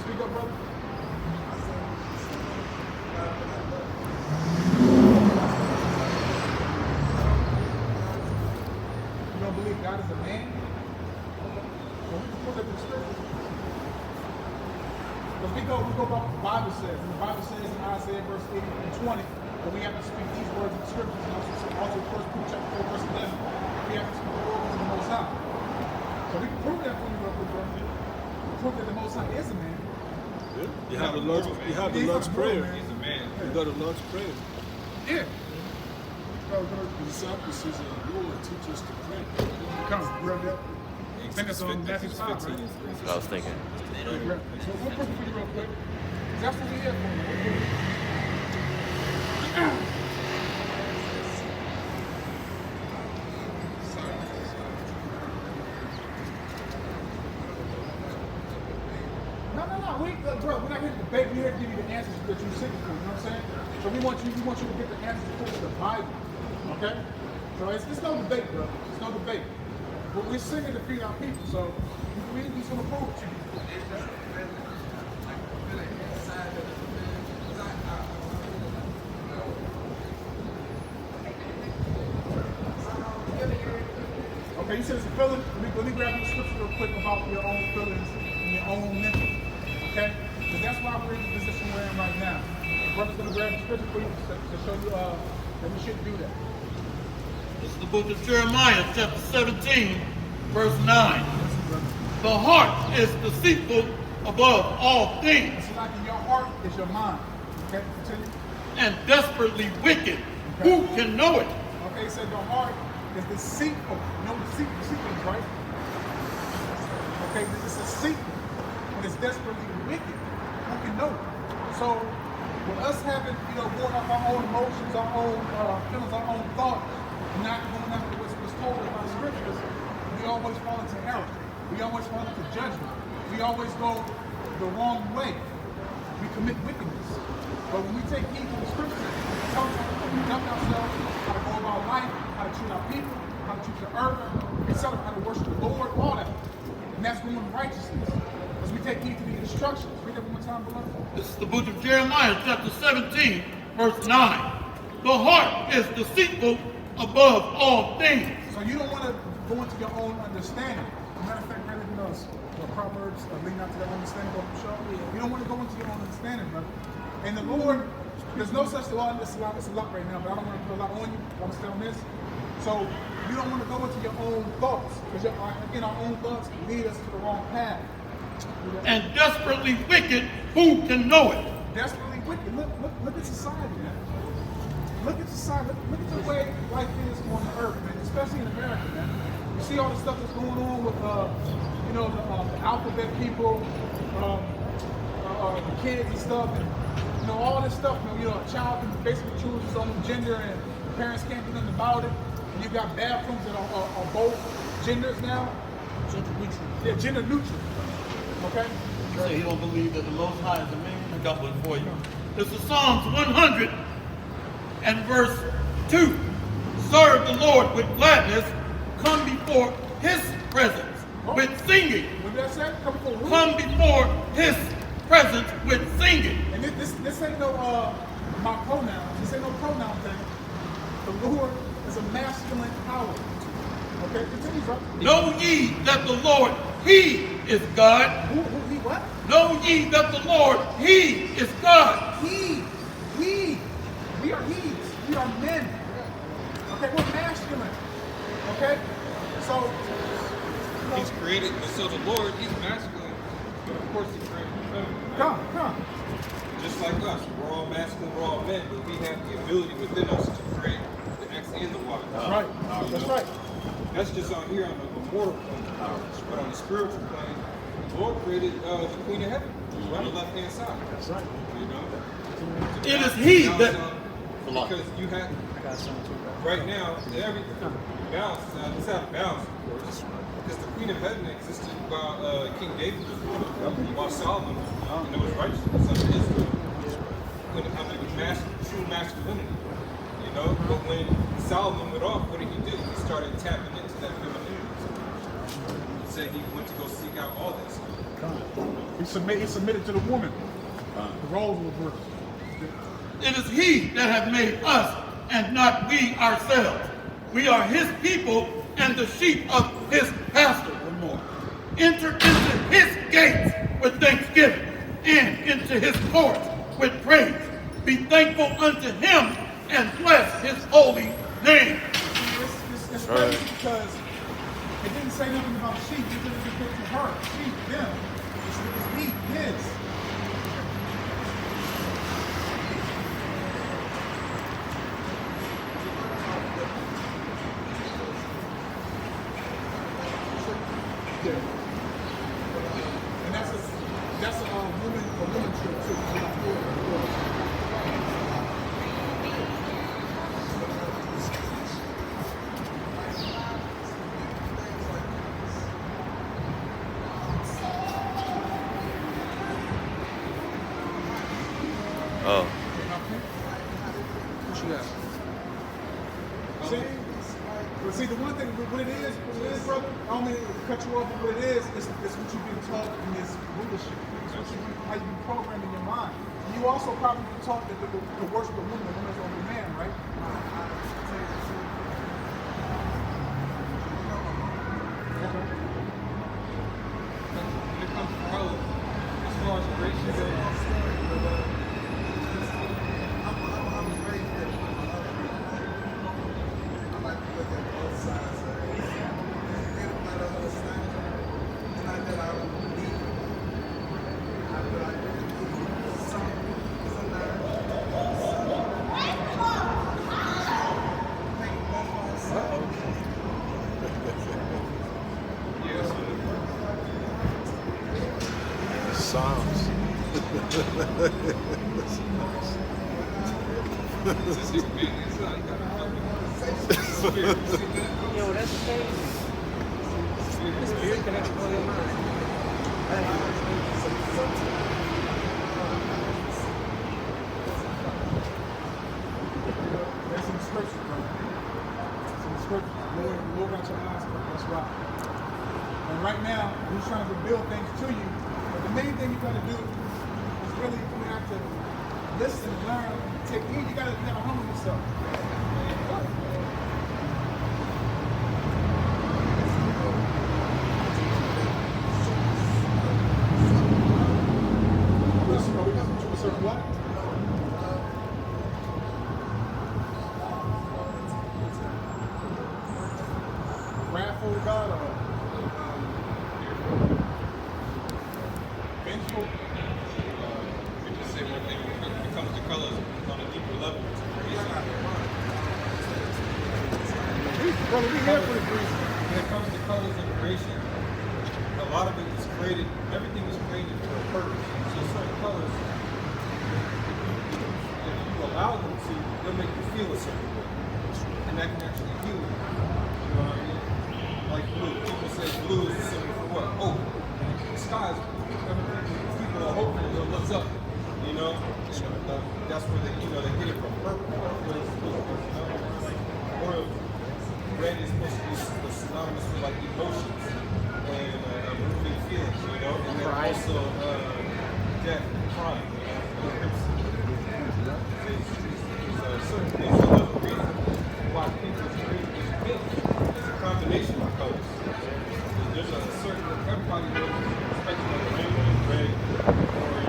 Speaker 1: Speak up, brother. You don't believe God is a man? Well, we can look at the scriptures. Because we go by what the Bible says. And the Bible says in Isaiah verse 8 and 20 that we have to speak these words in the scriptures. And also 1 Peter chapter 4 verse 11, we have to speak the words of the Most High. So we can prove that for you, brother. We prove that the Most High is a man.
Speaker 3: You have the Lord's Prayer.
Speaker 8: He's a man.
Speaker 3: You got the Lord's Prayer.
Speaker 1: Yeah.
Speaker 3: The disciples says, Lord, teach us to pray.
Speaker 1: Come, brother. I think that's on Matthew 5, right?
Speaker 11: That's what I was thinking.
Speaker 1: So we'll prove it for you real quick. That's what we're here for. No. We're not here to debate. We're here to give you the answers that you're seeking for. You know what I'm saying? So we want you to get the answers according to the Bible. Okay? So it's no debate, bro. It's no debate. But we're singing to feed our people. So we're just going to prove it to you. said it's a feeling. Let me grab you a scripture real quick about your own feelings and your own mental. Okay? Because that's why we're in the position we're in right now. The brother's going to grab the scripture for you to show you that we shouldn't do that.
Speaker 2: This is the book of Jeremiah, chapter 17, verse 9. The heart is deceitful above all things.
Speaker 1: It's like in your heart is your mind. Okay? Continue.
Speaker 2: And desperately wicked. Okay. Who can know it?
Speaker 1: Okay, so the heart is deceitful. You know deceitful is, right? Okay, it's deceitful. And it's desperately wicked. Who can know it? So, with us having, going off our own emotions, our own feelings, our own thoughts, not going after what's told in our scriptures, we always fall into error. We always fall into judgment. We always go the wrong way. We commit wickedness. But when we take heed to the scriptures, it tells us how to conduct ourselves, how to go about life, how to treat our people, how to treat the earth, etc., how to worship the Lord, all that. And that's doing righteousness. As we take heed to the instructions. Read that one more time, beloved.
Speaker 2: This is the book of Jeremiah, chapter 17, verse 9. The heart is deceitful above all things.
Speaker 1: So you don't want to go into your own understanding. As a matter of fact, rather than Proverbs leading out to that understanding of the show, you don't want to go into your own understanding, brother. And the Lord, there's no such law. It's a lot right now, but I don't want to put a lot on you. I'm still on this. So you don't want to go into your own thoughts, because again, our own thoughts lead us to the wrong path.
Speaker 2: And desperately wicked, who can know it?
Speaker 1: Desperately wicked. Look at society, man. Look at society. Look at the way life is on the earth, man. Especially in America, man. You see all the stuff that's going on with, the alphabet people, the kids and stuff, and all this stuff. A child can basically choose his own gender, and parents can't do nothing about it. And you got bathrooms that are both genders now.
Speaker 2: Gender neutral.
Speaker 1: Yeah, gender neutral. Okay?
Speaker 2: You say he don't believe that the Most High is a man? I got one for you. This is Psalms 100 and verse 2. Serve the Lord with gladness. Come before his presence with singing.
Speaker 1: What did I say?
Speaker 2: Come before his presence with singing.
Speaker 1: And this ain't no my pronouns. This ain't no pronoun thing. The Lord is a masculine power. Okay, continue, bro.
Speaker 2: Know ye that the Lord, he is God.
Speaker 1: Who he what?
Speaker 2: Know ye that the Lord, he is God.
Speaker 1: We are he's. We are men. Okay, we're masculine. Okay? So,
Speaker 8: he's created, so the Lord, he's masculine. But of course, he created feminine.
Speaker 1: Come.
Speaker 8: Just like us, we're all masculine, we're all men, but we have the ability within us to create the X and the Y.
Speaker 1: That's right. That's right.
Speaker 8: That's just on here on the mortal plane. But on the spiritual plane, the Lord created the Queen of Heaven on the left-hand side. That's right.
Speaker 2: It is he that...
Speaker 8: Because you have... Right now, everything balance. It's out of balance, of course. Because the Queen of Heaven existed while King David was born, while Solomon, and it was righteousness under Israel. When it comes to true masculinity, But when Solomon went off, what did he do? He started tapping into that femininity. He said he went to go seek out all that stuff.
Speaker 1: He submitted to the woman. The roles were reversed.
Speaker 2: It is he that hath made us, and not we ourselves. We are his people and the sheep of his pasture. One more. Enter into his gates with thanksgiving and into his courts with praise. Be thankful unto him and bless his holy name.
Speaker 1: It's crazy because it didn't say nothing about sheep. It didn't refer to her. Sheep, them. It's he, his. And that's a woman trip too.
Speaker 11: Oh.
Speaker 8: What you got?
Speaker 1: See, the one thing, what it is, brother, I don't mean to cut you off, but what it is what you've been taught in this rulership. It's how you've been programmed in your mind. And you also probably been taught that the worship of woman, the woman is over the man, right?
Speaker 3: Psalms.
Speaker 5: Yo, that's crazy. The spirit can control your mind.
Speaker 1: There's some scripture, bro. Some scripture. Lord got your eyes covered. That's right. And right now, He's trying to reveal things to you. But the main thing you got to do is really you have to listen, learn, take heed. You got to humble yourself. What? Wrathful God or vengeful?
Speaker 8: We just say one thing when it comes to colors on a deeper level.
Speaker 1: Brother, we here for the reason.
Speaker 8: When it comes to colors and creation, a lot of it is created, everything is created for a purpose. So certain colors, if you allow them to, they'll make you feel a certain way. And that can actually heal you. You know what I mean? Like blue. People say blue is a symbol for what? Hope. The sky is blue. People are hopeful, they'll look up. You know? That's where they, they get it from. Purple. Or red is supposed to be synonymous with like emotions and moving feelings, and then also death and crime. There's certain things, another reason why people create this pink is a combination of colors. There's a certain, everybody knows the spectrum of the rainbow, red,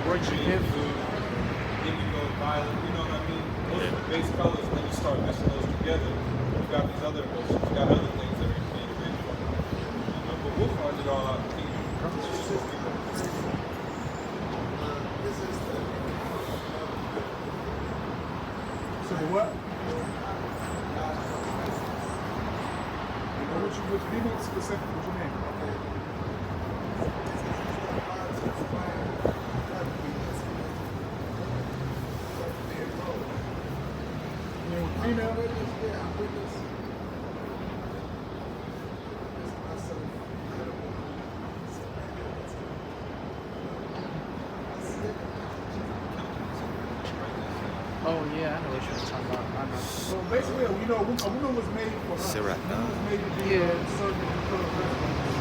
Speaker 8: orange, green, blue, indigo, violet, you know what I mean? Those are the base colors, and then you start meshing those together. You got these other emotions, you got other things that are made from. But we'll find it all out in the kingdom.
Speaker 1: So the what? What you mean specific? What you mean? You mean with female? Yeah, I'm witness.
Speaker 5: Oh yeah, I know what you're talking about. I know.
Speaker 1: So basically, a woman was made for us. A woman was made to be a servant and put a reference.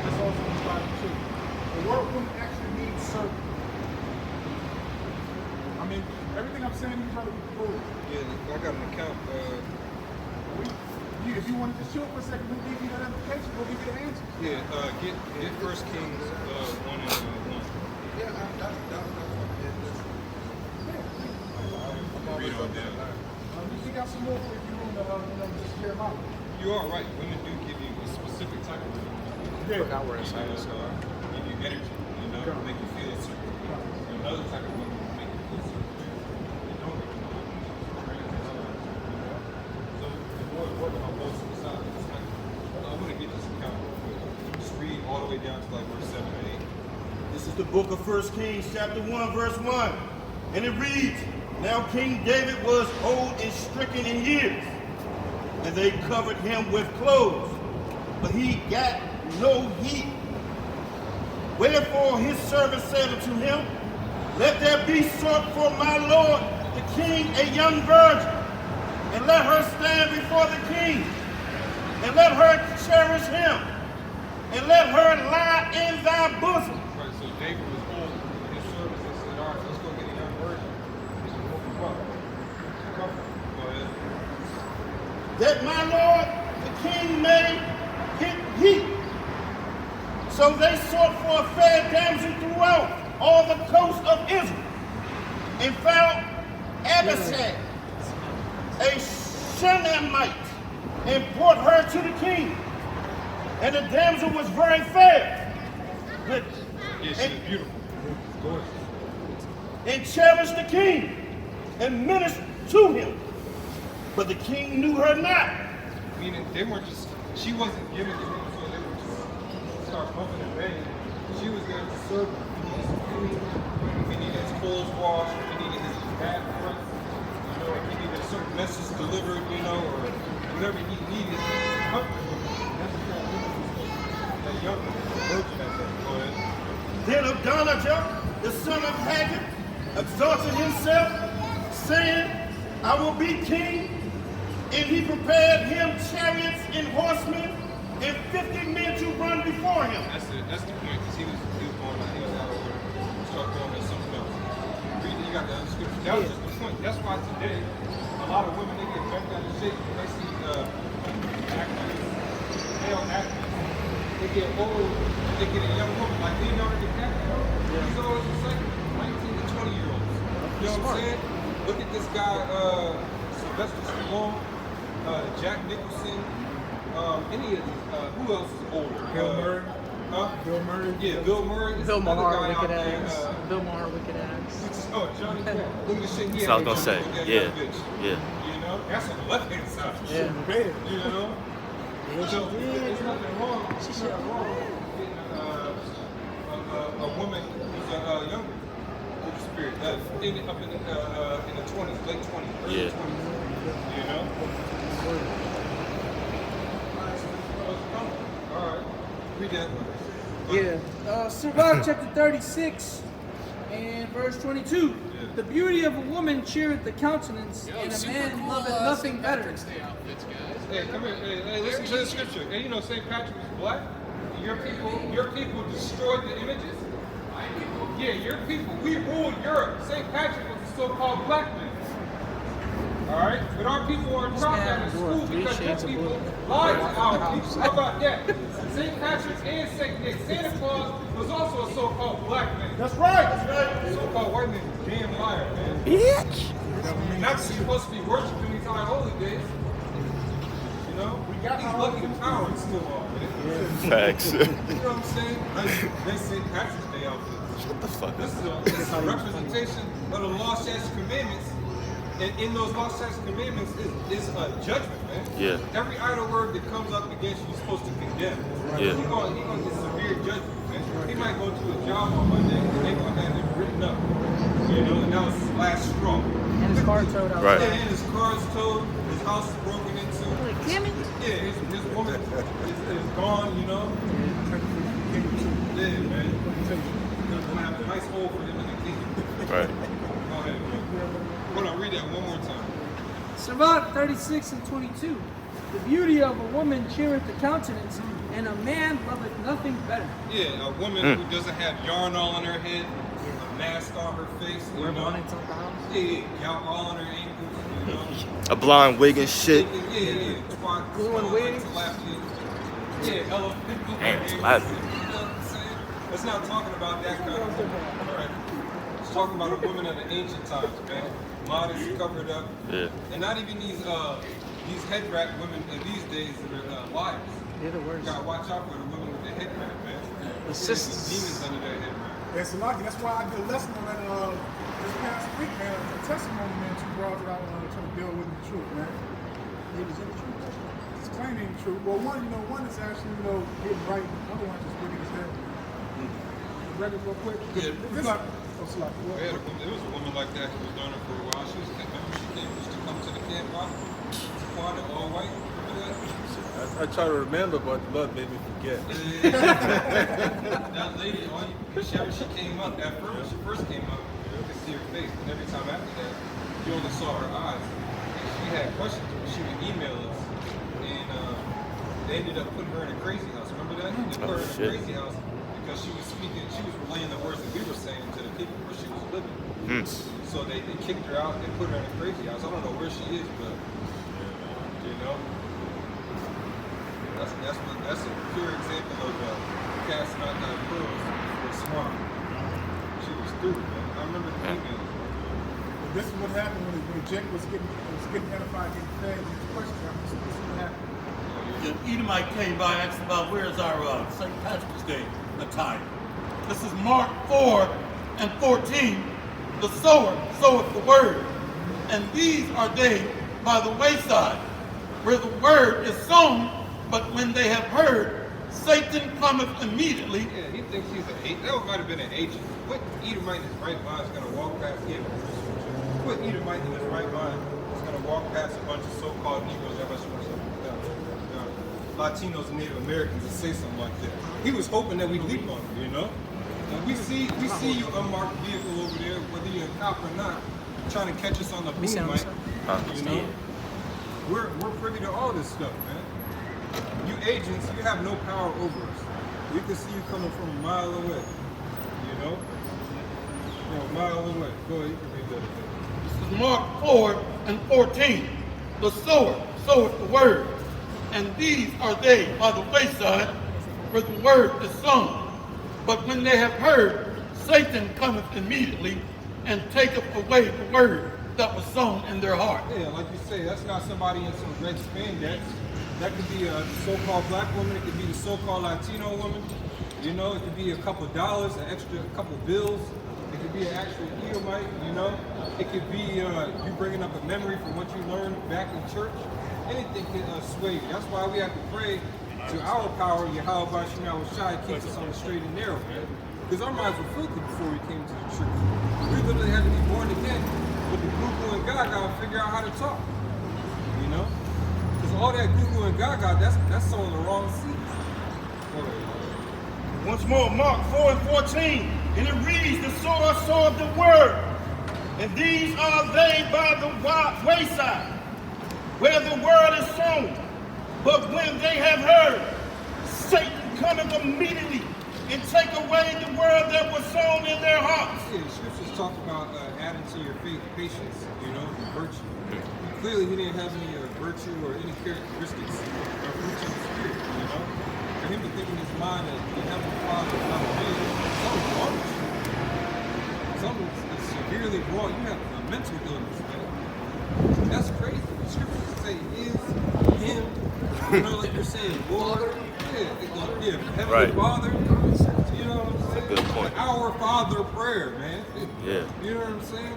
Speaker 1: That's also in the Bible too. The word woman actually means servant. I mean, everything I'm saying, you try to be cool.
Speaker 8: Yeah, I got an account.
Speaker 1: If you want to just chill for a second, we'll give you that application. We'll give you the answers.
Speaker 8: Yeah, get 1 Kings 1 and 1. Yeah, that's read on down.
Speaker 1: You got some more for if you want to just hear about it.
Speaker 8: You are right. Women do give you a specific type of women.
Speaker 1: Yeah.
Speaker 8: Forgot where it's at. Give you energy, make you feel a certain way. Another type of woman will make you feel certain way. They don't make you feel. So the more important on both sides. I'm going to get this account real quick. Just read all the way down to like verse 7 and 8.
Speaker 9: This is the book of 1 Kings, chapter 1, verse 1. And it reads, Now King David was old and stricken in years, and they covered him with clothes, but he got no heat. Wherefore his servant said unto him, Let there be sought for my lord the king a young virgin, and let her stand before the king, and let her cherish him, and let her lie in thy bosom.
Speaker 8: Right, so David was old, and his servants said, all right, let's go get a young virgin.
Speaker 9: That my lord the king may get heat. So they sought for a fair damsel throughout all the coast and found Abishag, a Shunammite, and brought her to the king. And the damsel was very fair,
Speaker 8: Yeah, she was beautiful. Gorgeous.
Speaker 9: and cherished the king, and ministered to him. But the king knew her not.
Speaker 8: Meaning they weren't just, she wasn't giving to him so they would just start pumping and banging. She was there to serve him. If he needs some food, if he needed his clothes washed, if he needed his bath rinsed, you know, if he needed a certain message delivered, you know, or whatever he needed, comfort him. That's what that woman was supposed to do. That young virgin at that point.
Speaker 9: Then Adonijah, the son of Haggith, exalted himself, saying, I will be king. And he prepared him chariots and horsemen and 50 men to run before him.
Speaker 8: That's it. That's the point. Because he was going on. He was out of order. Start going to something else. Read it. You got the other scripture. That was just the point. That's why today a lot of women, they get bent out of shape when they see actors, male actors. They get old. They get a young woman like Leonardo DiCaprio. He's always just like 19 to 20-year-olds. You know what I'm saying? Look at this guy, Sylvester Stallone. Jack Nicholson, any of these, who else is older?
Speaker 1: Bill Murray.
Speaker 9: Bill Murray?
Speaker 8: Yeah, Bill Murray.
Speaker 12: Bill Maher,
Speaker 8: wicked
Speaker 12: wicked ass. Bill Maher, wicked ass.
Speaker 8: Oh, Johnny Depp. Look at the shit he
Speaker 11: That's what I was gonna say. Yeah.
Speaker 8: You know, that's on the left-hand side.
Speaker 12: Yeah.
Speaker 8: You know? So, there's nothing wrong. She's not wrong. Getting a woman who's younger. With the spirit. Up in the 20s, late 20s, early 20s. You know? Alright. Read that one.
Speaker 5: Yeah. Sirach chapter 36 and verse 22.
Speaker 8: Yeah.
Speaker 5: The beauty of a woman cheereth the countenance, and a man loveth nothing better.
Speaker 8: Hey, come here. Hey, listen to the scripture. And you know St. Patrick was black. Your people destroyed the images. Yeah, your people. We ruled Europe. St. Patrick was the so-called black man. Alright? But our people weren't taught that in school because your people lied to our people. How about that? St. Patrick and St. Nick. Santa Claus was also a so-called black man.
Speaker 9: That's right. That's right.
Speaker 8: So-called white man is a damn liar, man.
Speaker 11: Bitch!
Speaker 8: Not supposed to be worshiping these high holy days. You know? He's lucky the power is still on, man.
Speaker 11: Facts.
Speaker 8: You know what I'm saying? They St. Patrick's Day outfit.
Speaker 11: Shut the fuck
Speaker 8: This
Speaker 11: up.
Speaker 8: is a representation of the lost statute commandments. And in those lost statute commandments is a judgment, man.
Speaker 11: Yeah.
Speaker 8: Every idle word that comes up against you, you're supposed to condemn.
Speaker 11: Yeah.
Speaker 8: He's going to get severe judgment, man. He might go to a job on Monday and they're going to have it written up. You know, and that was his last straw.
Speaker 5: And his car towed out.
Speaker 11: Right.
Speaker 8: Yeah, and his car is towed, his house is broken into.
Speaker 12: Like, damn it.
Speaker 8: Yeah, his woman is gone, you know? Yeah, man. You're going to have a nice hole for him in the kingdom.
Speaker 11: Right.
Speaker 8: Go ahead, man. Hold on, read that one more time.
Speaker 5: Sirach 36 and 22. The beauty of a woman cheereth the countenance, and a man loveth nothing better.
Speaker 8: Yeah, a woman who doesn't have yarn all on her head, a mask on her face, you know?
Speaker 5: Bonnets on the house.
Speaker 8: Yeah, gout all on her ankles, you know?
Speaker 11: A blonde wig and shit.
Speaker 8: Yeah.
Speaker 5: Gluing wigs.
Speaker 8: Yeah, elephant.
Speaker 11: Damn, it's
Speaker 8: You know
Speaker 11: loud.
Speaker 8: what I'm saying? Let's not talking about that kind of woman, all right? Let's talk about a woman of the ancient times, man. Modest, covered up.
Speaker 11: Yeah.
Speaker 8: And not even these head wrap women these days that are liars.
Speaker 5: They're the
Speaker 8: You
Speaker 5: worst.
Speaker 8: gotta watch out for the women with the head wrap, man.
Speaker 5: The
Speaker 8: There's
Speaker 5: sisters.
Speaker 8: demons under their head wrap.
Speaker 1: It's lucky. That's why I did a lesson on that this past week, man. A testimony, man. Two brought it out trying to deal with the truth, man. It was in the truth. It's claiming the truth. Well, one is actually, getting right. The other one just getting his head. Read it real quick.
Speaker 8: Yeah.
Speaker 1: It's like, it's like,
Speaker 8: Yeah, there was a woman like that who was doing it for a while. She was, remember she used to come to the camp out, Quanta, all white. Remember that?
Speaker 3: I try to remember, but the Lord made me forget.
Speaker 8: That lady, whenever she came up, at first, when she first came up, you could see her face, and every time after that, you only saw her eyes. And she had questions, but she would email us, and they ended up putting her in a crazy house. Remember that? They put her in a crazy house because she was speaking, she was relaying the words that we were saying to the people where she was living. So they kicked her out and put her in a crazy house. I don't know where she is, but you know, that's a pure example of casting out that pearls for smart. She was stupid, man. I remember the email.
Speaker 1: this is what happened when Jacob was getting edified, getting fed. These questions. This is what happened.
Speaker 2: The Edomite came by and asked about where's our St. Patrick's Day attire. This is Mark 4:14. The sower soweth the word, and these are they by the wayside, where the word is sown, but when they have heard, Satan cometh immediately.
Speaker 8: Yeah, he thinks he's an agent. That might have been an agent. What Edomite in his right mind is going to walk past him? What Edomite in his right mind is going to walk past a bunch of so-called Negroes, Latinos and Native Americans and say something like that? He was hoping that we'd leap on him, you know? And we see you unmarked vehicle over there, whether you're a cop or not, trying to catch us on the boom mic. You know? We're privy to all this stuff, man. You agents, you have no power over us. We can see you coming from a mile away. You know? From a mile away. Go ahead, you can read that.
Speaker 2: This is Mark 4:14. The sower soweth the word, and these are they by the wayside, where the word is sown. But when they have heard, Satan cometh immediately and taketh away the word that was sown in their heart.
Speaker 8: Yeah, like you say, that's not somebody in some red spandex. That could be a so-called black woman. It could be the so-called Latino woman. You know, it could be a couple dollars, an extra couple bills. It could be an actual Edomite, you know. It could be you bringing up a memory from what you learned back in church. Anything can sway you. That's why we have to pray to our power, Yahweh Shemel Shai, keeps us on the straight and narrow, man. Because our minds were filthy before we came to the truth. We literally had to be born again with the goo-goo and gaga and figure out how to talk. You know? Because all that goo-goo and gaga, that's sowing the wrong seeds.
Speaker 9: Once more, Mark 4:14, and it reads, the sower soweth the word, and these are they by the wayside, where the word is sown. But when they have heard, Satan cometh immediately and take away the word that was sown in their hearts.
Speaker 8: Yeah, the scriptures talk about adding to your faith patience, you know, virtue. Clearly, he didn't have any virtue or any characteristics of fruits of the spirit, you know. For him to think in his mind that the Heavenly Father is not a man, something's wrong with you. Something is severely wrong. You have a mental illness, man. That's crazy. The scriptures say is him. You know, like you're saying, Lord, yeah, Heavenly Father, you know what I'm saying?
Speaker 11: Good point.
Speaker 8: Our Father prayer, man.
Speaker 11: Yeah.
Speaker 8: You know what I'm saying?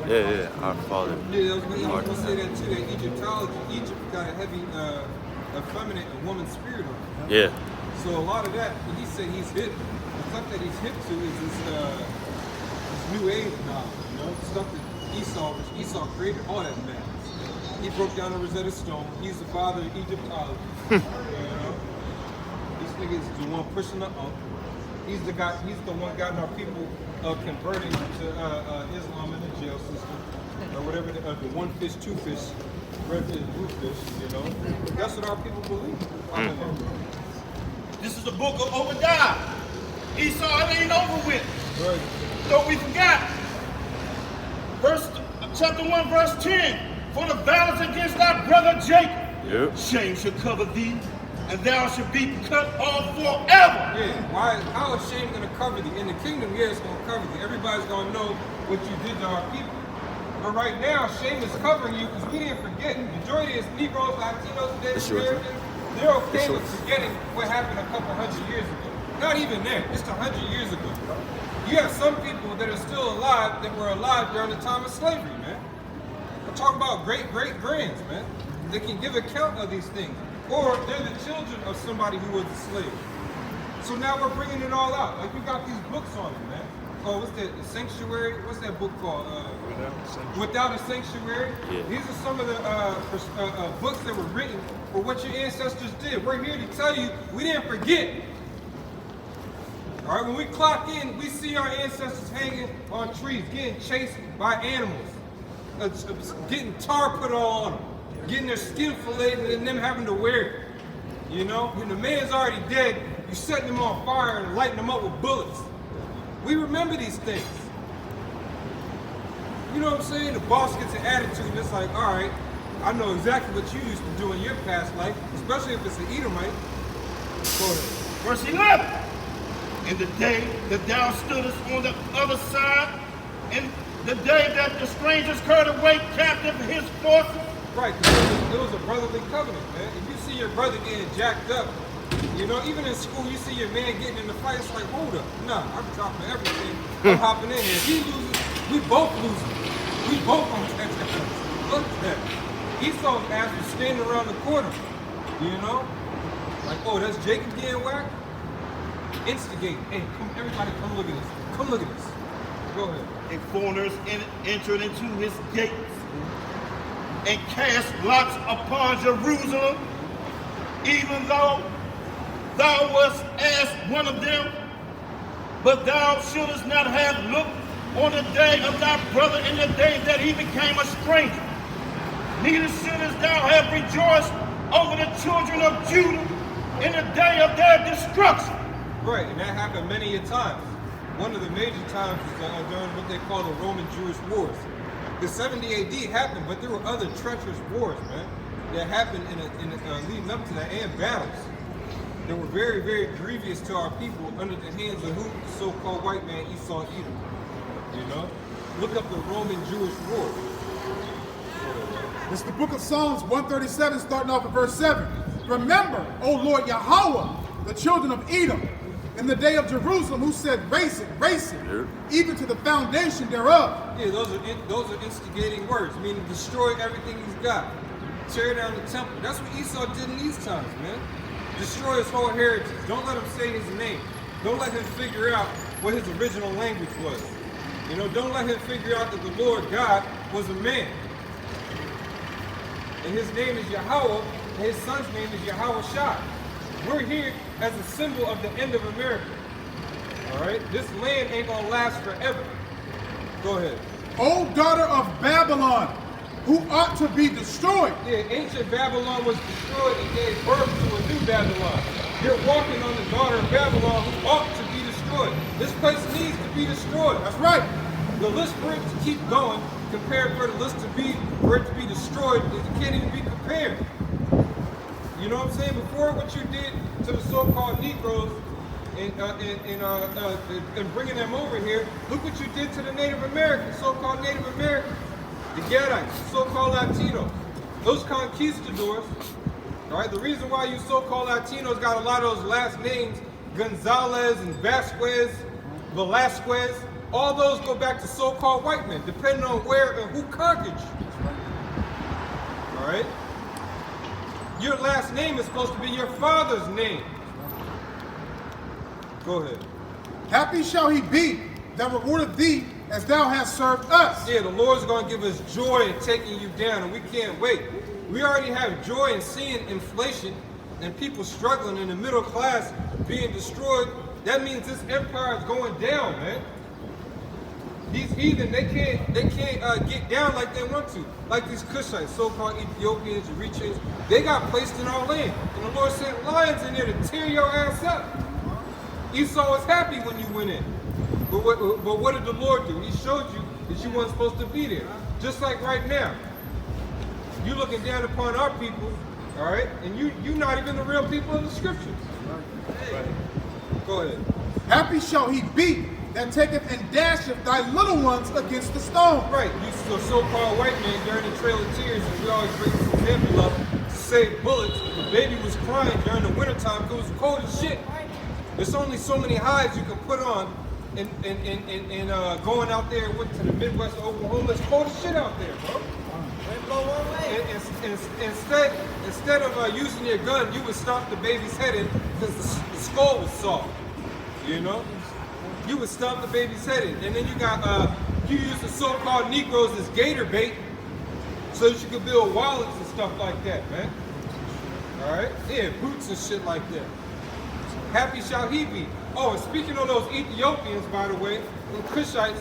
Speaker 11: Yeah, our Father.
Speaker 8: Yeah, I was going to say that too, that Egyptology, Egypt got a heavy, effeminate and woman spirit on it.
Speaker 11: Yeah.
Speaker 8: So a lot of that, when he said he's hip, the stuff that he's hip to is this new age knowledge, you know? Stuff that Esau created, all that matters. He broke down the Rosetta Stone. He's the father of Egyptology. You know? This nigga is the one pushing the up. He's the one gotten our people converting to Islam in the jail system. Or whatever, the one fish, two fish, red fish, blue fish, you know? That's what our people believe.
Speaker 9: This is the book of Obadiah. Esau, it ain't over with.
Speaker 8: Right.
Speaker 9: So we forgot. Chapter 1, verse 10. For the violence against thy brother Jacob, shame shall cover thee, and thou shalt be cut off forever.
Speaker 8: Yeah, how is shame going to cover thee? In the kingdom, yeah, it's going to cover thee. Everybody's going to know what you did to our people. But right now, shame is covering you because we didn't forget. The majority is Negroes, Latinos, Native Americans. They're okay with forgetting what happened a couple hundred years ago. Not even there, just 100 years ago. You have some people that are still alive that were alive during the time of slavery, man. I'm talking about great-great-grands, man. They can give account of these things. Or they're the children of somebody who was a slave. So now we're bringing it all out. Like we got these books on it, man. Oh, what's that? The Sanctuary? What's that book called? Without a Sanctuary. Yeah. These are some of the books that were written for what your ancestors did. We're here to tell you we didn't forget. All right, when we clock in, we see our ancestors hanging on trees, getting chased by animals, getting tar put all on them, getting their skin filleted and them having to wear it. You know, when the man's already dead, you setting them on fire and lighting them up with bullets. We remember these things. You know what I'm saying? The boss gets an attitude and it's like, all right, I know exactly what you used to do in your past life, especially if it's an Edomite. Go ahead.
Speaker 9: Verse 11. In the day that thou stoodest on the other side in the day that the strangers carried away captive his forces?
Speaker 8: Right, because it was a brotherly covenant, man. If you see your brother getting jacked up, you know, even in school, you see your man getting in the fight, it's like, hold up. Nah, I'm dropping everything. I'm hopping in here. If he loses, we both losing. We both on catch up. Look at that. Esau's ass was standing around the corner, you know? Like, oh, that's Jacob getting whacked? Instigate. Hey, come, everybody, come look at this. Come look at this. Go ahead.
Speaker 9: And foreigners entered into his gates and cast lots upon Jerusalem, even though thou wast as one of them, but thou shouldest not have looked on the day of thy brother in the day that he became a stranger. Neither shouldest thou have rejoiced over the children of Judah in the day of their destruction.
Speaker 8: Right, and that happened many a times. One of the major times was during what they call the Roman-Jewish Wars. The 70 AD happened, but there were other treacherous wars, man, that happened leading up to that, and battles that were very, very grievous to our people under the hands of who? The so-called white man Esau and Edom. You know? Look up the Roman-Jewish War.
Speaker 1: It's the book of Psalms 137, starting off at verse 7. Remember, O Lord Yahweh, the children of Edom, in the day of Jerusalem, who said, race it, even to the foundation thereof.
Speaker 8: Yeah, those are instigating words, meaning destroy everything he's got. Tear down the temple. That's what Esau did in these times, man. Destroy his whole heritage. Don't let him say his name. Don't let him figure out what his original language was. You know, don't let him figure out that the Lord God was a man. And his name is Yahweh, and his son's name is Yahweh Shai. We're here as a symbol of the end of America. All right? This land ain't gonna last forever. Go ahead.
Speaker 1: O daughter of Babylon, who ought to be destroyed.
Speaker 8: Yeah, ancient Babylon was destroyed and gave birth to a new Babylon. You're walking on the daughter of Babylon who ought to be destroyed. This place needs to be destroyed.
Speaker 1: That's right.
Speaker 8: The list for it to keep going, compared for the list to be, for it to be destroyed, it can't even be compared. You know what I'm saying? Before what you did to the so-called Negroes and bringing them over here, look what you did to the Native Americans, so-called Native Americans, the Gadites, so-called Latinos, those conquistadors. All right, the reason why you so-called Latinos got a lot of those last names, Gonzalez and Vasquez, Velasquez, all those go back to so-called white men, depending on where and who conquered you. All right? Your last name is supposed to be your father's name. Go ahead.
Speaker 1: Happy shall he be that rewardeth thee as thou hast served us.
Speaker 8: Yeah, the Lord's going to give us joy in taking you down, and we can't wait. We already have joy in seeing inflation and people struggling in the middle class being destroyed. That means this empire is going down, man. These heathen, they can't get down like they want to. Like these Cushites, so-called Ethiopians, Eritreans, they got placed in our land. And the Lord sent lions in there to tear your ass up. Esau was happy when you went in. But what did the Lord do? He showed you that you weren't supposed to be there. Just like right now. You looking down upon our people, all right? And you not even the real people of the scriptures. Right. Go ahead.
Speaker 1: Happy shall he be that taketh and dasheth thy little ones against the stone.
Speaker 8: Right, you so-called white man during the Trail of Tears, and we always bring this example up to save bullets. The baby was crying during the wintertime because it was cold as shit. There's only so many hides you can put on and going out there to the Midwest of Oklahoma. It's cold as shit out there, bro. Instead of using your gun, you would stomp the baby's head in because the skull was soft. You know? You would stomp the baby's head in. And then you got, you use the so-called Negroes as gator bait so that you could build wallets and stuff like that, man. All right? Yeah, boots and shit like that. Happy shall he be. Oh, and speaking of those Ethiopians, by the way, the Cushites,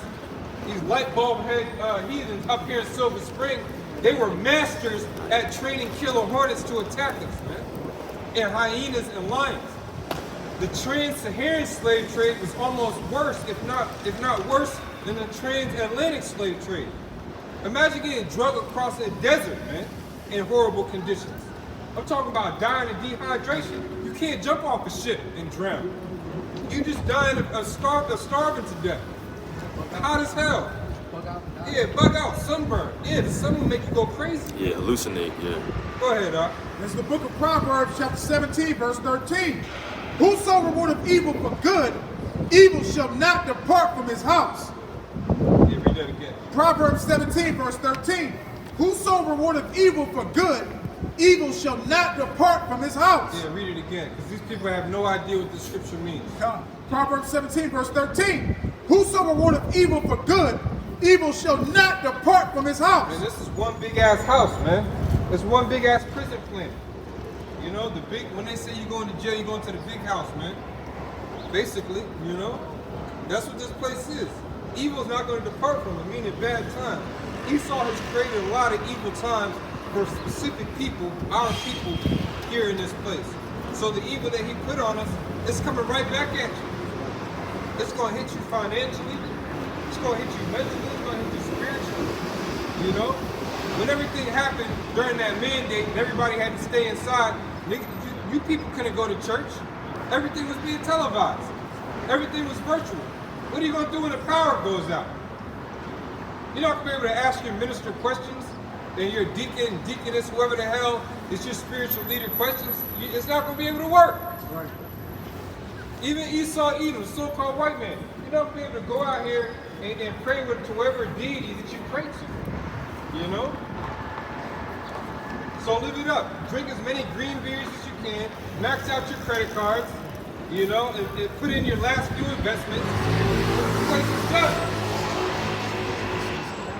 Speaker 8: these light bulb head heathens up here in Silver Spring, they were masters at training killer hornets to attack us, man. And hyenas and lions. The trans-Saharan slave trade was almost worse, if not worse, than the transatlantic slave trade. Imagine getting drugged across a desert, man, in horrible conditions. I'm talking about dying of dehydration. You can't jump off a ship and drown. You just dying of starving to death. Hot as hell. Yeah, bug out, sunburn. Yeah, the sun will make you go crazy.
Speaker 11: Yeah, hallucinate, yeah.
Speaker 8: Go ahead, Doc.
Speaker 1: This is the book of Proverbs, chapter 17, verse 13. Whoso rewardeth evil for good, evil shall not depart from his house.
Speaker 8: Yeah, read that again.
Speaker 1: Proverbs 17, verse 13. Whoso rewardeth evil for good, evil shall not depart from his house.
Speaker 8: Yeah, read it again, because these people have no idea what the scripture means.
Speaker 1: Proverbs 17, verse 13. Whoso rewardeth evil for good, evil shall not depart from his house.
Speaker 8: Man, this is one big ass house, man. It's one big ass prison planet. You know, the big, when they say you're going to jail, you're going to the big house, man. Basically, you know, that's what this place is. Evil's not going to depart from it, meaning bad times. Esau has created a lot of evil times for specific people, our people here in this place. So the evil that he put on us, it's coming right back at you. It's going to hit you financially. It's going to hit you mentally. It's going to hit you spiritually. You know? When everything happened during that mandate and everybody had to stay inside, you people couldn't go to church. Everything was being televised. Everything was virtual. What are you going to do when the power goes out? You're not going to be able to ask your minister questions and your deacon, deaconess, whoever the hell is your spiritual leader questions. It's not going to be able to work.
Speaker 1: Right.
Speaker 8: Even Esau Edom, the so-called white man, you're not going to be able to go out here and pray with whoever deity that you pray to. You know? So live it up. Drink as many green beers as you can. Max out your credit cards. You know, and put in your last few investments. This place is done.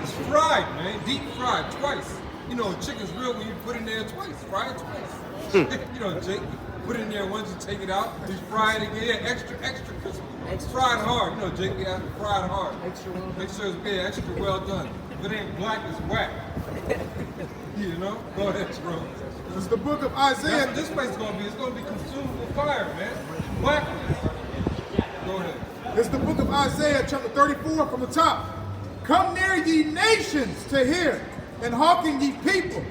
Speaker 8: It's fried, man. Deep fried twice. You know, chicken's real when you put in there twice. Fry it twice. You know, Jake, put it in there once, you take it out, you fry it again. Yeah, extra crispy. Fried hard. You know, Jake, you have to fry it hard. Make sure it's extra well done. If it ain't black, it's whack. You know? Go ahead, bro.
Speaker 1: This is the book of Isaiah.
Speaker 8: That's what this place is going to be. It's going to be consumed with fire, man. Blackness. Go ahead.
Speaker 1: This is the book of Isaiah, chapter 34 from the top. Come near ye nations to hear, and hearken ye people.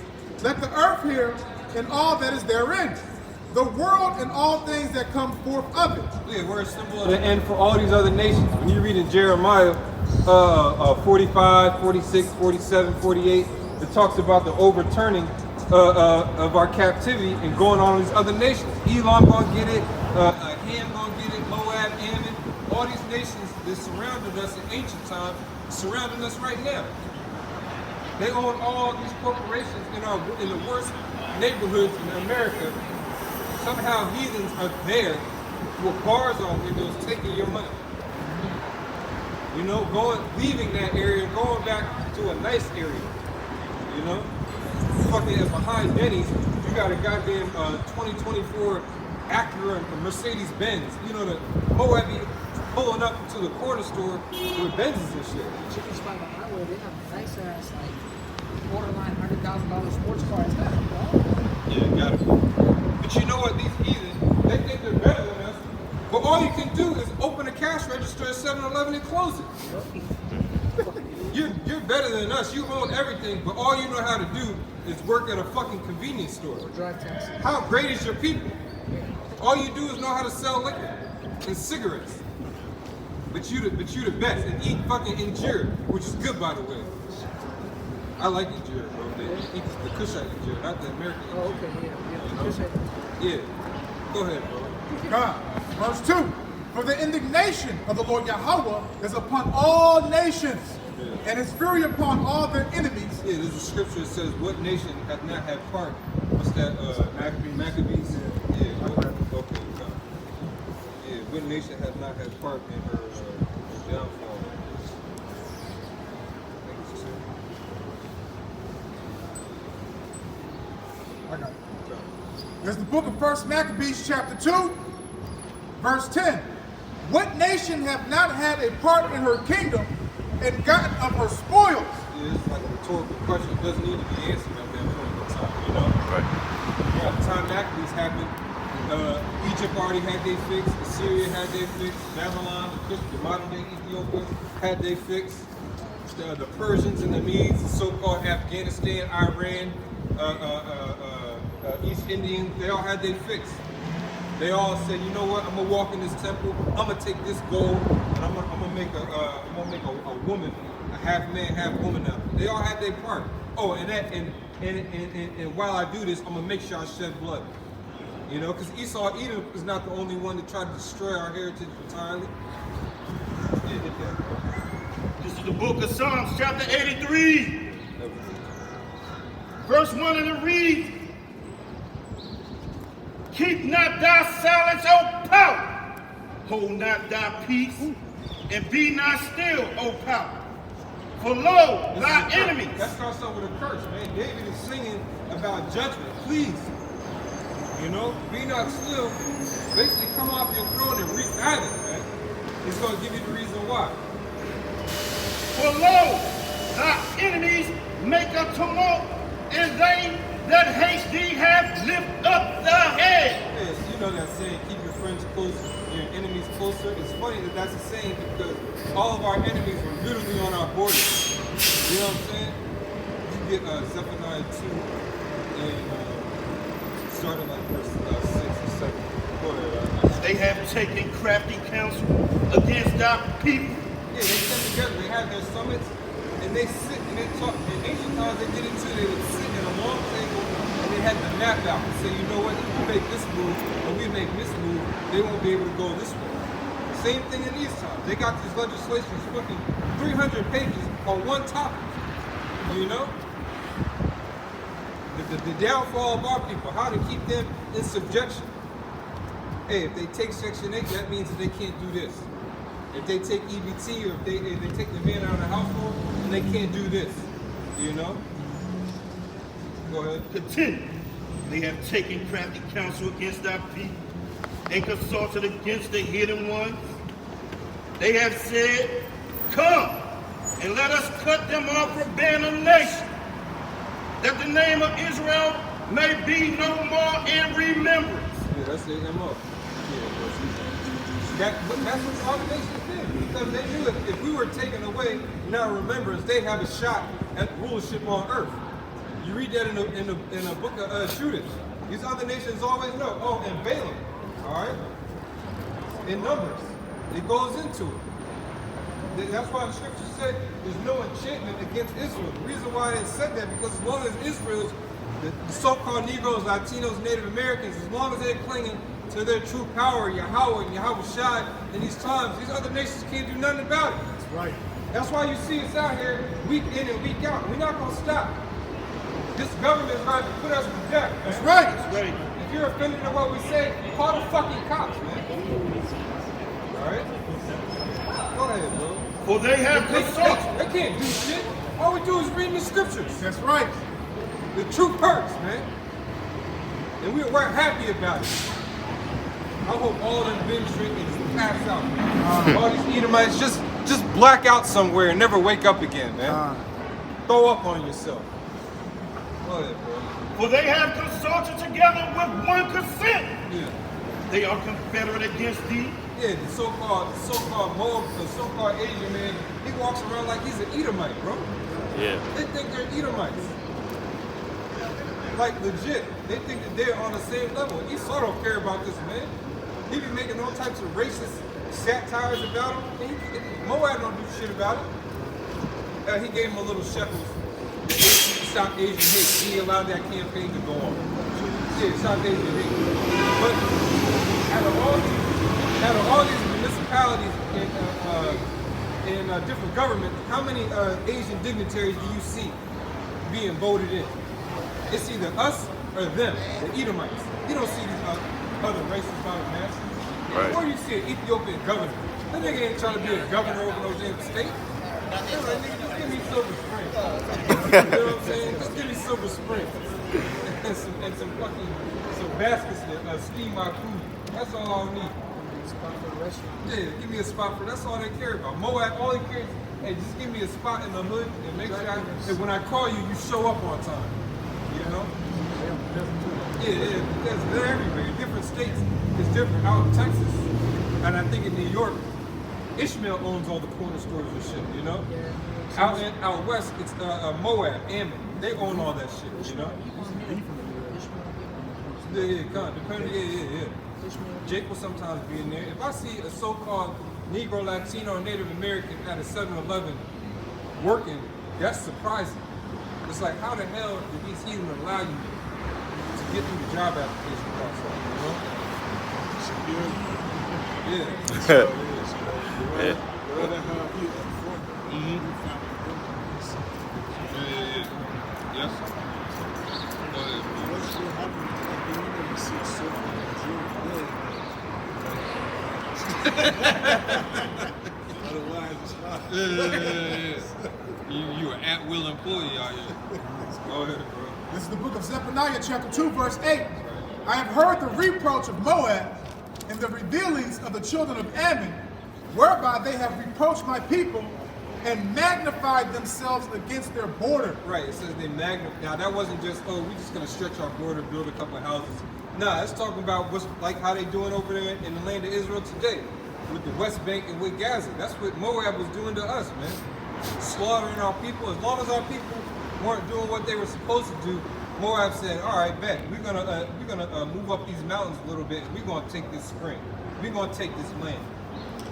Speaker 1: Let the earth hear, and all that is therein. The world and all things that come forth of it.
Speaker 8: Yeah, we're a symbol of the end for all these other nations. When you read in Jeremiah 45, 46, 47, 48, it talks about the overturning of our captivity and going on in these other nations. Elam gonna get it, Ham gonna get it, Moab, Ammon, all these nations that surrounded us in ancient times, surrounding us right now. They own all these corporations in the worst neighborhoods in America. Somehow heathens are there with bars on windows taking your money. You know, leaving that area and going back to a nice area. You know? Fucking behind Denny's, you got a goddamn 2024 Acura and Mercedes Benz. You know, the Moabby pulling up to the corner store with Benzes and shit.
Speaker 13: Chicken spot on the highway, they have nice ass, like, borderline $100,000 sports cars.
Speaker 8: Yeah, got it. But you know what? These heathens, they think they're better than us. But all you can do is open a cash register at 7-Eleven and close it. You're better than us. You own everything, but all you know how to do is work at a fucking convenience store.
Speaker 13: Or drive taxi.
Speaker 8: How great is your people? All you do is know how to sell liquor and cigarettes. But you the best, and eat fucking injera, which is good, by the way. I like injera, bro. They eat the Kushite injera, not the American injera.
Speaker 13: Oh, okay, yeah.
Speaker 8: Yeah. Go ahead, bro.
Speaker 1: God. Verse 2. For the indignation of the Lord Yahweh is upon all nations, and his fury upon all their enemies.
Speaker 8: Yeah, there's a scripture that says, what nation hath not had part? What's that? Maccabees? Yeah. Okay. Yeah, what nation hath not had part in her downfall?
Speaker 1: I got it. There's the book of 1 Maccabees, chapter 2, verse 10. What nation have not had a part in her kingdom and gotten of her spoils?
Speaker 8: Yeah, it's like a rhetorical question. It doesn't need to be answered at that point in time, you know?
Speaker 10: Right.
Speaker 8: By the time Maccabees happened, Egypt already had their fix, Assyria had their fix, Babylon, the modern day Ethiopia had their fix, the Persians and the Medes, the so-called Afghanistan, Iran, East Indians, they all had their fix. They all said, you know what, I'm gonna walk in this temple, I'm gonna take this gold, and I'm gonna make a woman, a half man, half woman out of it. They all have their part. Oh, and while I do this, I'm gonna make sure I shed blood. You know, because Esau Edom is not the only one that tried to destroy our heritage entirely.
Speaker 9: This is the book of Psalms, chapter 83. Verse 1, and it reads, keep not thy silence, O power. Hold not thy peace, and be not still, O power. For lo, thy enemies.
Speaker 8: That starts off with a curse, man. David is singing about judgment. Please, you know, be not still. Basically, come off your throne and wreak havoc, man. He's going to give you the reason why.
Speaker 9: For lo, thy enemies make a tumult, and they that hate thee have lift up thy head.
Speaker 8: Yes, you know that saying, keep your friends close, your enemies closer. It's funny that that's a saying because all of our enemies were literally on our borders. You know what I'm saying? You get Zephaniah 2 and starting like verse 6 or 7. Go ahead.
Speaker 9: They have taken crafty counsel against thy people.
Speaker 8: Yeah, they sit together, they have their summits, and they sit and they talk. In ancient times, they get into it, they would sit in a long table, and they had the map out and say, you know what, if we make this move, or we make this move, they won't be able to go this way. Same thing in these times. They got these legislations fucking 300 pages on one topic, you know? The downfall of our people, how to keep them in subjection. Hey, if they take Section 8, that means that they can't do this. If they take EBT, or if they take the man out of the household, then they can't do this. You know? Go ahead.
Speaker 9: Continue. They have taken crafty counsel against thy people, and consulted against the hidden ones. They have said, come, and let us cut them off from being a nation, that the name of Israel may be no more in remembrance.
Speaker 8: Yeah, that's the MO. That's what all the nations did, because they knew if we were taken away in our remembrance, they have a shot at rulership on earth. You read that in the book of Judith. These other nations always know. Oh, and Balaam, all right? In Numbers, it goes into it. That's why the scripture said there's no enchantment against Israel. The reason why they said that, because as long as Israel's, the so-called Negroes, Latinos, Native Americans, as long as they're clinging to their true power, Yahweh and Yahweh Shai, in these times, these other nations can't do nothing about it.
Speaker 1: That's right.
Speaker 8: That's why you see us out here week in and week out. We're not going to stop. This government is trying to put us to death. Man.
Speaker 1: That's right. That's right.
Speaker 8: If you're offended at what we say, call the fucking cops, man. All right? Go ahead, bro.
Speaker 9: For they have consulted.
Speaker 8: They can't do shit. All we do is read the scriptures.
Speaker 1: That's right.
Speaker 8: The truth hurts, man. And we're happy about it. I hope all them binge drinking just pass out, man. All these Edomites just black out somewhere and never wake up again, man. Throw up on yourself. Go ahead, bro.
Speaker 9: For they have consulted together with one consent.
Speaker 8: Yeah.
Speaker 9: They are confederate against thee.
Speaker 8: Yeah, the so-called Asian man, he walks around like he's an Edomite, bro.
Speaker 11: Yeah.
Speaker 8: They think they're Edomites. Like legit, they think that they're on the same level. Esau don't care about this, man. He be making all types of racist satires about him. Moab don't do shit about it. He gave him a little shekels. Stop Asian hate. He allowed that campaign to go on. Yeah, stop Asian hate. But out of all these municipalities in different governments, how many Asian dignitaries do you see being voted in? It's either us or them, the Edomites. You don't see these other races by the masses.
Speaker 11: Right.
Speaker 8: Or you see an Ethiopian governor. That nigga ain't trying to be a governor over no damn state. They're like, nigga, just give me Silver Spring. You know what I'm saying? Just give me Silver Spring. and some baskets that steam my food. That's all I need.
Speaker 13: Spot for the restaurant.
Speaker 8: Yeah, give me a spot for that's all they care about. Moab, all he cares, hey, just give me a spot in the hood and make sure that when I call you, you show up on time. You know? Yeah, they're everywhere. In different states, it's different. Out in Texas, and I think in New York, Ishmael owns all the corner stores and shit, you know? Yeah. Out west, it's Moab, Ammon. They own all that shit, you know? Yeah, depending, yeah. Jake will sometimes be in there. If I see a so-called Negro, Latino, or Native American at a 7-Eleven working, that's surprising. It's like, how the hell did these heathen allow you to get through the job application process, you know? Yeah.
Speaker 3: That's how it is. The rather have you up front, you found
Speaker 8: Yeah. Yes. Go ahead.
Speaker 3: what's going to happen at the end of the season so far? Otherwise, it's not.
Speaker 8: Yeah. You an at-will employee out here. Go ahead, bro.
Speaker 1: This is the book of Zephaniah, chapter 2, verse 8. I have heard the reproach of Moab and the revealings of the children of Ammon, whereby they have reproached my people and magnified themselves against their border.
Speaker 8: Right, it says they magnify. Now, that wasn't just, oh, we're just going to stretch our border, build a couple of houses. Nah, it's talking about what's like how they doing over there in the land of Israel today with the West Bank and with Gaza. That's what Moab was doing to us, man. Slaughtering our people. As long as our people weren't doing what they were supposed to do, Moab said, all right, bet, we're gonna move up these mountains a little bit and we're gonna take this spring. We're gonna take this land.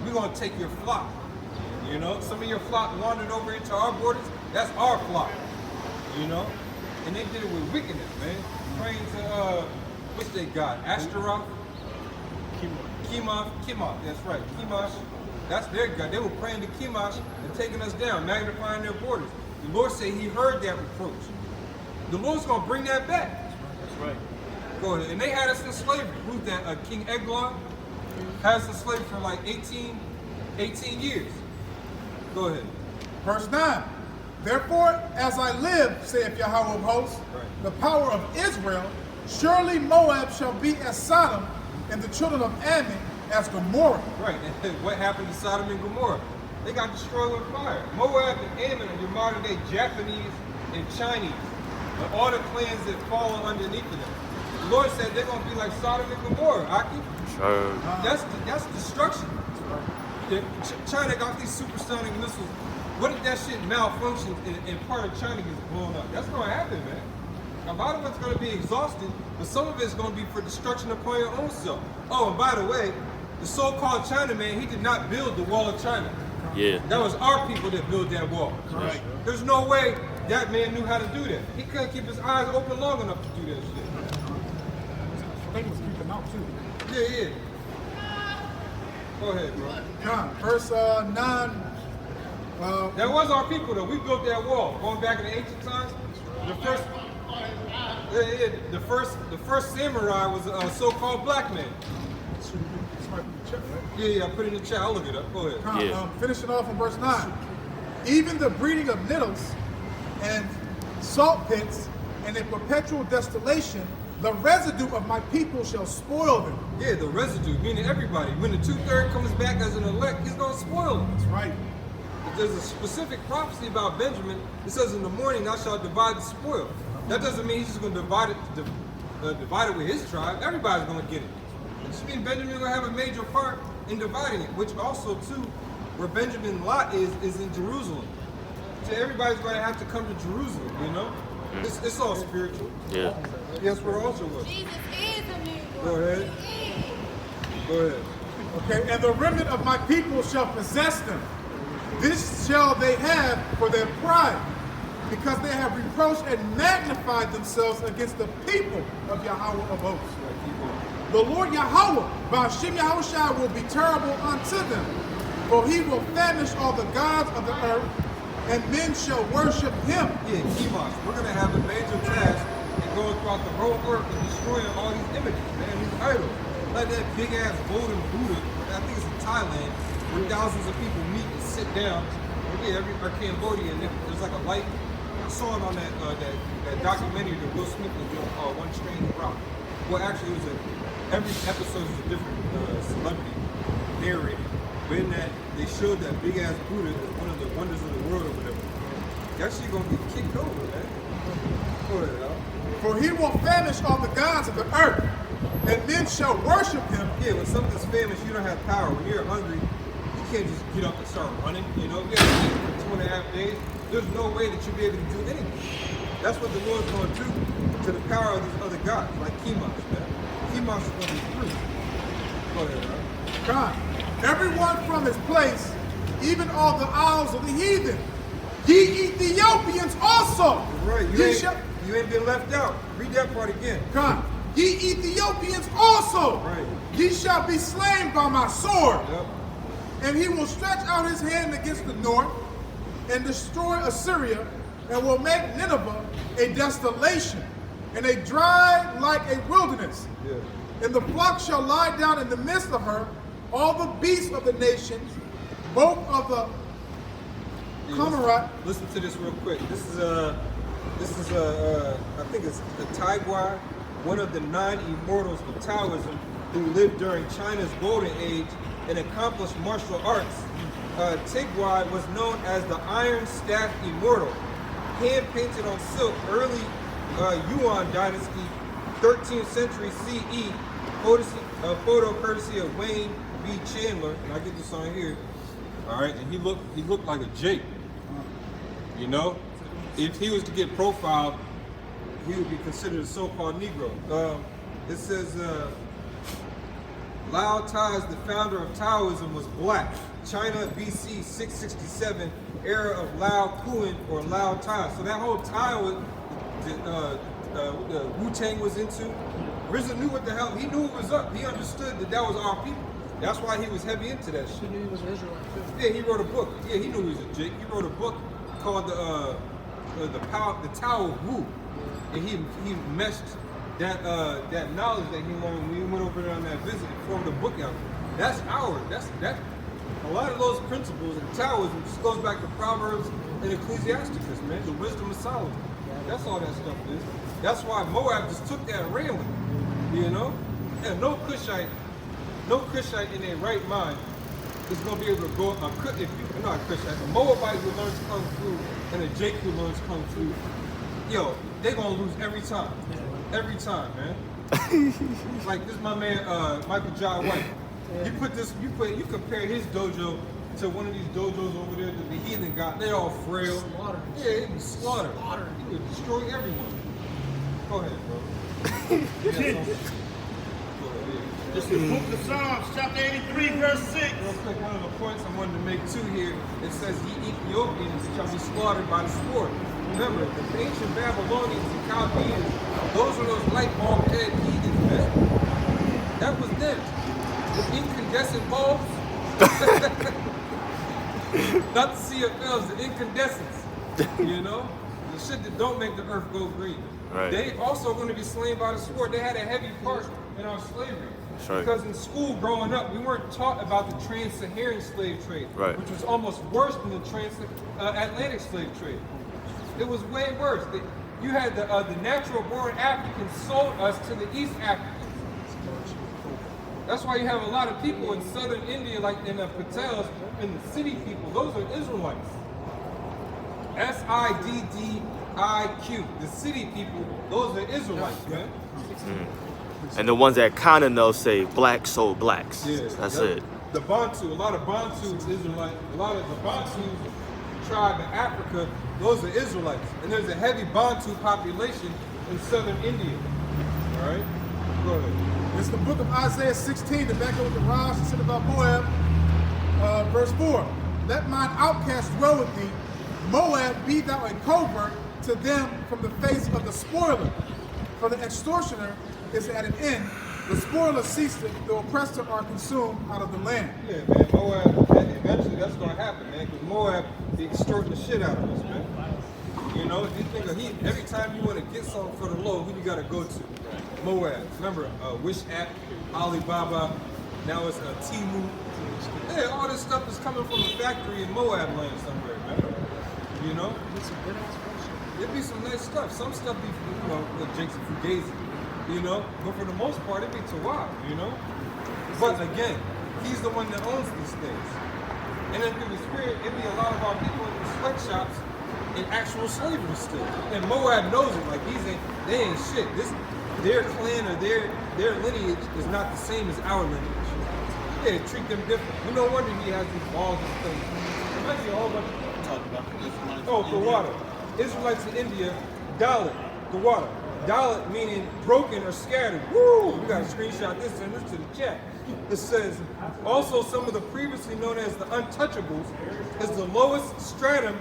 Speaker 8: We're gonna take your flock. You know, some of your flock wandered over into our borders. That's our flock. You know? And they did it with wickedness, man. Praying to what's they got? Ashtaroth? Chemosh, that's right. Chemosh, that's their God. They were praying to Chemosh and taking us down, magnifying their borders. The Lord said he heard that reproach. The Lord's going to bring that back.
Speaker 3: That's right.
Speaker 8: Go ahead. And they had us in slavery. Who's that? King Eglon had us in slavery for like 18 years. Go ahead.
Speaker 1: Verse 9. Therefore, as I live, saith Yahweh of hosts, the power of Israel, surely Moab shall be as Sodom, and the children of Ammon as Gomorrah.
Speaker 8: Right. And what happened to Sodom and Gomorrah? They got destroyed with fire. Moab and Ammon are your modern day Japanese and Chinese. And all the clans that fall underneath of them. The Lord said they're going to be like Sodom and Gomorrah, Aki.
Speaker 11: Sure.
Speaker 8: That's destruction. China got these supersonic missiles. What if that shit malfunctions and part of China gets blown up? That's going to happen, man. A lot of it's going to be exhausted, but some of it's going to be for destruction upon your own self. Oh, and by the way, the so-called Chinaman, he did not build the wall of China.
Speaker 11: Yeah.
Speaker 8: That was our people that built that wall. Right. There's no way that man knew how to do that. He couldn't keep his eyes open long enough to do that shit.
Speaker 1: They was keeping out too.
Speaker 8: Yeah. Go ahead, bro.
Speaker 1: John, verse 9.
Speaker 8: That was our people, though. We built that wall. Going back in the ancient times, the first samurai was a so-called black man. Yeah, I put it in the chat. I'll look it up. Go ahead.
Speaker 1: Finishing off on verse 9. Even the breeding of nettles and salt pits and a perpetual desolation, the residue of my people shall spoil them.
Speaker 8: Yeah, the residue, meaning everybody. When the 2/3 comes back as an elect, he's going to spoil them.
Speaker 1: That's right.
Speaker 8: There's a specific prophecy about Benjamin. It says, in the morning thou shalt divide the spoil. That doesn't mean he's just going to divide it with his tribe. Everybody's going to get it. It just means Benjamin going to have a major part in dividing it, which also, too, where Benjamin's lot is in Jerusalem. So everybody's going to have to come to Jerusalem, you know? It's all spiritual.
Speaker 11: Yeah.
Speaker 8: Yes, we're also with.
Speaker 12: Jesus is a new
Speaker 8: Go ahead. Go ahead.
Speaker 1: Okay, and the remnant of my people shall possess them. This shall they have for their pride, because they have reproached and magnified themselves against the people of Yahweh of hosts. The Lord Yahweh, Ba'ashem Yahushua, will be terrible unto them, for he will famish all the gods of the earth, and men shall worship him.
Speaker 8: Yeah, Chemosh. We're going to have a major task in going throughout the whole earth and destroying all these images, man, these idols. Like that big-ass golden Buddha, I think it's in Thailand, where thousands of people meet and sit down. Or Cambodia, and there's like a light. I saw it on that documentary that Will Smith was doing called One Strange Rock. Well, actually, it was every episode is a different celebrity narrated. But in that, they showed that big-ass Buddha as one of the wonders of the world or whatever. That shit gonna be kicked over, man. Go ahead, Al.
Speaker 1: For he will famish all the gods of the earth, and men shall worship him.
Speaker 8: Yeah, when something's famished, you don't have power. When you're hungry, you can't just get up and start running. You know, you have to eat for 2.5 days. There's no way that you'll be able to do anything. That's what the Lord's going to do to the power of these other gods, like Chemosh, man. Chemosh is going to be free. Go ahead, Al.
Speaker 1: God. everyone from his place, even all the isles of the heathen. Ye Ethiopians also.
Speaker 8: Right,
Speaker 1: You
Speaker 8: ain't been left out. Read that part again.
Speaker 1: Come. Ye Ethiopians also.
Speaker 8: Right.
Speaker 1: Ye shall be slain by my sword.
Speaker 8: Yep.
Speaker 1: And he will stretch out his hand against the north and destroy Assyria, and will make Nineveh a desolation and a dry like a wilderness.
Speaker 8: Yeah.
Speaker 1: And the flock shall lie down in the midst of her, all the beasts of the nations, both of the Comarat.
Speaker 8: Listen to this real quick. This is I think it's the Taiguai, one of the 9 immortals of Taoism who lived during China's golden age and accomplished martial arts. Taiguai was known as the Iron Staff Immortal, hand-painted on silk, early Yuan dynasty, 13th century CE, photo courtesy of Wayne B. Chandler, and I get this on here. All right, and he looked like a Jake. You know, if he was to get profiled, he would be considered a so-called Negro. It says Lao Tzu, the founder of Taoism, was black. China, BC 667, era of Lao Kuan or Lao Tzu. So that whole Tao Wu-Tang was into, RZA knew what the hell, he knew it was up. He understood that that was our people. That's why he was heavy into that shit.
Speaker 13: He knew he was an Israelite too.
Speaker 8: Yeah, he wrote a book. Yeah, he knew he was a Jake. He wrote a book called the Tao of Wu, and he meshed that knowledge that he learned when we went over there on that visit and formed a book out. That's ours. That. A lot of those principles in Taoism just goes back to Proverbs and Ecclesiasticus, man. The wisdom of Solomon. That's all that stuff is. That's why Moab just took that and ran with it. You know? And no Cushite in their right mind is going to be able to go, not a Cushite, a Moabite who learns Kung Fu and a Jake who learns Kung Fu, yo, they're going to lose every time. Every time, man. Like this, my man, Michael Jai White. You compare his dojo to one of these dojos over there that the heathen got. They all frail. Yeah, he'd be slaughtered. He would destroy everyone. Go ahead, bro.
Speaker 9: This is the book of Psalms, chapter 83, verse 6.
Speaker 8: Real quick, one of the points I wanted to make too here, it says, ye Ethiopians shall be slaughtered by the sword. Remember, the ancient Babylonians and Chaldeans, those were those light bulb head heathens, man. That was them. The incandescent bulbs. Not the CFLs, the incandescents. You know? The shit that don't make the earth go green.
Speaker 11: Right.
Speaker 8: They also going to be slain by the sword. They had a heavy part in our slavery.
Speaker 11: Right.
Speaker 8: Because in school growing up, we weren't taught about the trans-Saharan slave trade,
Speaker 11: right,
Speaker 8: which was almost worse than the trans-Atlantic slave trade. It was way worse. You had the natural-born Africans sold us to the East Africans. That's why you have a lot of people in southern India, like in the Patels, and the city people. Those are Israelites. SIDDIQ. The city people, those are Israelites, man.
Speaker 11: And the ones that kind of know say black soul blacks.
Speaker 8: Yeah,
Speaker 11: that's it.
Speaker 8: The Bantu, a lot of Bantu is Israelite. A lot of the Bantu tribe in Africa, those are Israelites. And there's a heavy Bantu population in southern India. All right? Go ahead.
Speaker 1: It's the book of Isaiah 16, the back of the Raj and said about Moab, verse 4. Let mine outcast dwell with thee. Moab, be thou a covert to them from the face of the spoiler. For the extortioner is at an end. The spoiler ceaseth, the oppressor are consumed out of the land.
Speaker 8: Yeah, man, Moab, eventually that's going to happen, man, because Moab be extorting the shit out of us, man. You know, you think of every time you want to get something for the low, who you got to go to? Moab. Remember, Wish app, Alibaba, now it's Temu. Yeah, all this stuff is coming from a factory in Moab land somewhere, man. You know? It'd be some nice stuff. Some stuff be, you know, like Jake's Fugazi, you know? But for the most part, it'd be Tawab, you know? But again, he's the one that owns these things. And then through the spirit, it'd be a lot of our people in the sweatshops in actual slavery still. And Moab knows it, like they ain't shit. Their clan or their lineage is not the same as our lineage. Yeah, treat them different. No wonder he has these walls and things. There might be a whole bunch of the water. Israelites in India, Dalit, the water. Dalit meaning broken or scattered. Woo! We gotta screenshot this and send this to the chat.
Speaker 7: It says, also some of the previously known as the untouchables is the lowest stratum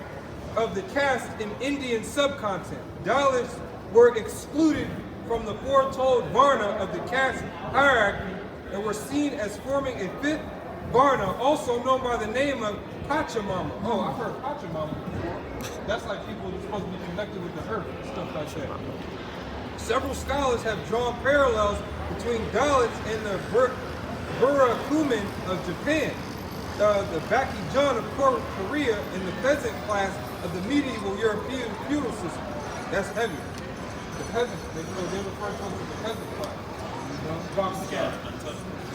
Speaker 7: of the caste in Indian subcontinent. Dalits were excluded from the foretold Varna of the caste hierarchy and were seen as forming a fifth Varna, also known by the name of Pachamama. Oh, I've heard Pachamama before. That's like people who are supposed to be connected with the earth and stuff like that. Several scholars have drawn parallels between Dalits and the Burakumin of Japan, the Bakujan of Korea, and the peasant class of the medieval European feudal system. That's heavy. The peasants, they refer to us as the peasant class.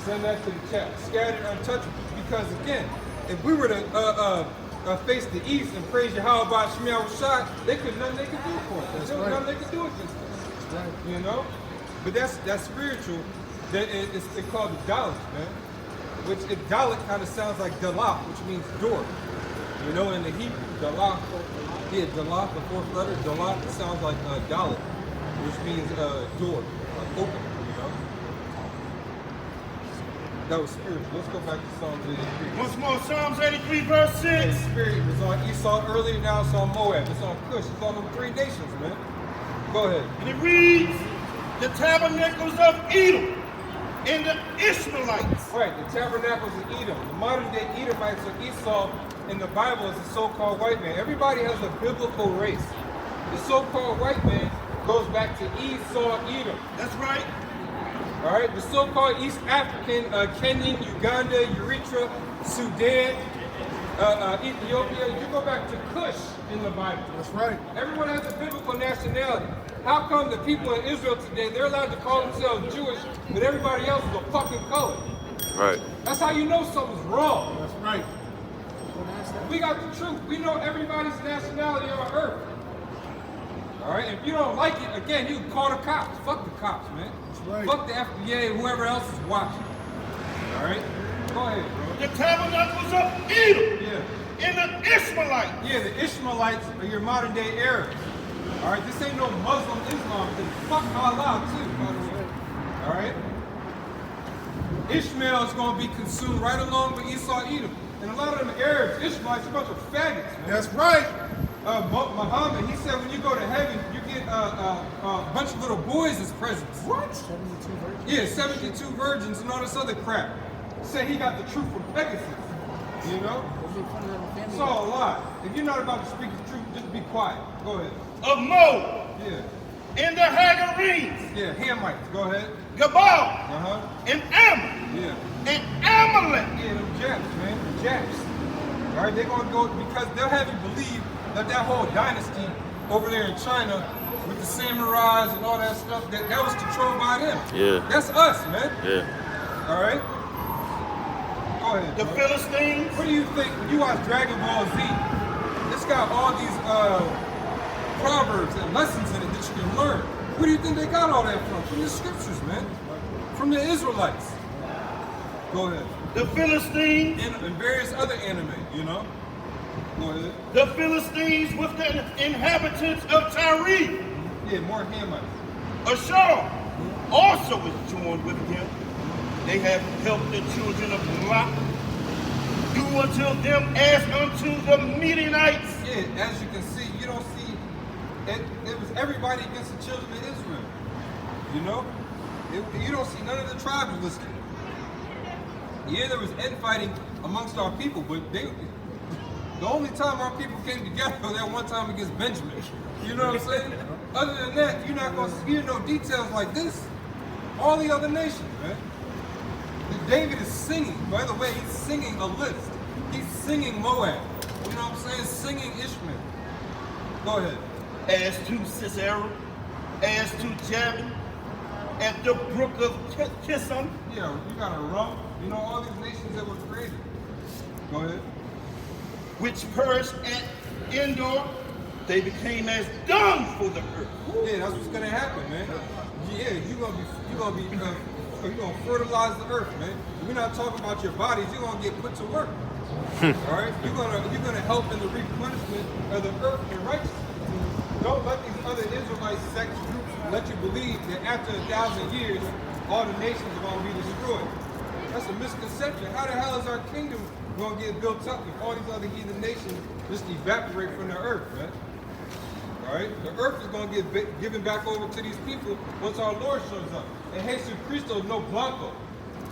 Speaker 7: Send that to the chat. Scattered untouchable. Because again, if we were to face the east and praise Yahweh by Shemiah Rashad, they could nothing they could do for us. There was nothing they could do against us. Right. You know? But that's spiritual. It's called the Dalit, man. Which Dalit kind of sounds like Dalah, which means door. You know, in the Hebrew, Dalah, Dalah, the fourth letter, Dalah, it sounds like Dalit, which means door, like open, you know? That was spiritual. Let's go back to Psalms 83.
Speaker 9: Once more, Psalms 83, verse 6.
Speaker 7: The spirit was on Esau earlier, now it's on Moab. It's on Cush. It's on them three nations, man. Go ahead.
Speaker 9: And it reads, the tabernacles of Edom and the Ishmaelites.
Speaker 7: Right, the tabernacles of Edom. The modern day Edomites or Esau in the Bible is the so-called white man. Everybody has a biblical race. The so-called white man goes back to Esau, Edom.
Speaker 9: That's right.
Speaker 7: All right, the so-called East African, Kenyan, Uganda, Eritrea, Sudan, Ethiopia, you go back to Cush in the Bible.
Speaker 1: That's right.
Speaker 7: Everyone has a biblical nationality. How come the people in Israel today, they're allowed to call themselves Jewish, but everybody else is a fucking color?
Speaker 11: Right.
Speaker 7: That's how you know something's wrong.
Speaker 1: That's right.
Speaker 7: We got the truth. We know everybody's nationality on earth. All right, if you don't like it, again, you can call the cops. Fuck the cops, man. That's right. Fuck the FDA, whoever else is watching. All right, go ahead, bro.
Speaker 9: The tabernacles of Edom.
Speaker 7: Yeah.
Speaker 9: And the Ishmaelites.
Speaker 7: Yeah, the Ishmaelites are your modern day Arabs. All right, this ain't no Muslim Islam thing. Fuck Allah too, by the way. All right. Ishmael is going to be consumed right along with Esau, Edom. And a lot of them Arabs, Ishmaelites, are a bunch of faggots, man.
Speaker 1: That's right.
Speaker 7: Muhammad, he said when you go to heaven, you get a bunch of little boys as presents.
Speaker 1: What?
Speaker 7: 72 virgins? Yeah, 72 virgins and all this other crap. He said he got the truth from Pegasus. You know? It's all a lie. If you're not about to speak the truth, just be quiet. Go ahead.
Speaker 9: Of Moab.
Speaker 7: Yeah.
Speaker 9: And the Hagarenes.
Speaker 7: Yeah, Hamites. Go ahead.
Speaker 9: Gabal. And Ammon.
Speaker 7: Yeah.
Speaker 9: And Amalek.
Speaker 7: Yeah, them Japs, man. The Japs. All right, they're going to go, because they'll have you believe that whole dynasty over there in China with the samurais and all that stuff, that was controlled by them.
Speaker 11: Yeah.
Speaker 7: That's us, man.
Speaker 11: Yeah.
Speaker 7: All right? Go ahead.
Speaker 9: The
Speaker 7: bro.
Speaker 9: Philistines.
Speaker 7: What do you think when you watch Dragon Ball Z? It's got all these proverbs and lessons in it that you can learn. Where do you think they got all that from? From the scriptures, man. From the Israelites. Go ahead.
Speaker 9: The Philistines.
Speaker 7: And various other anime, you know? Go ahead.
Speaker 9: The Philistines with the inhabitants of Tyre.
Speaker 7: Yeah, more Hamites.
Speaker 9: Ashur also is joined with them. They have helped the children of Lot. Do unto them as unto the Midianites.
Speaker 7: Yeah, as you can see, you don't see, it was everybody against the children of Israel. You know? You don't see none of the tribes listed. Yeah, there was infighting amongst our people, but the only time our people came together was that one time against Benjamin. You know what I'm saying? Other than that, you're not going to hear no details like this. All the other nations, man. David is singing. By the way, he's singing a list. He's singing Moab. You know what I'm saying? Singing Ishmael. Go ahead.
Speaker 9: As to Sisera, as to Jabin, at the brook of Kishon.
Speaker 7: Yeah, you got a rum. You know all these nations that were created. Go ahead.
Speaker 9: Which perished at Endor, they became as dung for the earth.
Speaker 7: Yeah, that's what's gonna happen, man. Yeah, you're gonna fertilize the earth, man. We're not talking about your bodies. You're gonna get put to work. All right, you're gonna help in the replenishment of the earth and righteousness. Don't let these other Israelite sect groups let you believe that after 1,000 years, all the nations are gonna be destroyed.
Speaker 8: That's a misconception. How the hell is our kingdom going to get built up if all these other heathen nations just evaporate from the earth, man? All right? The earth is going to get given back over to these people once our Lord shows up. And Jesus Cristo no blanco.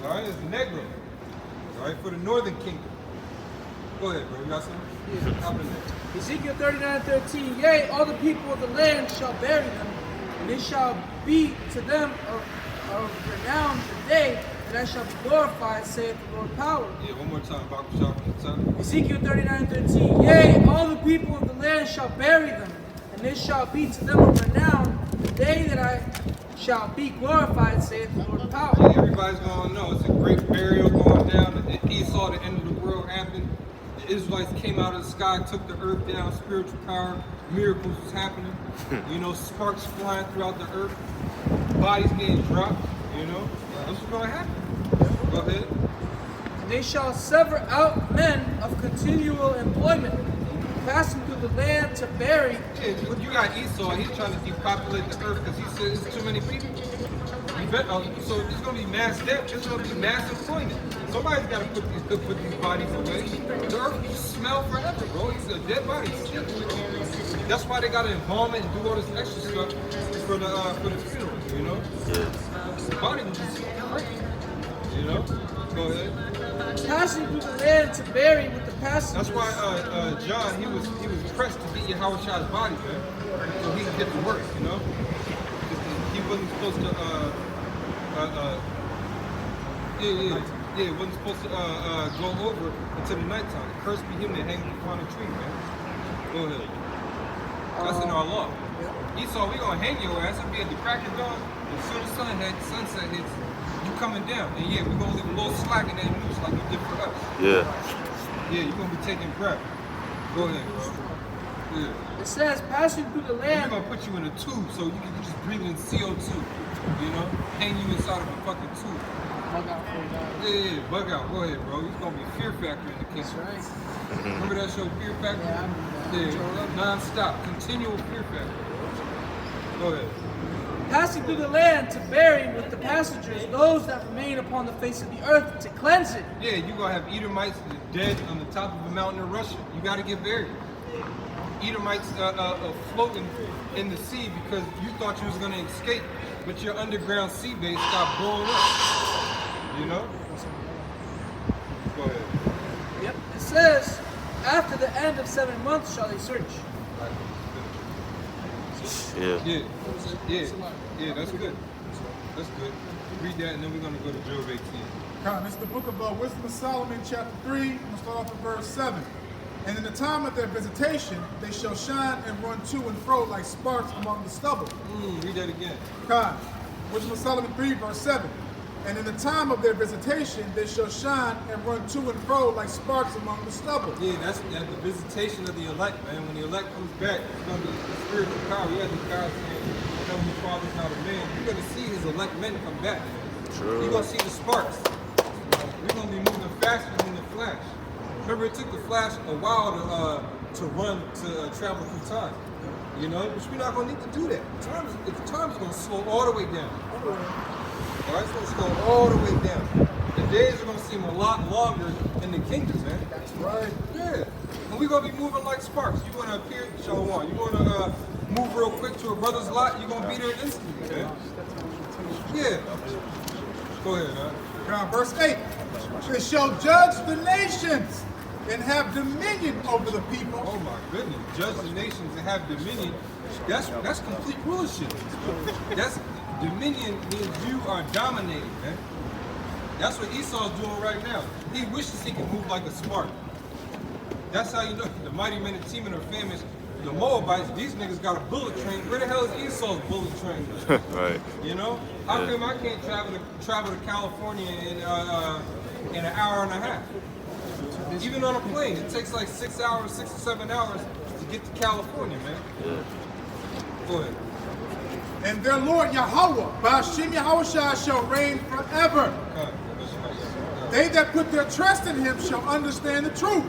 Speaker 8: All right? It's negro. All right? For the northern kingdom. Go ahead, bro. You got something?
Speaker 5: Yeah.
Speaker 8: Hop in there.
Speaker 5: Ezekiel 39:13. Yea, all the people of the land shall bury them, and it shall be to them of renown the day that I shall be glorified, saith the Lord power.
Speaker 8: Yeah, one more time. Bible shop on the time.
Speaker 5: Ezekiel 39:13. Yea, all the people of the land shall bury them, and it shall be to them of renown the day that I shall be glorified, saith the Lord power.
Speaker 8: Yeah, everybody's going to know it's a great burial going down. At Esau, the end of the world happened. The Israelites came out of the sky, took the earth down, spiritual power, miracles was happening. You know, sparks flying throughout the earth, bodies getting dropped, you know. That's what's going to happen. Go ahead.
Speaker 5: And they shall sever out men of continual employment, passing through the land to bury.
Speaker 8: Yeah, you got Esau, he's trying to depopulate the earth because he says there's too many people. So there's going to be mass death, there's going to be mass employment. Somebody's got to put these bodies away. The earth will smell forever, bro. He's a dead body. That's why they got to embalm it and do all this extra stuff for the funeral, you know? The body was just crazy, you know? Go ahead.
Speaker 5: Passing through the land to bury with the passengers.
Speaker 8: That's why John, he was pressed to get Yahushua's body, man, so he could get to work, you know? He wasn't supposed to, wasn't supposed to go over until the nighttime. Cursed be him that hangs upon a tree, man. Go ahead. That's in our law. Esau, we gonna hang your ass. It'll be at the crack of dawn. As soon as sunset hits, you coming down. And yeah, we're gonna leave a little slack in that noose like you did for us.
Speaker 11: Yeah.
Speaker 8: Yeah, you're gonna be taking breath. Go ahead, bro. Yeah.
Speaker 5: It says passing through the land.
Speaker 8: We're gonna put you in a tube so you can just breathe in CO2. You know? Hang you inside of a fucking tube.
Speaker 5: Bug out for God.
Speaker 8: Yeah, bug out. Go ahead, bro. It's gonna be Fear Factor in the kitchen.
Speaker 5: That's right.
Speaker 8: Remember that show, Fear Factor?
Speaker 5: Yeah, I remember that.
Speaker 8: Yeah, non-stop, continual Fear Factor. Go ahead.
Speaker 5: Passing through the land to bury with the passengers those that remain upon the face of the earth to cleanse it.
Speaker 8: Yeah, you're gonna have Edomites dead on the top of a mountain in Russia. You gotta get buried. Edomites floating in the sea because you thought you was gonna escape, but your underground sea base got blown up. You know? Go ahead.
Speaker 5: Yep. It says, after the end of 7 months shall they search.
Speaker 8: Yeah, that's good. That's good. Read that and then we're gonna go to Job 18.
Speaker 1: Come, it's the book of Wisdom of Solomon, chapter 3. I'm going to start off with verse 7. And in the time of their visitation, they shall shine and run to and fro like sparks among the stubble.
Speaker 8: Read that again.
Speaker 1: Come, Wisdom of Solomon 3, verse 7. And in the time of their visitation, they shall shine and run to and fro like sparks among the stubble.
Speaker 8: Yeah, that's the visitation of the elect, man. When the elect comes back, it's going to be the spiritual power. You have the God saying, Heavenly Father's not a man. You're going to see his elect men come back, man.
Speaker 11: True.
Speaker 8: You're going to see the sparks. We're going to be moving faster than the Flash. Remember, it took the Flash a while to run, to travel through time. You know, but we're not going to need to do that. Time's going to slow all the way down. All right, it's going to slow all the way down. The days are going to seem a lot longer in the kingdom, man. That's right. Yeah. And we're going to be moving like sparks. You're going to appear, Shalom. You're going to move real quick to a brother's lot. You're going to be there instantly, man. Yeah. Go ahead, man.
Speaker 1: Now, verse 8. They shall judge the nations and have dominion over the people.
Speaker 8: Oh my goodness. Judge the nations and have dominion. That's complete bullshit. That's dominion means you are dominating, man. That's what Esau's doing right now. He wishes he could move like a spark. That's how you know the mighty men of Teman are famous. The Moabites, these niggas got a bullet train. Where the hell is Esau's bullet train?
Speaker 11: Right.
Speaker 8: You know? How come I can't travel to California in an hour and a half? Even on a plane, it takes like 6 or 7 hours to get to California, man.
Speaker 11: Yeah.
Speaker 8: Go ahead.
Speaker 1: And their Lord Yahweh, Ba'ashem Yahushua, shall reign forever. They that put their trust in him shall understand the truth.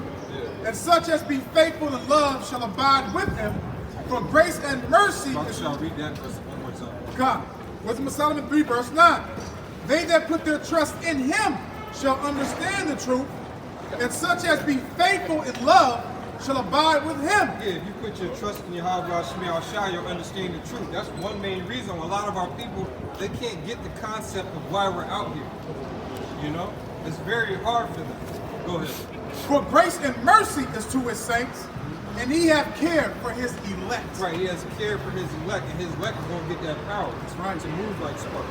Speaker 1: And such as be faithful in love shall abide with him. For grace and mercy is...
Speaker 8: Shall read that verse one more time.
Speaker 1: God. Wisdom of Solomon 3, verse 9. They that put their trust in him shall understand the truth, and such as be faithful in love shall abide with him.
Speaker 8: Yeah, if you put your trust in Yahweh Shemiah Shai, you'll understand the truth. That's one main reason a lot of our people, they can't get the concept of why we're out here. You know? It's very hard for them. Go ahead.
Speaker 1: For grace and mercy is to his saints, and he hath cared for his elect.
Speaker 8: Right, he has cared for his elect, and his elect is going to get that power. That's right. To move like sparks.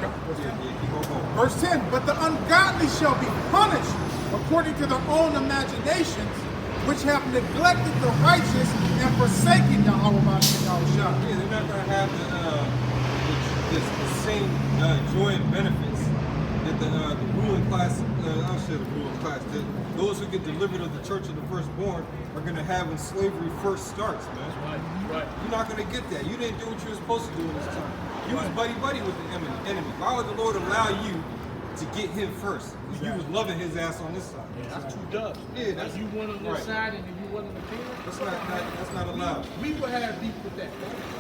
Speaker 8: Keep on going.
Speaker 1: Verse 10, but the ungodly shall be punished according to their own imaginations, which have neglected the righteous and forsaken Yahweh Shemiah Shai.
Speaker 8: Yeah, they're not going to have the same joy and benefits that the ruling class, I'll say the ruling class, those who get delivered of the church of the firstborn are going to have when slavery first starts, man. Right. You're not going to get that. You didn't do what you were supposed to do in this time. You was buddy-buddy with the enemy. Why would the Lord allow you to get him first? Because you was loving his ass on this side.
Speaker 5: Yeah, that's two dubs.
Speaker 8: Yeah, that's
Speaker 5: you one on this side and you one on the field.
Speaker 8: That's not allowed.
Speaker 5: We would have beef with that.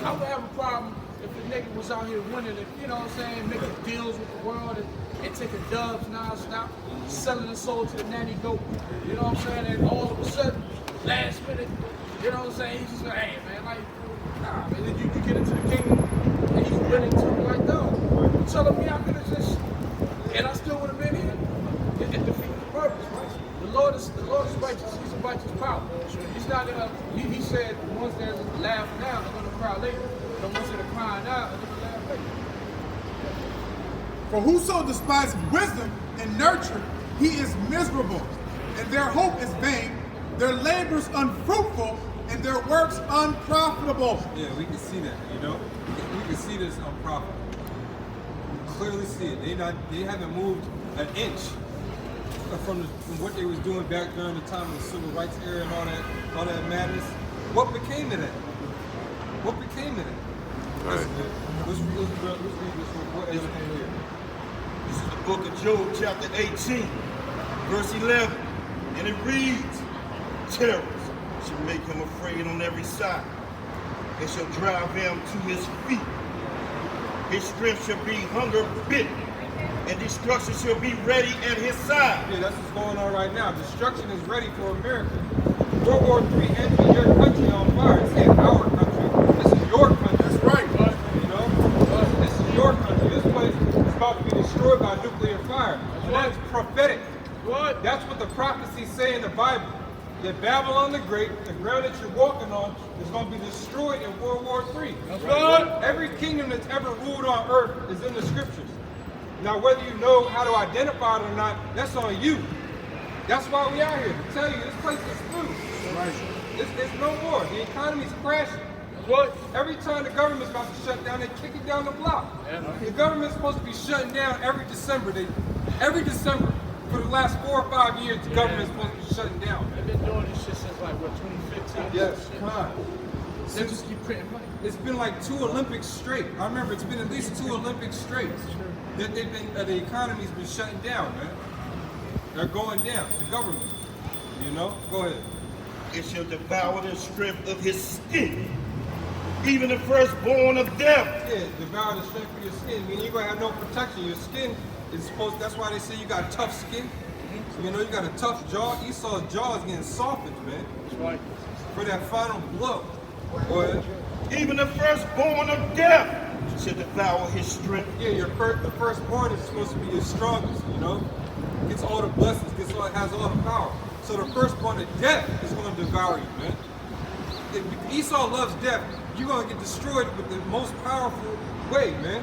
Speaker 5: I would have a problem if the nigga was out here winning it, you know what I'm saying, making deals with the world and taking dubs non-stop, selling his soul to the nanny goat. You know what I'm saying? And all of a sudden, last minute, you know what I'm saying, he's just like, hey man, like, nah, man, then you get into the kingdom and he's winning too, like, no. You telling me I could have just, and I still would have been here. It defeated the purpose, right? The Lord is righteous. He's a righteous power. He's not gonna. He said the ones that laugh now are gonna cry later. The ones that are crying out are gonna laugh later.
Speaker 1: For whoso despises wisdom and nurture, he is miserable, and their hope is vain, their labors unfruitful, and their works unprofitable.
Speaker 8: Yeah, we can see that, you know? We can see this unprofitable. Clearly see it. They haven't moved an inch from what they was doing back during the time of the civil rights era and all that madness. What became of that? What became of that?
Speaker 9: Right.
Speaker 8: Let's read this report.
Speaker 9: This is the book of Job, chapter 18, verse 11. And it reads, terrors shall make him afraid on every side, and shall drive him to his feet. His strength shall be hunger bitten, and destruction shall be ready at his side.
Speaker 8: Yeah, that's what's going on right now. Destruction is ready for America. World War III entered your country on fire. It's in our country. This is your country. That's right. You know? This is your country. This place is about to be destroyed by nuclear fire. And that's prophetic. What? That's what the prophecies say in the Bible. That Babylon the Great, the ground that you're walking on, is going to be destroyed in World War III. That's right. Every kingdom that's ever ruled on earth is in the scriptures. Now, whether you know how to identify it or not, that's on you. That's why we out here, to tell you this place is through. Right. It's no more. The economy's crashing. What? Every time the government's about to shut down, they kick it down the block. Yeah. The government's supposed to be shutting down every December. Every December. For the last 4 or 5 years, the government's supposed to be shutting down.
Speaker 5: They've been doing this shit since like, what, 2015?
Speaker 8: Yes, come on. They just keep printing money. It's been like 2 Olympics straight. I remember it's been at least 2 Olympics straight that the economy's been shutting down, man. They're going down, the government. You know? Go ahead.
Speaker 9: It shall devour the strength of his skin, even the firstborn of death.
Speaker 8: Yeah, devour the strength of your skin. I mean, you're going to have no protection. Your skin is supposed, that's why they say you got tough skin. You know, you got a tough jaw. Esau's jaw is getting softened, man. That's right. For that final blow. Go ahead.
Speaker 9: Even the firstborn of death shall devour his strength.
Speaker 8: Yeah, the firstborn is supposed to be your strongest, you know? Gets all the blessings, has all the power. So the firstborn of death is going to devour you, man. If Esau loves death, you're going to get destroyed with the most powerful way, man.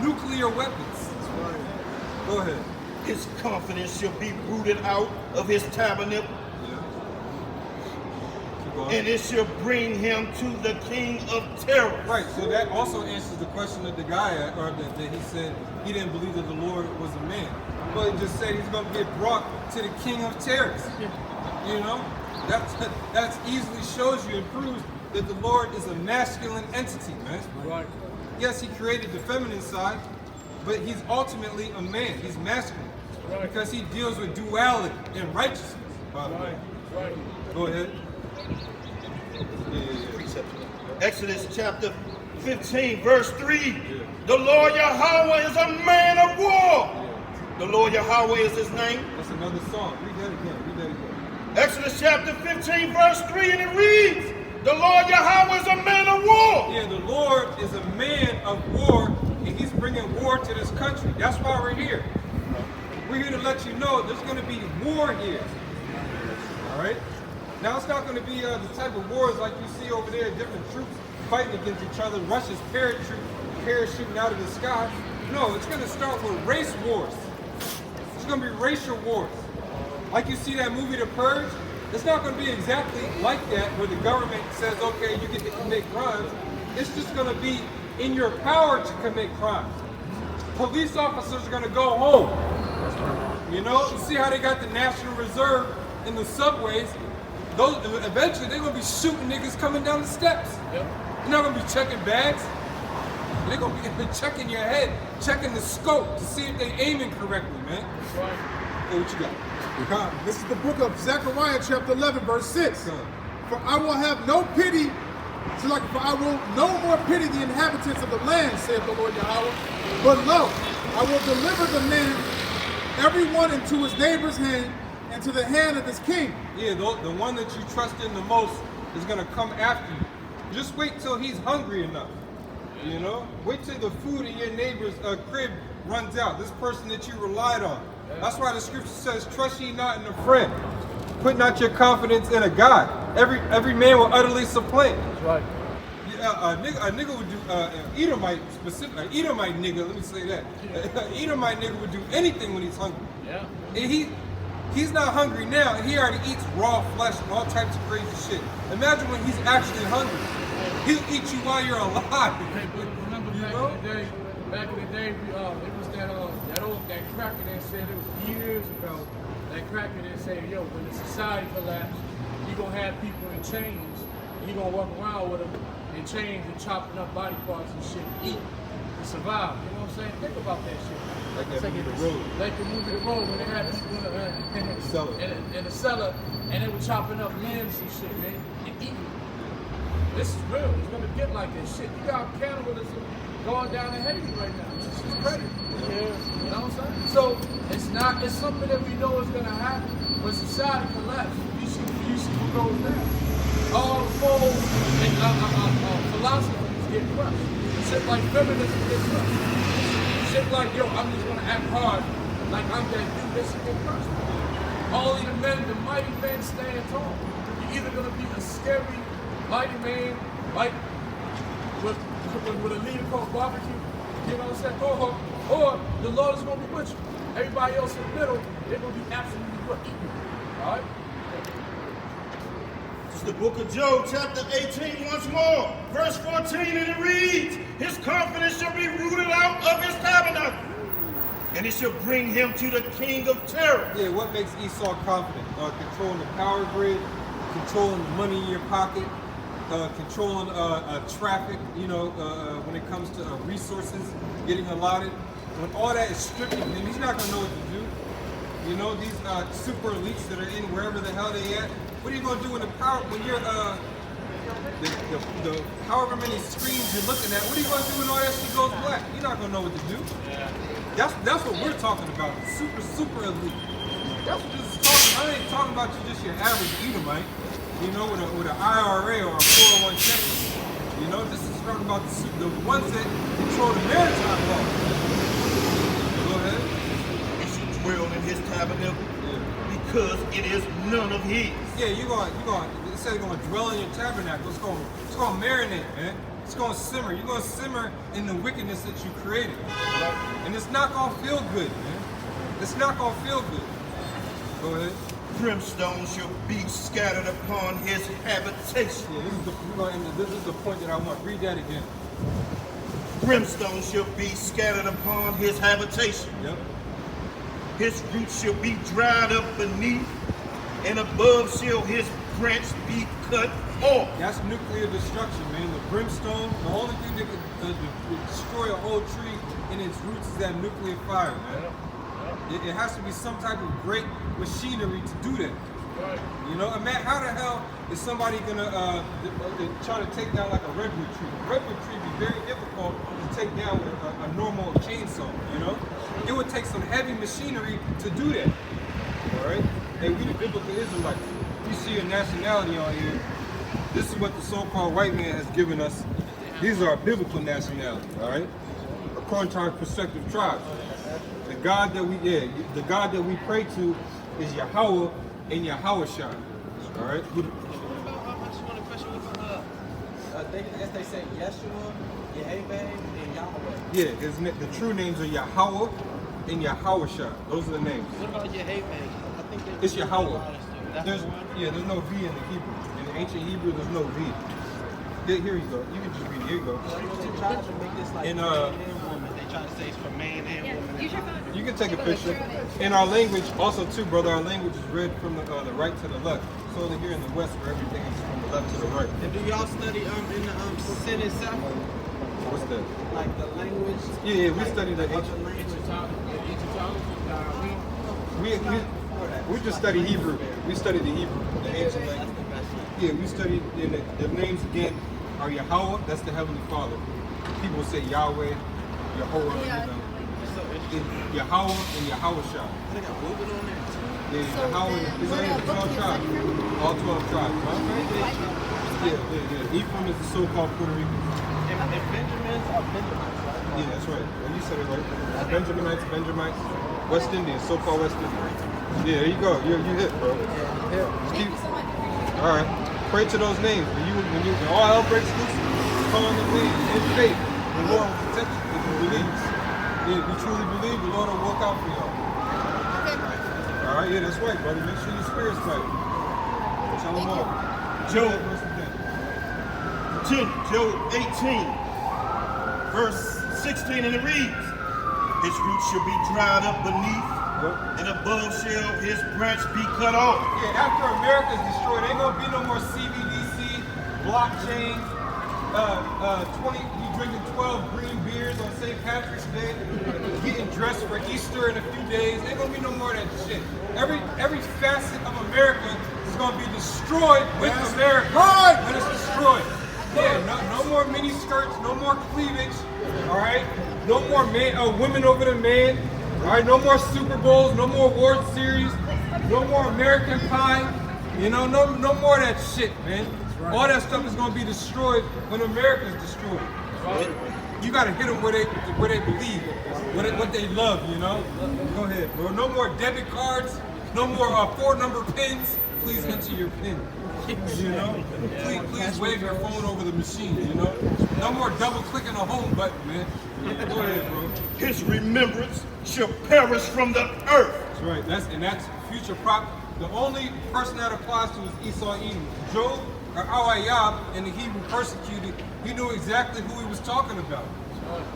Speaker 8: Nuclear weapons. That's right. Go ahead.
Speaker 9: His confidence shall be rooted out of his tabernacle. And it shall bring him to the king of terror.
Speaker 8: Right, so that also answers the question that the guy, or that he said he didn't believe that the Lord was a man. But he just said he's going to get brought to the king of terrors. You know? That easily shows you and proves that the Lord is a masculine entity, man. Right. Yes, he created the feminine side, but he's ultimately a man. He's masculine. Right. Because he deals with duality and righteousness, by the way. Right. Go ahead.
Speaker 9: Exodus chapter 15, verse 3. The Lord Yahweh is a man of war. The Lord Yahweh is his name.
Speaker 8: That's another song. Read that again.
Speaker 9: Exodus chapter 15, verse 3, and it reads, the Lord Yahweh is a man of war.
Speaker 8: Yeah, the Lord is a man of war, and he's bringing war to this country. That's why we're here. We're here to let you know there's going to be war here. All right? Now, it's not going to be the type of wars like you see over there, different troops fighting against each other, Russia's parachuting out of the sky. No, it's going to start with race wars. It's going to be racial wars. Like you see that movie, The Purge, it's not going to be exactly like that where the government says, okay, you get to commit crimes. It's just going to be in your power to commit crimes. Police officers are going to go home. You know, you see how they got the National Reserve in the subways. Those eventually they're going to be shooting niggas coming down the steps. Yep. They're not going to be checking bags. They're going to be checking your head, checking the scope to see if they're aiming correctly, man. That's right. Hey, what you got?
Speaker 1: This is the book of Zechariah, chapter 11, verse 6. For I will have no pity, for I will no more pity the inhabitants of the land, saith the Lord Yahweh. But lo, I will deliver the man, everyone into his neighbor's hand, and to the hand of his king.
Speaker 8: Yeah, the one that you trust in the most is going to come after you. Just wait till he's hungry enough. You know? Wait till the food in your neighbor's crib runs out. This person that you relied on. That's why the scripture says, trust ye not in a friend. Put not your confidence in a God. Every man will utterly supplant. That's right. A nigga would do, Edomite nigga, let me say that. Edomite nigga would do anything when he's hungry. Yeah. And he's not hungry now, and he already eats raw flesh and all types of crazy shit. Imagine when he's actually hungry. He'll eat you while you're alive.
Speaker 14: Remember back in the day, it was that cracker that said, it was years ago, that cracker that said, yo, when the society collapses, you're going to have people in chains, and you're going to walk around with them in chains and chopping up body parts and shit to eat, to survive. You know what I'm saying? Think about that shit.
Speaker 8: Like that movie, The Road.
Speaker 14: Like the movie, The Road, when they had this in the cellar, and they were chopping up limbs and shit, man, and eating. This is real. It's going to get like this shit. You got cannibalism going down in Haiti right now. This is crazy. Yeah. You know what I'm saying? So it's something that we know is gonna happen. When society collapses, you see what goes down. All foes and philosophies get crushed. Shit like feminism gets crushed. Shit like, yo, I'm just gonna act hard like I'm that dude, this shit get crushed. Only the mighty men stand tall. You're either gonna be a scary, mighty man, like with a leader called barbecue, you know what I'm saying? Or the Lord is going to be with you. Everybody else in the middle, they're going to be absolutely what? Equal. All right?
Speaker 9: It's the book of Job, chapter 18, once more. Verse 14, and it reads, his confidence shall be rooted out of his tabernacle, and it shall bring him to the king of terror.
Speaker 8: Yeah, what makes Esau confident? Controlling the power grid, controlling the money in your pocket, controlling traffic, you know, when it comes to resources getting allotted. When all that is stripped from him, he's not going to know what to do. You know, these super elites that are in wherever the hell they at, what are you going to do when you're, the however many screens you're looking at, what are you going to do when all that shit goes black? You're not going to know what to do. That's what we're talking about, super elite. That's what this is talking about. I ain't talking about you just your average Edomite. You know, with an IRA or a 401 checking. You know, this is talking about the ones that control the maritime law. Go ahead.
Speaker 9: It should dwell in his tabernacle because it is none of his.
Speaker 8: Yeah, it says you're going to dwell in your tabernacle. It's going to marinate, man. It's going to simmer. You're going to simmer in the wickedness that you created. And it's not going to feel good, man. It's not going to feel good. Go ahead.
Speaker 9: Brimstone shall be scattered upon his habitation.
Speaker 8: Yeah, this is the point that I want. Read that again.
Speaker 9: Brimstone shall be scattered upon his habitation.
Speaker 8: Yep.
Speaker 9: His roots shall be dried up beneath, and above shall his branch be cut off.
Speaker 8: That's nuclear destruction, man. The brimstone, the only thing that could destroy a whole tree in its roots is that nuclear fire, man. It has to be some type of great machinery to do that. You know, and man, how the hell is somebody gonna try to take down like a redwood tree? A redwood tree would be very difficult to take down with a normal chainsaw, you know? It would take some heavy machinery to do that, all right? And we the biblical Israelites, you see a nationality on here, this is what the so-called white man has given us. These are our biblical nationalities, all right? According to our prospective tribes. The God that we pray to is Yahweh and Yahushua. All right.
Speaker 15: I just want a question with they say Yeshua, Yahweh, and Yahweh.
Speaker 8: Yeah, the true names are Yahweh and Yahushua. Those are the names.
Speaker 15: What about Yahweh? I think
Speaker 8: it's Yahweh. There's no V in the Hebrew. In the ancient Hebrew, there's no V. Here you go. You can just read it. Here you go.
Speaker 15: They try to make this like man and woman. They try to say it's for man and woman.
Speaker 8: You can take a picture. In our language, also too, brother, our language is read from the right to the left. So only here in the West, where everything is from the left to the right.
Speaker 15: And do y'all study in the sin itself?
Speaker 8: What's that?
Speaker 15: Like the language?
Speaker 8: Yeah, we study the ancient. We just study Hebrew. We study the Hebrew, the ancient language. Yeah, we study the names again are Yahweh, that's the Heavenly Father. People say Yahweh, Yahweh, Yahweh and Yahushua.
Speaker 15: They got moving on there.
Speaker 8: Yeah, Yahweh is only 12 tribes. All 12 tribes, huh? Yeah. Ephraim is the so-called Puerto Rican.
Speaker 15: And Benjamins are Benjamites, right?
Speaker 8: Yeah, that's right. Well, you said it right. Benjamites, West Indians, so-called West Indians. Yeah, there you go. You hit, bro. Yeah. All right. Pray to those names. When all hell breaks loose, call on the names in faith. The Lord will protect you if you believe. If you truly believe, the Lord will work out for y'all. All right, yeah, that's right, brother. Make sure your spirit's right. Shalom.
Speaker 9: Job 18, verse 16, and it reads, his roots shall be dried up beneath, and above shall his branch be cut off.
Speaker 8: Yeah, after America's destroyed, ain't gonna be no more CBDC, blockchain, you drinking 12 green beers on St. Patrick's Day, getting dressed for Easter in a few days. Ain't gonna be no more of that shit. Every facet of America is gonna be destroyed with America. When it's destroyed. Yeah, no more mini skirts, no more cleavage. All right, no more women over the man. All right, no more Super Bowls, no more World Series, no more American Pie. You know, no more of that shit, man. All that stuff is gonna be destroyed when America's destroyed. You gotta hit them where they believe, what they love. You know. Go ahead, bro. No more debit cards, no more 4-number pins. Please enter your pin. You know, please wave your phone over the machine. You know, no more double clicking the home button, man. Go ahead, bro.
Speaker 9: His remembrance shall perish from the earth.
Speaker 8: That's right. That's future prop. The only person that applies to is Esau Edom. Job or Awayab in the Hebrew persecuted. He knew exactly who he was talking about.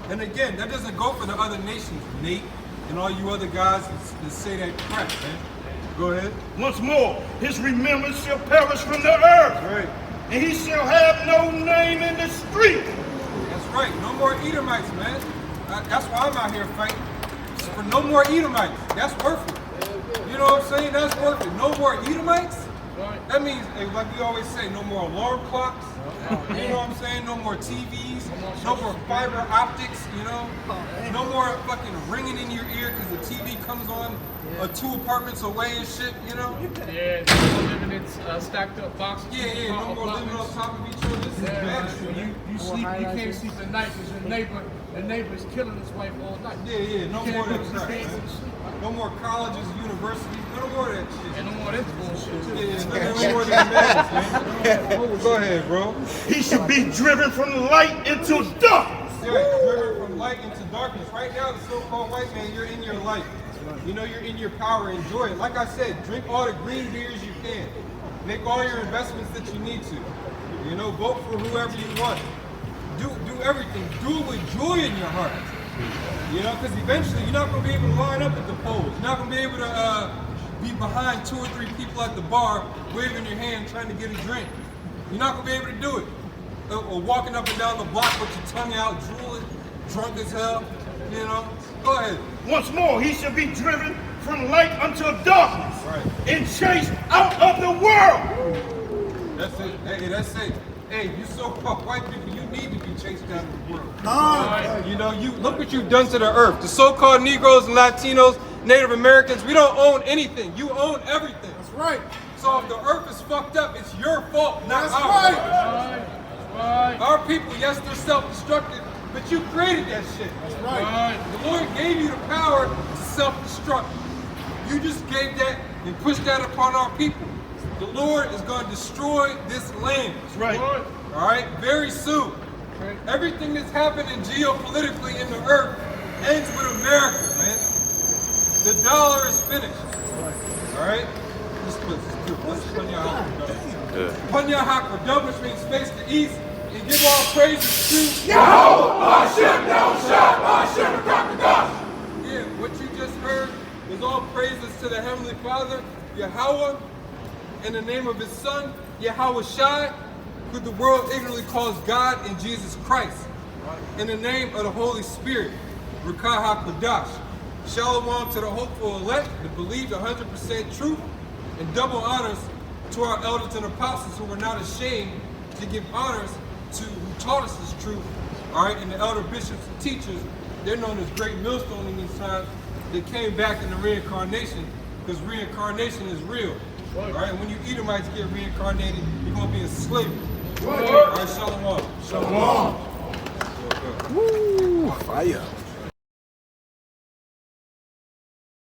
Speaker 8: And again, that doesn't go for the other nations, Nate, and all you other guys that say that crap, man. Go ahead.
Speaker 9: Once more, his remembrance shall perish from the earth.
Speaker 8: Right.
Speaker 9: And he shall have no name in the street.
Speaker 8: That's right. No more Edomites, man. That's why I'm out here fighting. For no more Edomites. That's worth it. You know what I'm saying? That's worth it. No more Edomites? That means, like we always say, no more alarm clocks. You know what I'm saying? No more TVs. No more fiber optics, you know? No more fucking ringing in your ear because the TV comes on 2 apartments away and shit, you know?
Speaker 14: Yeah, no more living in stacked up boxes.
Speaker 8: Yeah, no more living on top of each other. This is bad shit.
Speaker 14: You sleep, you can't sleep at night because the neighbor's killing his wife all night.
Speaker 8: Yeah, no more of that crap. No more colleges, universities, no more of that shit.
Speaker 14: And no more of that bullshit.
Speaker 8: Yeah, no more of that madness, man. Go ahead, bro.
Speaker 9: He should be driven from light into darkness.
Speaker 8: Yeah, driven from light into darkness. Right now, the so-called white man, you're in your light. You know, you're in your power. Enjoy it. Like I said, drink all the green beers you can. Make all your investments that you need to. You know, vote for whoever you want. Do everything. Do it with joy in your heart. You know, because eventually you're not going to be able to line up at the polls. You're not going to be able to be behind 2 or 3 people at the bar, waving your hand, trying to get a drink. You're not going to be able to do it. Or walking up and down the block with your tongue out, drooling, drunk as hell. You know, go ahead.
Speaker 9: Once more, he shall be driven from light unto darkness, and chased out of the world.
Speaker 8: That's it. Hey, that's it. Hey, you so-called white people, you need to be chased out of the world. You know, you look what you've done to the earth. The so-called Negroes and Latinos, Native Americans, we don't own anything. You own everything.
Speaker 1: That's right.
Speaker 8: So if the earth is fucked up, it's your fault, not
Speaker 1: That's
Speaker 8: ours.
Speaker 1: right.
Speaker 8: Our people, yes, they're self-destructive, but you created that shit.
Speaker 1: That's right.
Speaker 8: The Lord gave you the power to self-destruct. You just gave that and pushed that upon our people. The Lord is going to destroy this land.
Speaker 9: That's right.
Speaker 8: All right, very soon. Everything that's happening geopolitically in the earth ends with America, man. The dollar is finished. All right? Let's Panya Hakra, double which means face the east, and give all praises to Yahweh, Hashem, Hashem, yeah, what you just heard was all praises to the Heavenly Father, Yahweh, in the name of His Son, Yahweh Shai, who the world ignorantly calls God and Jesus Christ. In the name of the Holy Spirit, Rakah HaKadosh. Shalom to the hopeful elect, the believed 100% truth, and double honors to our elders and apostles who were not ashamed to give honors to who taught us this truth. All right, and the elder bishops and teachers, they're known as great millstone in these times. They came back in the reincarnation because reincarnation is real. All right, when you Edomites get reincarnated, you're going to be a slave. All right, shalom.
Speaker 1: Shalom.
Speaker 11: Woo, fire.